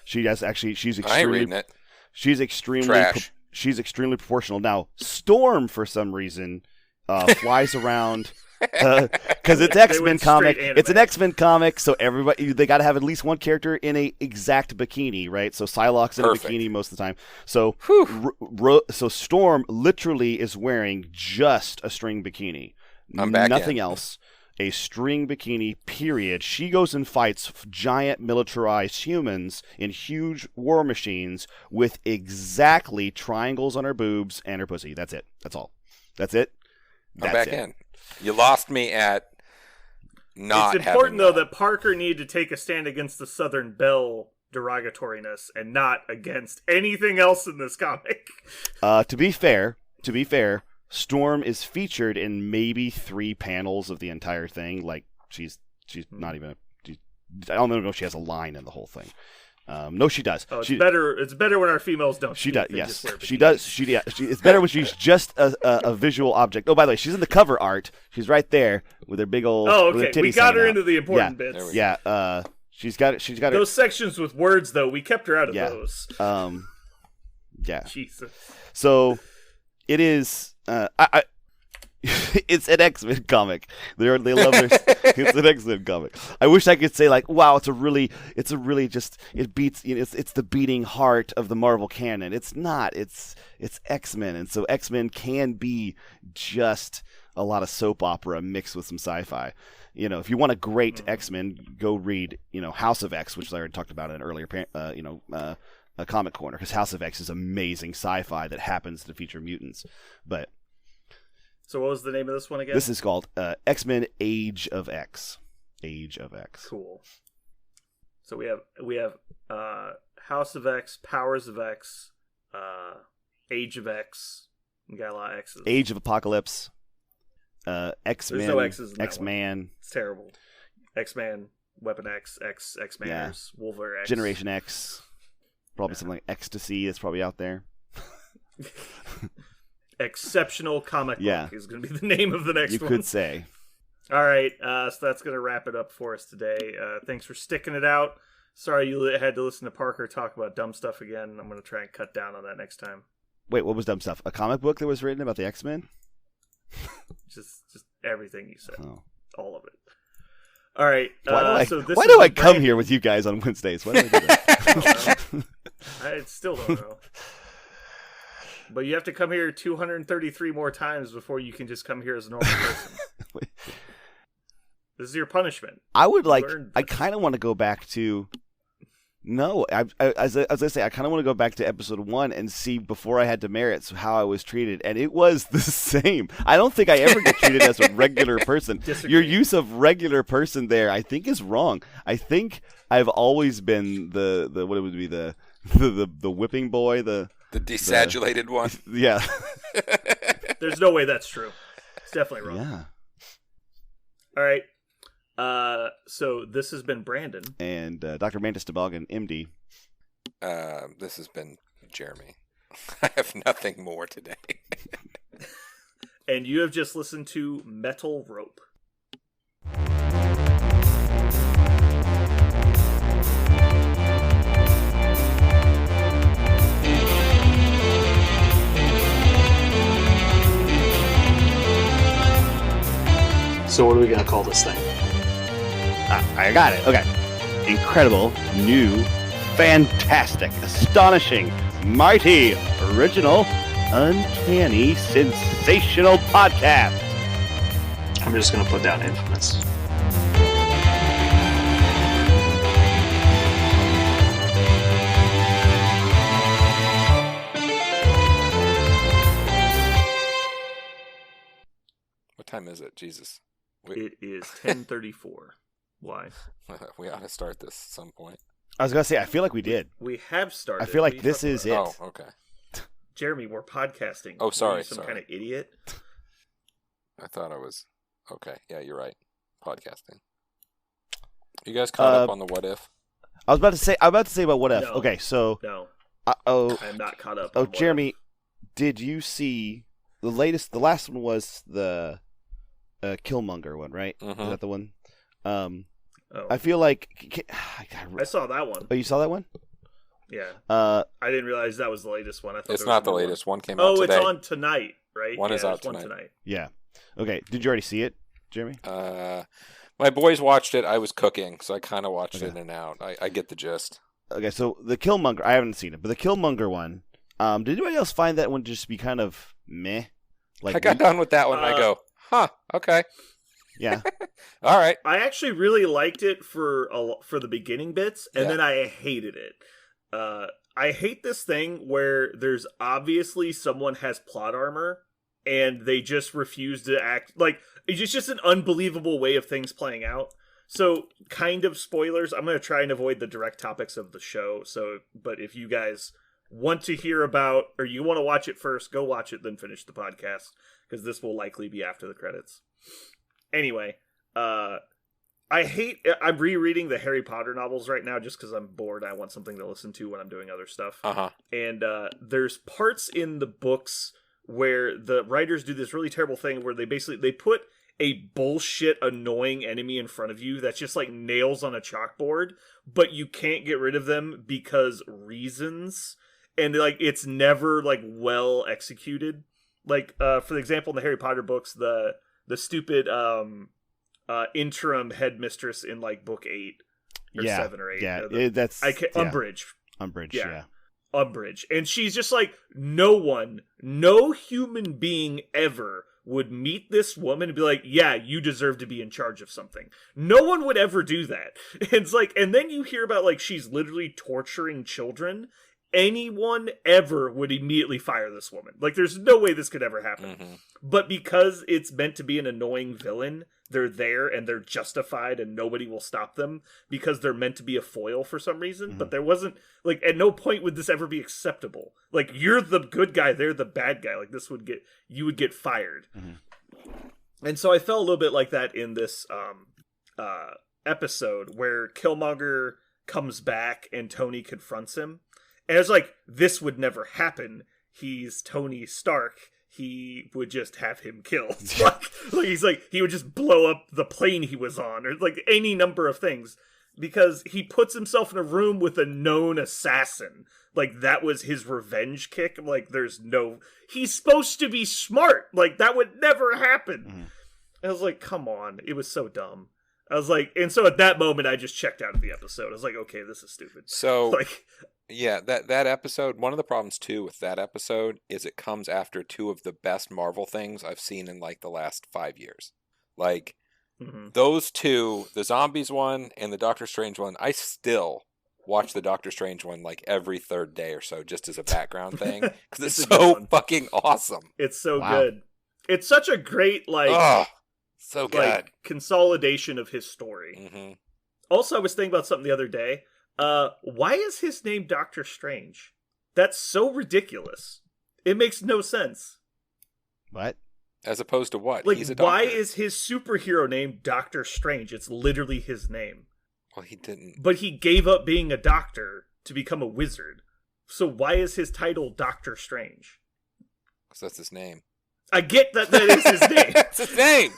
She's extremely. I ain't reading it. She's extremely trash. She's extremely proportional. Now, Storm, for some reason, flies around because it's X-Men comic. It's an X-Men comic, so they got to have at least one character in a exact bikini, right? So Psylocke's in Perfect. a bikini most of the time. So so Storm literally is wearing just a string bikini, nothing else. A string bikini, period. She goes and fights giant militarized humans in huge war machines with exactly triangles on her boobs and her pussy. That's it. That's all. That's it. I'm back in. You lost me at not. It's important though that Parker needed to take a stand against the Southern Belle derogatoriness and not against anything else in this comic. To be fair, Storm is featured in maybe 3 panels of the entire thing. Like she's not even. I don't know if she has a line in the whole thing. No, she does. Oh, it's better when our females don't. She does. Yes, she does. It's better when she's just a visual object. Oh, by the way, she's in the cover art. She's right there with her big old. Oh, okay. We got her into the important bits. Yeah. She's got those sections with words though. We kept her out of those. Yeah. Jesus. So it is. It's an X-Men comic. They love their. It's an X-Men comic. I wish I could say like, wow, it's a really just it beats. It's the beating heart of the Marvel canon. It's not. It's X-Men, and so X-Men can be just a lot of soap opera mixed with some sci-fi. If you want a great X-Men, go read House of X, which I already talked about in an earlier a Comic Corner, because House of X is amazing sci-fi that happens to feature mutants. But so what was the name of this one again? This is called X-Men Age of X. Age of X. Cool. So we have House of X, Powers of X, Age of X. You got a lot of X's. Age of Apocalypse, X-Men, There's no X's in that X-Man, one. It's terrible. X-Man, Weapon X, X-Manners, Wolverine X. Generation X, probably something like Ecstasy that's probably out there. Exceptional comic book is going to be the name of the next one. You could say. All right, so that's going to wrap it up for us today. Thanks for sticking it out. Sorry you had to listen to Parker talk about dumb stuff again. I'm going to try and cut down on that next time. Wait, what was dumb stuff? A comic book that was written about the X-Men? Just everything you said. Oh. All of it. All right. Why do I come here with you guys on Wednesdays? Why do I do that? I still don't know. But you have to come here 233 more times before you can just come here as a normal person. This is your punishment. I kind of want to go back to... No, as I say, I kind of want to go back to episode 1 and see before I had demerits how I was treated, and it was the same. I don't think I ever get treated as a regular person. Disagree. Your use of regular person there, I think, is wrong. I think I've always been the what it would be the whipping boy, the desaturated one. Yeah. There's no way that's true. It's definitely wrong. Yeah. All right. So this has been Brandon and Dr. Mantis Toboggan, MD. This has been Jeremy. I have nothing more today. And you have just listened to Metal Rope. So what are we going to call this thing? I got it. Okay. Incredible, new, fantastic, astonishing, mighty, original, uncanny, sensational podcast. I'm just going to put down infamous. What time is it? Jesus. It is 10:34. Why? We ought to start this at some point. I was going to say, I feel like we did. We have started. I feel like this is it. Oh, okay. Jeremy, we're podcasting. Oh, sorry. Are you some kind of idiot? I thought I was. Okay. Yeah, you're right. Podcasting. You guys caught up on the What If? I was about to say about What If. No. Okay, so... No. I am not caught up. Oh, Jeremy, did you see the latest? The last one was the Killmonger one, right? Mm-hmm. Is that the one? Oh. I feel like I saw that one. Oh, you saw that one? Yeah. I didn't realize that was the latest one. I thought it's not the latest one. Came out Oh, today. it's on tonight, right? One is out one tonight. Yeah. Okay. Did you already see it, Jeremy? My boys watched it. I was cooking, so I kind of watched it in and out. I get the gist. Okay, so the Killmonger, I haven't seen it, but the Killmonger one, did anybody else find that one just be kind of meh? I got done with that one, and I go, huh, okay. Yeah. All right. I actually really liked it for the beginning bits, and then I hated it. I hate this thing where there's obviously someone has plot armor, and they just refuse to act like it's just an unbelievable way of things playing out. So, kind of spoilers. I'm going to try and avoid the direct topics of the show. But if you guys want to hear about, or you want to watch it first, go watch it, then finish the podcast, because this will likely be after the credits. Anyway, I'm rereading the Harry Potter novels right now just because I'm bored. I want something to listen to when I'm doing other stuff. Uh-huh. And there's parts in the books where the writers do this really terrible thing where they put a bullshit annoying enemy in front of you that's just like nails on a chalkboard, but you can't get rid of them because reasons, and like it's never like well executed. Like for example, in the Harry Potter books, the stupid interim headmistress in like book 8 or 7 or 8. Umbridge. Umbridge, yeah. Umbridge. And she's just like, no human being ever would meet this woman and be like, yeah, you deserve to be in charge of something. No one would ever do that. It's like, and then you hear about like she's literally torturing children, anyone ever would immediately fire this woman. Like, there's no way this could ever happen. Mhm. But because it's meant to be an annoying villain, they're there and they're justified and nobody will stop them because they're meant to be a foil for some reason. But there wasn't, like, at no point would this ever be acceptable. Like, you're the good guy, they're the bad guy. Like, you would get fired. And so I felt a little bit like that in this episode where Killmonger comes back and Tony confronts him. And it's like, this would never happen. He's Tony Stark. He would just have him killed. He would just blow up the plane he was on, or like any number of things. Because he puts himself in a room with a known assassin. Like, that was his revenge kick. Like, he's supposed to be smart. Like, that would never happen. I was like, come on. It was so dumb. I was like, and so at that moment, I just checked out of the episode. I was like, okay, this is stupid. So, Like, yeah, that episode, one of the problems too with that episode is it comes after two of the best Marvel things I've seen in like the last 5 years. Like, those two, the zombies one and the Doctor Strange one, I still watch the Doctor Strange one like every third day or so just as a background thing because it's It's a good so one. fucking awesome. it's so Wow. good. It's such a great, like, Oh, so good. like consolidation of his story. hmm Also, I was thinking about something the other day. Why is his name Doctor Strange? That's so ridiculous. It makes no sense. What? As opposed to what? Like, He's a why doctor. is his superhero name Doctor Strange? It's literally his name. Well, he didn't. But he gave up being a doctor to become a wizard. So why is his title Doctor Strange? So that's his name. I get that is his name. That's his name.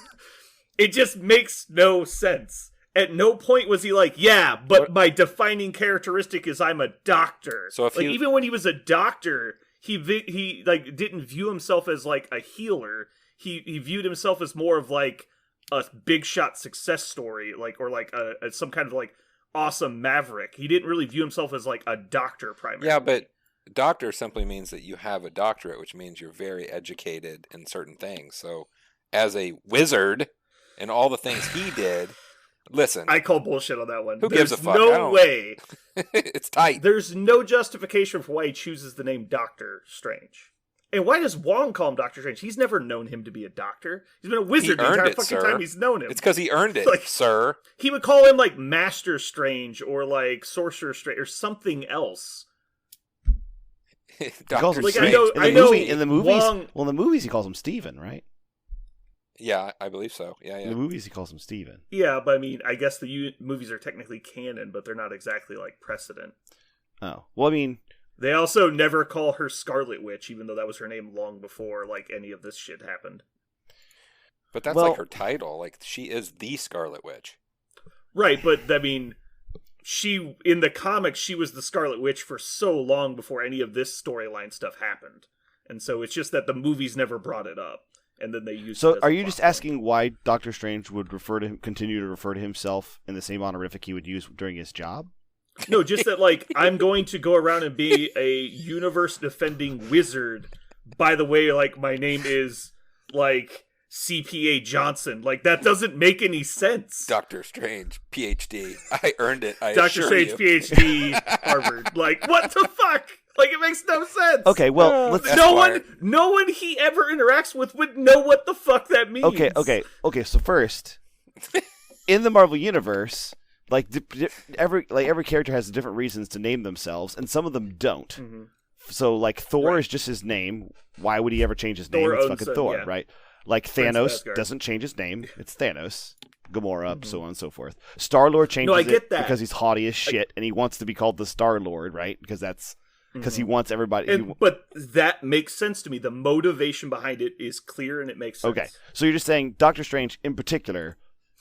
It just makes no sense. At no point was he like, yeah, but What? my defining characteristic is I'm a doctor. So if like, you- even when he was a doctor, he like didn't view himself as like a healer. He viewed himself as more of like a big shot success story, like, or like a some kind of like awesome maverick. He didn't really view himself as like a doctor primarily. Yeah, but doctor simply means that you have a doctorate, which means you're very educated in certain things. So, as a wizard and all the things he did, listen, I call bullshit on that one. Who gives a fuck? I No don't- way. it's tight. There's no justification for why he chooses the name Doctor Strange. And why does Wong call him Doctor Strange? He's never known him to be a doctor. He's been a wizard the earned entire it, fucking sir. time he's known him. It's because he earned it, Like- sir. He would call him like Master Strange or like Sorcerer Strange or something else. He calls Doctor him Like, Strange. I know in the movies. Wong- Well, in the movies he calls him Steven, right? Yeah, I believe so. Yeah, In yeah. the movies he calls him Steven. Yeah, but I mean, I guess the movies are technically canon, but they're not exactly like precedent. Oh, well, I mean, They also never call her Scarlet Witch, even though that was her name long before like any of this shit happened. But that's Well- like her title. Like, she is the Scarlet Witch. Right, but I mean, she in the comics she was the Scarlet Witch for so long before any of this storyline stuff happened, and so it's just that the movies never brought it up, and then they used. so it as are a you plot just point. asking why Doctor Strange would continue to refer to himself in the same honorific he would use during his job? No, just that like I'm going to go around and be a universe defending wizard. By the way, like my name is like CPA Johnson. Like that doesn't make any sense. Doctor Strange, PhD. I earned it. I Dr. assure Strange, you. PhD, Harvard. Like what the fuck? Like it makes no sense. Okay, well, let's. That's no smart. no one he ever interacts with would know what the fuck that means. Okay. So first, in the Marvel universe, like every character has different reasons to name themselves, and some of them don't. Mhm. So like Thor Right. is just his name. Why would he ever change his name? Thor It's owns fucking it, Thor, yeah. right? Like Prince of Thanos Asgard. doesn't change his name. It's Thanos. Gamora, so on and so forth. Star-Lord changes I get it that. because he's haughty as shit, and he wants to be called the Star-Lord, right? Because that's because he wants everybody. But that makes sense to me. The motivation behind it is clear and it makes sense. Okay, so you're just saying Doctor Strange in particular,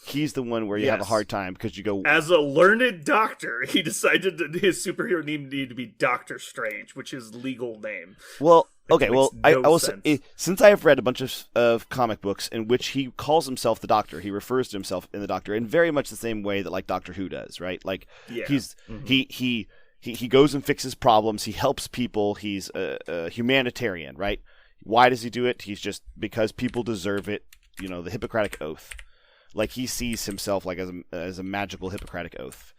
he's the one where you have a Yes. hard time because you go, As a learned doctor, he decided that his superhero name needed to be Doctor Strange, which is legal name. well, That okay, makes well, no I will say, sense. since I have read a bunch of comic books in which he calls himself the Doctor, he refers to himself in the Doctor in very much the same way that like Doctor Who does, right? Like Yeah. he's he goes and fixes problems, he helps people, he's a humanitarian, right? Why does he do it? He's just because people deserve it, you know, the Hippocratic Oath. Like he sees himself like as a magical Hippocratic Oath.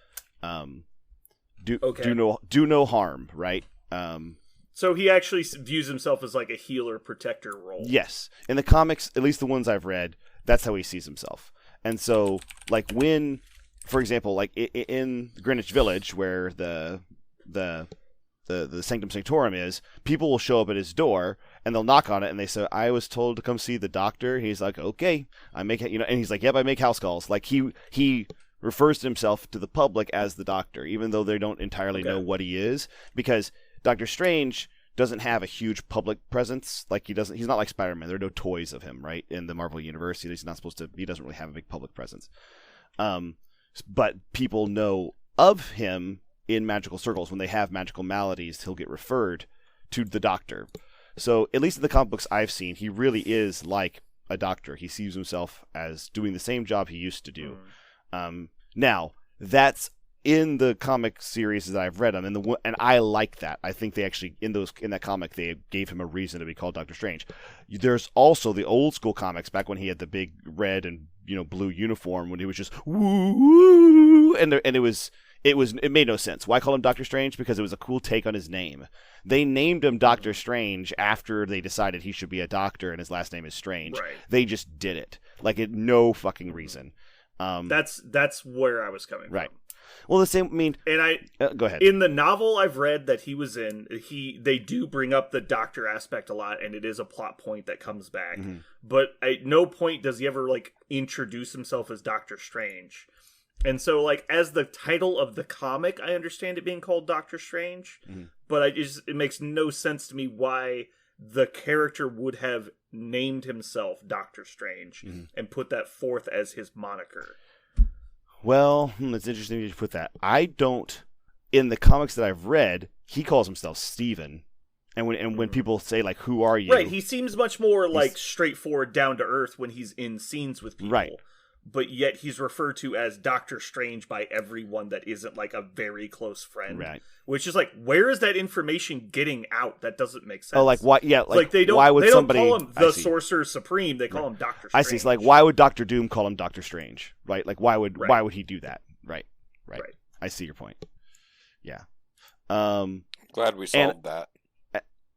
Okay. Do no harm, right? So he actually views himself as like a healer protector role. Yes, in the comics, at least the ones I've read, that's how he sees himself. And so, like when, for example, like in Greenwich Village, where the Sanctum Sanctorum is, people will show up at his door and they'll knock on it and they say, "I was told to come see the doctor." He's like, "Okay, I make it," and he's like, "Yep, I make house calls." Like he refers to himself to the public as the doctor, even though they don't entirely know what he is, because Doctor Strange doesn't have a huge public presence. Like he's not like Spider-Man. There are no toys of him, right? In the Marvel universe, he's not supposed to. He doesn't really have a big public presence. But people know of him in magical circles. When they have magical maladies, he'll get referred to the doctor. So at least in the comic books I've seen, he really is like a doctor. He sees himself as doing the same job he used to do. Now that's in the comic series that I've read them, and I like that. I think they actually in that comic they gave him a reason to be called Doctor Strange. There's also the old school comics back when he had the big red and blue uniform, when he was just woo, and it made no sense. Why call him Doctor Strange? Because it was a cool take on his name. They named him Doctor Strange after they decided he should be a doctor and his last name is Strange. Right. They just did it. Like no fucking reason. That's where I was coming right. from. Well, the same. I mean, and go ahead. In the novel I've read that he was in, they do bring up the doctor aspect a lot, and it is a plot point that comes back. Mm-hmm. But at no point does he ever like introduce himself as Doctor Strange. And so, like, as the title of the comic, I understand it being called Doctor Strange, but it makes no sense to me why the character would have named himself Doctor Strange and put that forth as his moniker. Well, it's interesting you put that. I don't. In the comics that I've read, he calls himself Steven. And when people say, like, "Who are you?" Right, he seems much more, like, straightforward, down to earth when he's in scenes with people. Right. But yet he's referred to as Doctor Strange by everyone that isn't, like, a very close friend. Right. Which is, like, where is that information getting out? That doesn't make sense. Oh, like, why? Yeah, like they don't, why would somebody call him the Sorcerer Supreme. They call him Doctor Strange. I see. It's like, why would Doctor Doom call him Doctor Strange? Right? Like, why would he do that? Right. I see your point. Yeah. Glad we solved that.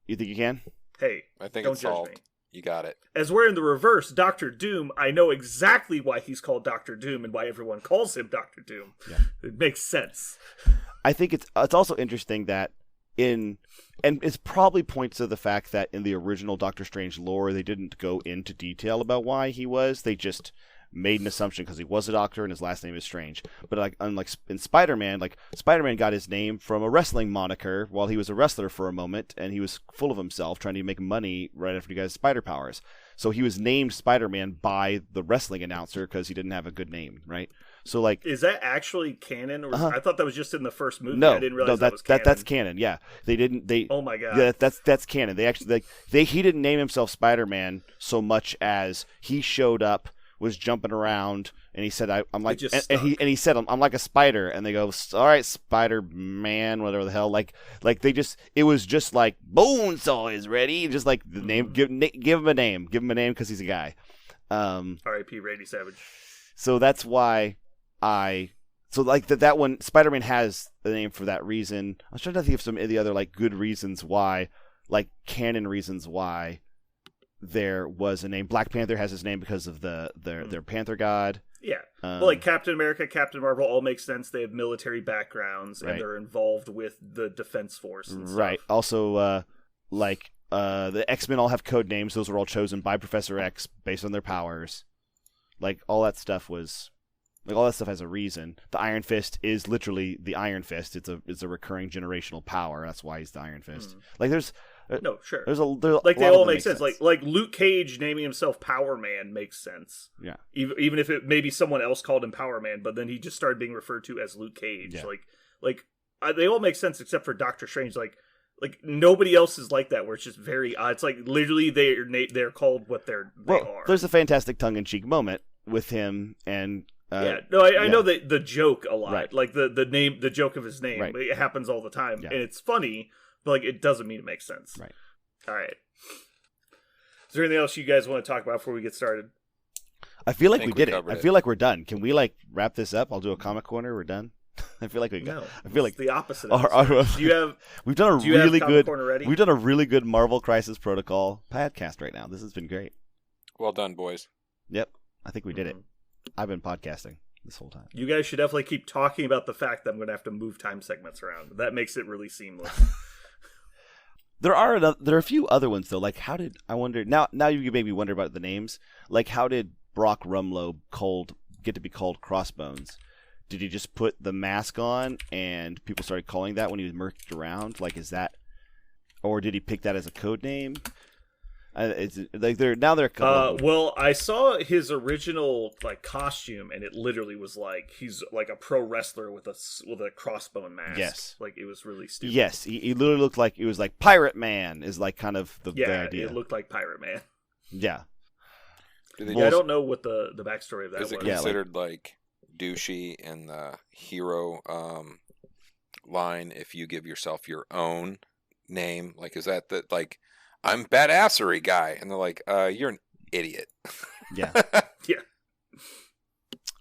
You think you can? Hey, I think don't it's judge solved. me. You got it. As we're in the reverse, Doctor Doom, I know exactly why he's called Doctor Doom and why everyone calls him Doctor Doom. Yeah. It makes sense. I think it's also interesting that and it probably points to the fact that in the original Doctor Strange lore, they didn't go into detail about why he was. They just made an assumption because he was a doctor and his last name is Strange. But like unlike in Spider-Man, like Spider-Man got his name from a wrestling moniker while he was a wrestler for a moment, and he was full of himself trying to make money right after he got his spider powers. So he was named Spider-Man by the wrestling announcer because he didn't have a good name, right? So like, is that actually canon, or I thought that was just in the first movie? No, I didn't realize that was canon. That's canon. Yeah, they didn't. Oh my god. Yeah, that's canon. They actually he didn't name himself Spider-Man so much as he showed up, was jumping around, and he said, "I'm like," and he said, "I'm like a spider," and they go, "All right, Spider-Man, whatever the hell." Like it was just like Bonesaw is ready, just like the name. Give him a name, because he's a guy. R.I.P. Randy Savage. So that's why that one Spider-Man has the name for that reason. I was trying to think of some of the other like good reasons why, like canon reasons why there was a name. Black Panther has his name because of their Panther God. Yeah, well, like Captain America, Captain Marvel all make sense. They have military backgrounds right. and they're involved with the Defense Force and stuff. Right. Also, the X-Men all have code names. Those were all chosen by Professor X based on their powers. Like all that stuff has a reason. The Iron Fist is literally the Iron Fist. It's a recurring generational power. That's why he's the Iron Fist. Like there's no, sure. There's like they all make sense. Like Luke Cage naming himself Power Man makes sense. Yeah. Even if it maybe someone else called him Power Man, but then he just started being referred to as Luke Cage. Yeah. They all make sense except for Doctor Strange. Like nobody else is like that. Where it's just very odd. It's like literally they're called what they are. There's a fantastic tongue-in-cheek moment with him and. I know the joke a lot. Right. Like the joke of his name. Right. It happens all the time, yeah. and it's funny, but like it doesn't mean it makes sense. Right. All right. Is there anything else you guys want to talk about before we get started? I feel like we did it. I feel like we're done. Can we like wrap this up? I'll do a comic corner. We're done. I feel like we No, got. I feel like it's the opposite. Do you have? we've done a Do you have really Comic good. Corner ready? We've done a really good Marvel Crisis Protocol podcast right now. This has been great. Well done, boys. Yep, I think we did it. Mhm. I've been podcasting this whole time. You guys should definitely keep talking about the fact that I'm going to have to move time segments around. That makes it really seamless. There are a few other ones though. Like, how did I wonder? Now you made me wonder about the names. Like, how did Brock Rumlow get to be called Crossbones? Did he just put the mask on and people started calling that when he was murked around? Like, is that, or did he pick that as a code name? It's like they're a couple. Well, I saw his original like costume, and it literally was like he's like a pro wrestler with a crossbone mask. Yes, like it was really stupid. Yes, he literally looked like it was like Pirate Man is like kind of the idea. It looked like Pirate Man. Yeah. I don't know what the backstory of that Is it was. considered like douchey in the hero line if you give yourself your own name? Like, is that like, I'm badassery guy, and they're like, you're an idiot. Yeah. Yeah.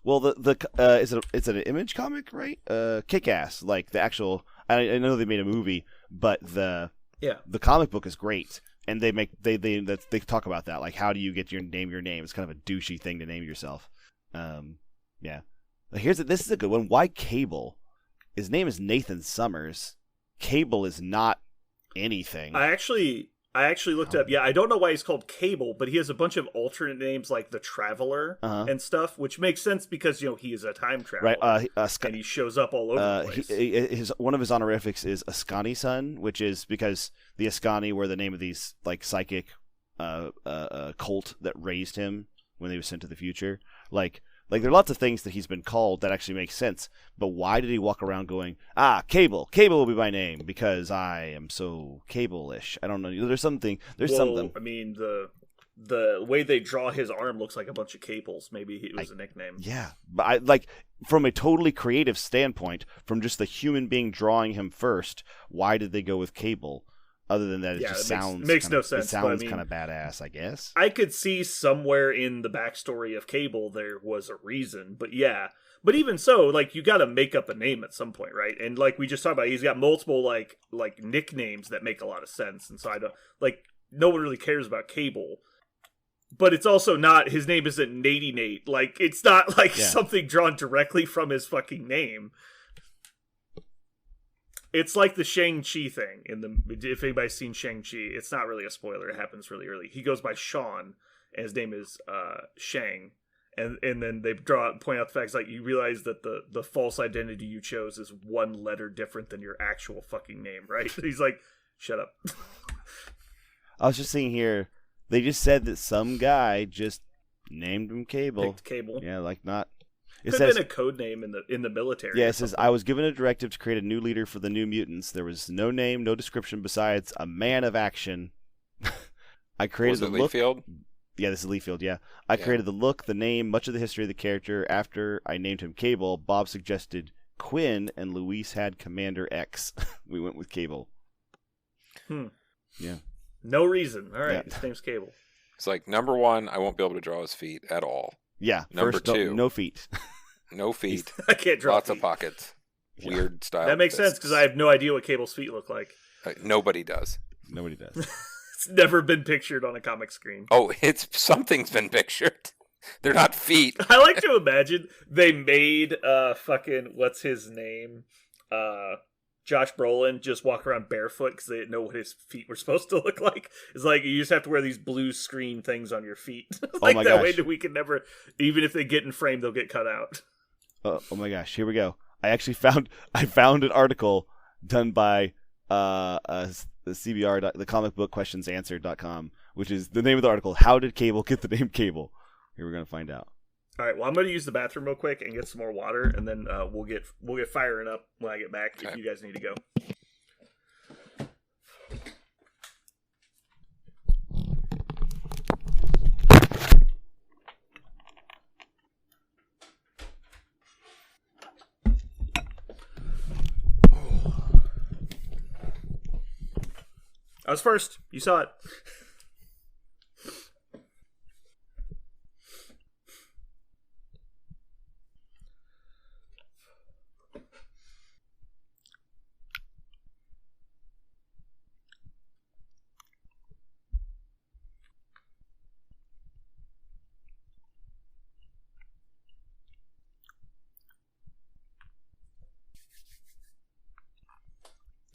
Well, it's an Image comic, right? Kick-Ass, like the actual. I know they made a movie, but the comic book is great, and they talk about that, like how do you get your name? It's kind of a douchey thing to name yourself. Yeah. This is a good one. Why Cable? His name is Nathan Summers. Cable is not anything. I actually looked up. Yeah, I don't know why he's called Cable, but he has a bunch of alternate names like the Traveler and stuff, which makes sense because he is a time traveler, right? And he shows up all over the place. One of his honorifics is Ascani Son, which is because the Ascani were the name of these like psychic cult that raised him when he was sent to the future. Like there are lots of things that he's been called that actually make sense, but why did he walk around going, Cable will be my name because I am so Cable-ish? I don't know. There's something. I mean, the way they draw his arm looks like a bunch of cables. Maybe it was a nickname. Yeah, but from a totally creative standpoint, from just the human being drawing him first, why did they go with Cable? Other than that, makes no sense. It sounds kind of badass, I guess. I could see somewhere in the backstory of Cable there was a reason, but yeah. But even so, like you got to make up a name at some point, right? And like we just talked about, he's got multiple like nicknames that make a lot of sense, and so I don't no one really cares about Cable. But it's also not, his name isn't Natey Nate. Like it's not like something drawn directly from his fucking name. It's like the Shang-Chi thing if anybody's seen Shang-Chi, it's not really a spoiler. It happens really early. He goes by Sean, and his name is Shang, and then they point out the facts like you realize that the false identity you chose is one letter different than your actual fucking name, right? He's like, shut up. I was just seeing here, they just said that some guy just named him Cable. Picked Cable. Yeah, like not. It could have been a code name in the military. Yeah, it says, I was given a directive to create a new leader for the New Mutants. There was no name, no description besides a man of action. I created the look. Liefeld? Yeah, this is Liefeld, yeah. I created the look, the name, much of the history of the character. After I named him Cable, Bob suggested Quinn, and Luis had Commander X. We went with Cable. Yeah. No reason. All right, his name's Cable. It's like, number one, I won't be able to draw his feet at all. Yeah. Number two, no feet. No feet. I can't draw Lots feet. of pockets. Weird style. That makes sense because I have no idea what Cable's feet look like. Nobody does. Nobody does. It's never been pictured on a comic screen. Oh, something's been pictured. They're not feet. I like to imagine they made fucking what's his name, Josh Brolin just walk around barefoot because they didn't know what his feet were supposed to look like. It's like you just have to wear these blue screen things on your feet, like that way that we can never, even if they get in frame, they'll get cut out. Oh my gosh! Here we go. I actually found an article done by the CBR, the Comic Book Questions Answered.com, which is the name of the article. How did Cable get the name Cable? Here we're gonna find out. All right. Well, I'm going to use the bathroom real quick and get some more water, and then we'll get firing up when I get back. Okay. If you guys need to go. I was first. You saw it.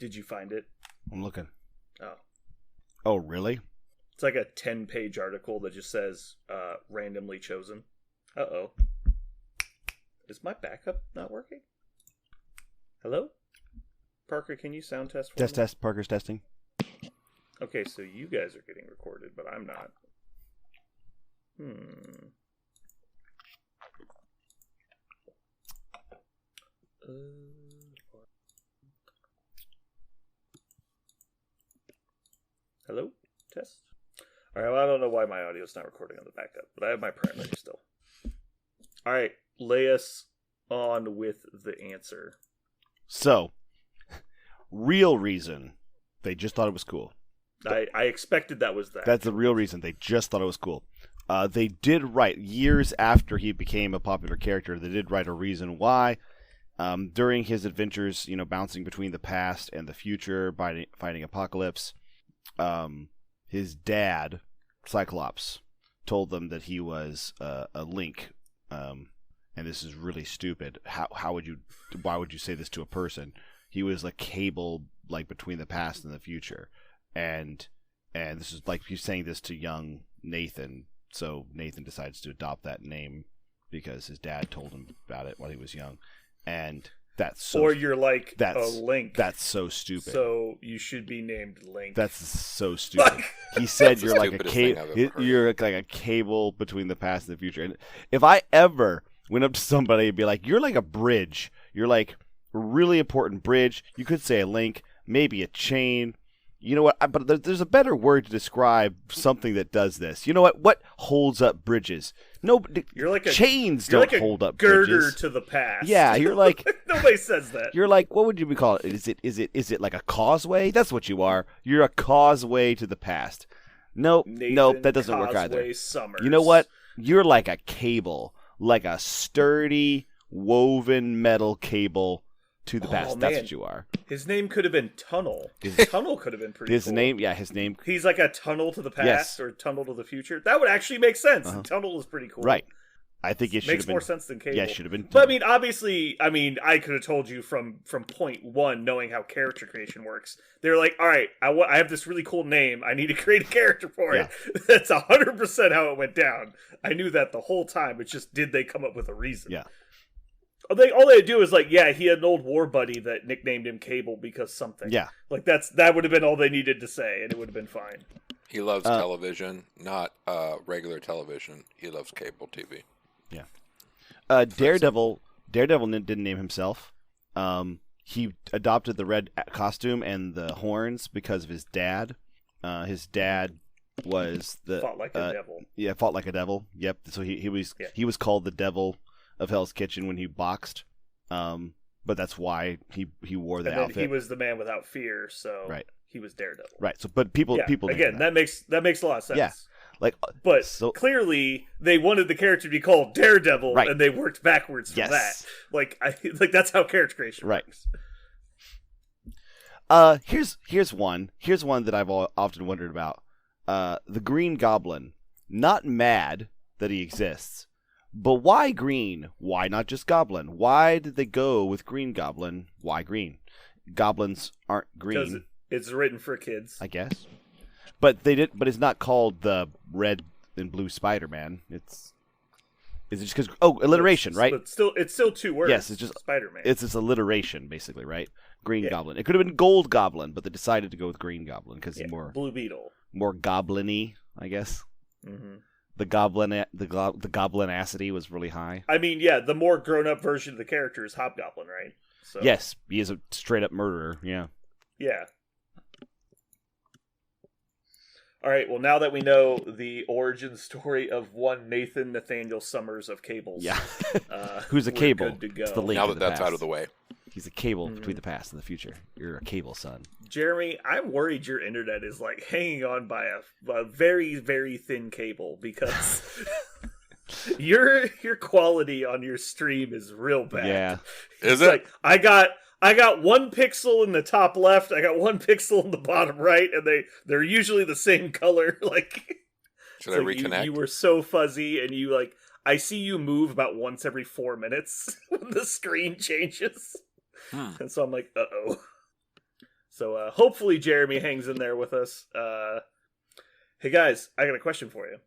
Did you find it? I'm looking. Oh. Oh, really? It's like a 10-page article that just says randomly chosen. Uh-oh. Is my backup not working? Hello? Parker, can you sound test for me? Test. Parker's testing. Okay, so you guys are getting recorded, but I'm not. Hello? Test? Alright, well, I don't know why my audio's not recording on the backup, but I have my primary still. Alright, lay us on with the answer. So, real reason they just thought it was cool. I expected that was that. That's the real reason. They just thought it was cool. They did write, years after he became a popular character, they did write a reason why. During his adventures, bouncing between the past and the future, fighting Apocalypse, his dad, Cyclops, told them that he was a Link, and this is really stupid. Why would you say this to a person? He was a cable, like, between the past and the future. And this is like he's saying this to young Nathan, so Nathan decides to adopt that name because his dad told him about it while he was young, and that's so. Or you're like that's, a Link. That's so stupid. So you should be named Link. That's so stupid. He said you're like a cable. You're like a cable between the past and the future. And if I ever went up to somebody and be like, "You're like a bridge. You're like a really important bridge." You could say a link, maybe a chain. You know what? But there's a better word to describe something that does this. You know what? What holds up bridges? No, you're like chains don't hold up girder bridges. To the past. Yeah, you're like nobody says that. You're like, what would you call it? Is it like a causeway? That's what you are. You're a causeway to the past. Nope, that doesn't work either. Summers. You know what? You're like a cable, like a sturdy woven metal cable to the past. That's what you are. His name could have been Tunnel. Tunnel could have been pretty his cool. His name. He's like a tunnel to the past, yes. Or tunnel to the future. That would actually make sense. Tunnel is pretty cool. Right. I think it should makes more sense than cable. Yeah, it should have been. But I mean, obviously, I could have told you from point one, knowing how character creation works. They're like, all right, I have this really cool name. I need to create a character for it. That's 100% how it went down. I knew that the whole time. It's just, did they come up with a reason? Yeah. All they do is like, yeah, he had an old war buddy that nicknamed him Cable because something. Yeah. Like that would have been all they needed to say, and it would have been fine. He loves television, not regular television. He loves cable TV. Yeah. Daredevil didn't name himself. He adopted the red costume and the horns because of his dad. His dad was fought like a devil. Yeah, fought like a devil. Yep. So he was called the Devil of Hell's Kitchen when he boxed. But that's why he wore the outfit. He was the man without fear, so right. He was Daredevil. Right. So, but people again, that makes a lot of sense. Yeah. But clearly they wanted the character to be called Daredevil, right. And they worked backwards from that. Like that's how character creation works. Here's one that I've often wondered about. The Green Goblin. Not mad that he exists, but why green? Why not just Goblin? Why did they go with Green Goblin? Why green? Goblins aren't green. Because it's written for kids, I guess. But it's not called the Red and Blue Spider-Man. Is it just because alliteration, right? But it's still two words. Yes, it's just Spider-Man. It's just alliteration, basically, right? Green Goblin. It could have been Gold Goblin, but they decided to go with Green Goblin because he's more Blue Beetle, more goblin-y, I guess. Mm-hmm. The goblinacity was really high. I mean, yeah, the more grown-up version of the character is Hobgoblin, right? So yes, he is a straight-up murderer. Yeah. Yeah. All right, well, now that we know the origin story of one Nathan Nathaniel Summers of Cables. Yeah. Who's a cable? Good to go. It's the link now to that the that's past. out of the way. He's a cable between the past and the future. You're a cable, son. Jeremy, I'm worried your internet is like hanging on by a very, very thin cable because your quality on your stream is real bad. Yeah. Is It's it? like I got 1 pixel in the top left, I got 1 pixel in the bottom right, and they're usually the same color. Like, should I reconnect? You were so fuzzy, and I see you move about once every 4 minutes when the screen changes. And so I'm like, uh-oh. So hopefully Jeremy hangs in there with us. Hey guys, I got a question for you.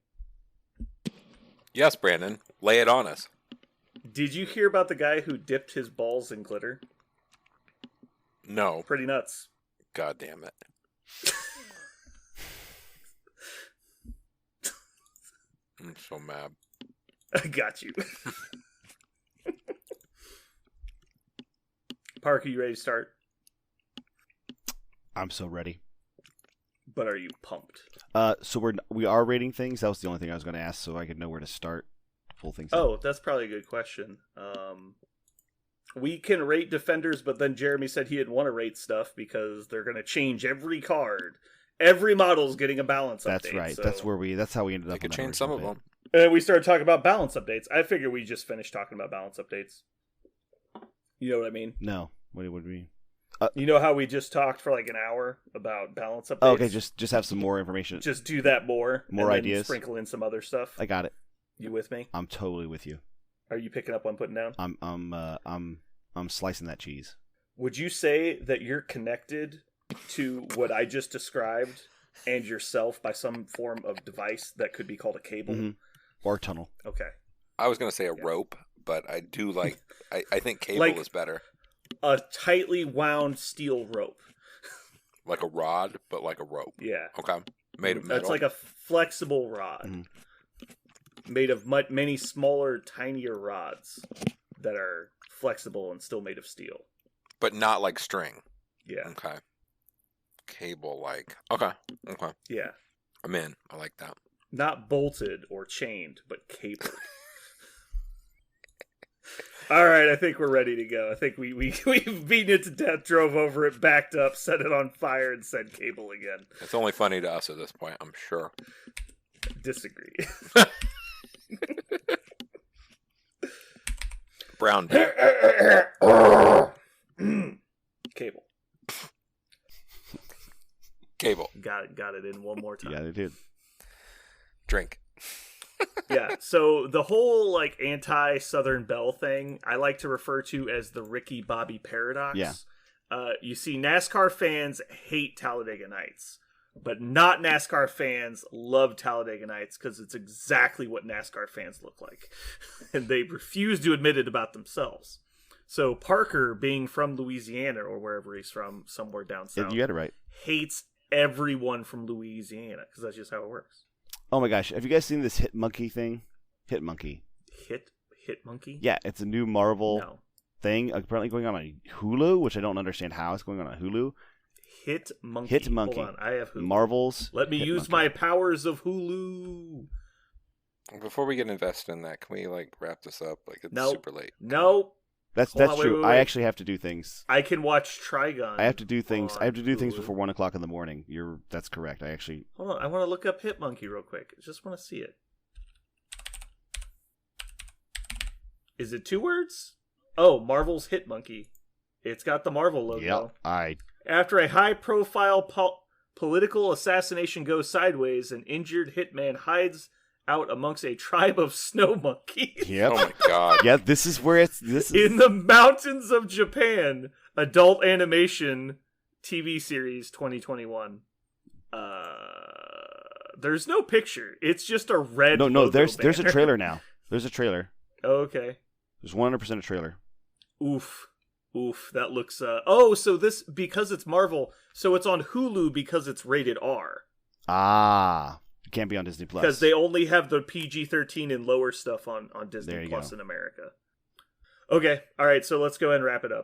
Yes, Brandon. Lay it on us. Did you hear about the guy who dipped his balls in glitter? No. Pretty nuts. God damn it. I'm so mad. I got you. Parker, you ready to start? I'm so ready. But are you pumped? So we are rating things. That was the only thing I was going to ask, so I could know where to start. Pull things. Oh, that's probably a good question. We can rate defenders, but then Jeremy said he didn't want to rate stuff because they're going to change every card. Every model's getting a balance update. That's right. So. That's how we ended up. They could on that change some of original them. And we started talking about balance updates. I figure we just finished talking about balance updates. You know what I mean? bit. No, what would we? You know how we just talked for like an hour about balance updates? Oh, okay, just have some more information. Just do that more. More and then ideas. Sprinkle in some other stuff. I got it. You with me? I'm totally with you. Are you picking up what I'm putting down? I'm slicing that cheese. Would you say that you're connected to what I just described and yourself by some form of device that could be called a cable? Mm-hmm. Or tunnel. Okay. I was going to say a rope, but I do like... I think cable Like- is better. A tightly wound steel rope. Like a rod, but like a rope. Yeah. Okay. Made of metal. That's like a flexible rod. Mhm. Made of many smaller, tinier rods that are flexible and still made of steel. But not like string. Yeah. Okay. Cable like... Okay. Okay. Yeah. I'm in. I like that. Not bolted or chained, but cabled. All right, I think we're ready to go. I think we've beaten it to death, drove over it, backed up, set it on fire, and said cable again. It's only funny to us at this point, I'm sure. Disagree. Brown beer. Cable. Cable. Got it in one more time. Yeah, they did. Drink. Yeah, so the whole like anti-Southern Belle thing, I like to refer to as the Ricky Bobby paradox. Yeah. You see, NASCAR fans hate Talladega Nights, but not NASCAR fans love Talladega Nights because it's exactly what NASCAR fans look like, and they refuse to admit it about themselves. So Parker, being from Louisiana or wherever he's from, somewhere down south, You got it right. hates everyone from Louisiana because that's just how it works. Oh my gosh, have you guys seen this Hit Monkey thing? Hit Monkey. Hit Monkey? Yeah, it's a new Marvel No. thing apparently going on Hulu, which I don't understand how it's going on Hulu. Hit Monkey. Hit Monkey. Hold on, I have Hulu. Marvel's. Let me Hit use Monkey. my powers of Hulu. Before we get invested in that, can we like wrap this up? Like it's Nope. super late. No, That's Hold on, wait, true. wait, I wait. actually have to do things. I can watch Trigon. I have to do things. on I have to do things Hulu. before 1:00 in the morning. That's correct. I actually. Hold on, I want to look up Hit Monkey real quick. I just want to see it. Is it 2 words? Oh, Marvel's Hit Monkey. It's got the Marvel logo. Yep. After a high-profile political assassination goes sideways, an injured hitman hides out amongst a tribe of snow monkeys. Yep. Oh my god. Yeah. This is where it's. This is. In the mountains of Japan, adult animation TV series 2021. There's no picture. It's just a red. No. logo There's a banner. trailer now. There's a trailer. Okay. There's 100% a trailer. Oof. That looks. Oh, so this because it's Marvel. So it's on Hulu because it's rated R. Ah. It can't be on Disney Plus. Because they only have the PG-13 and lower stuff on There Disney you Plus go. in America. Okay. All right. So let's go ahead and wrap it up.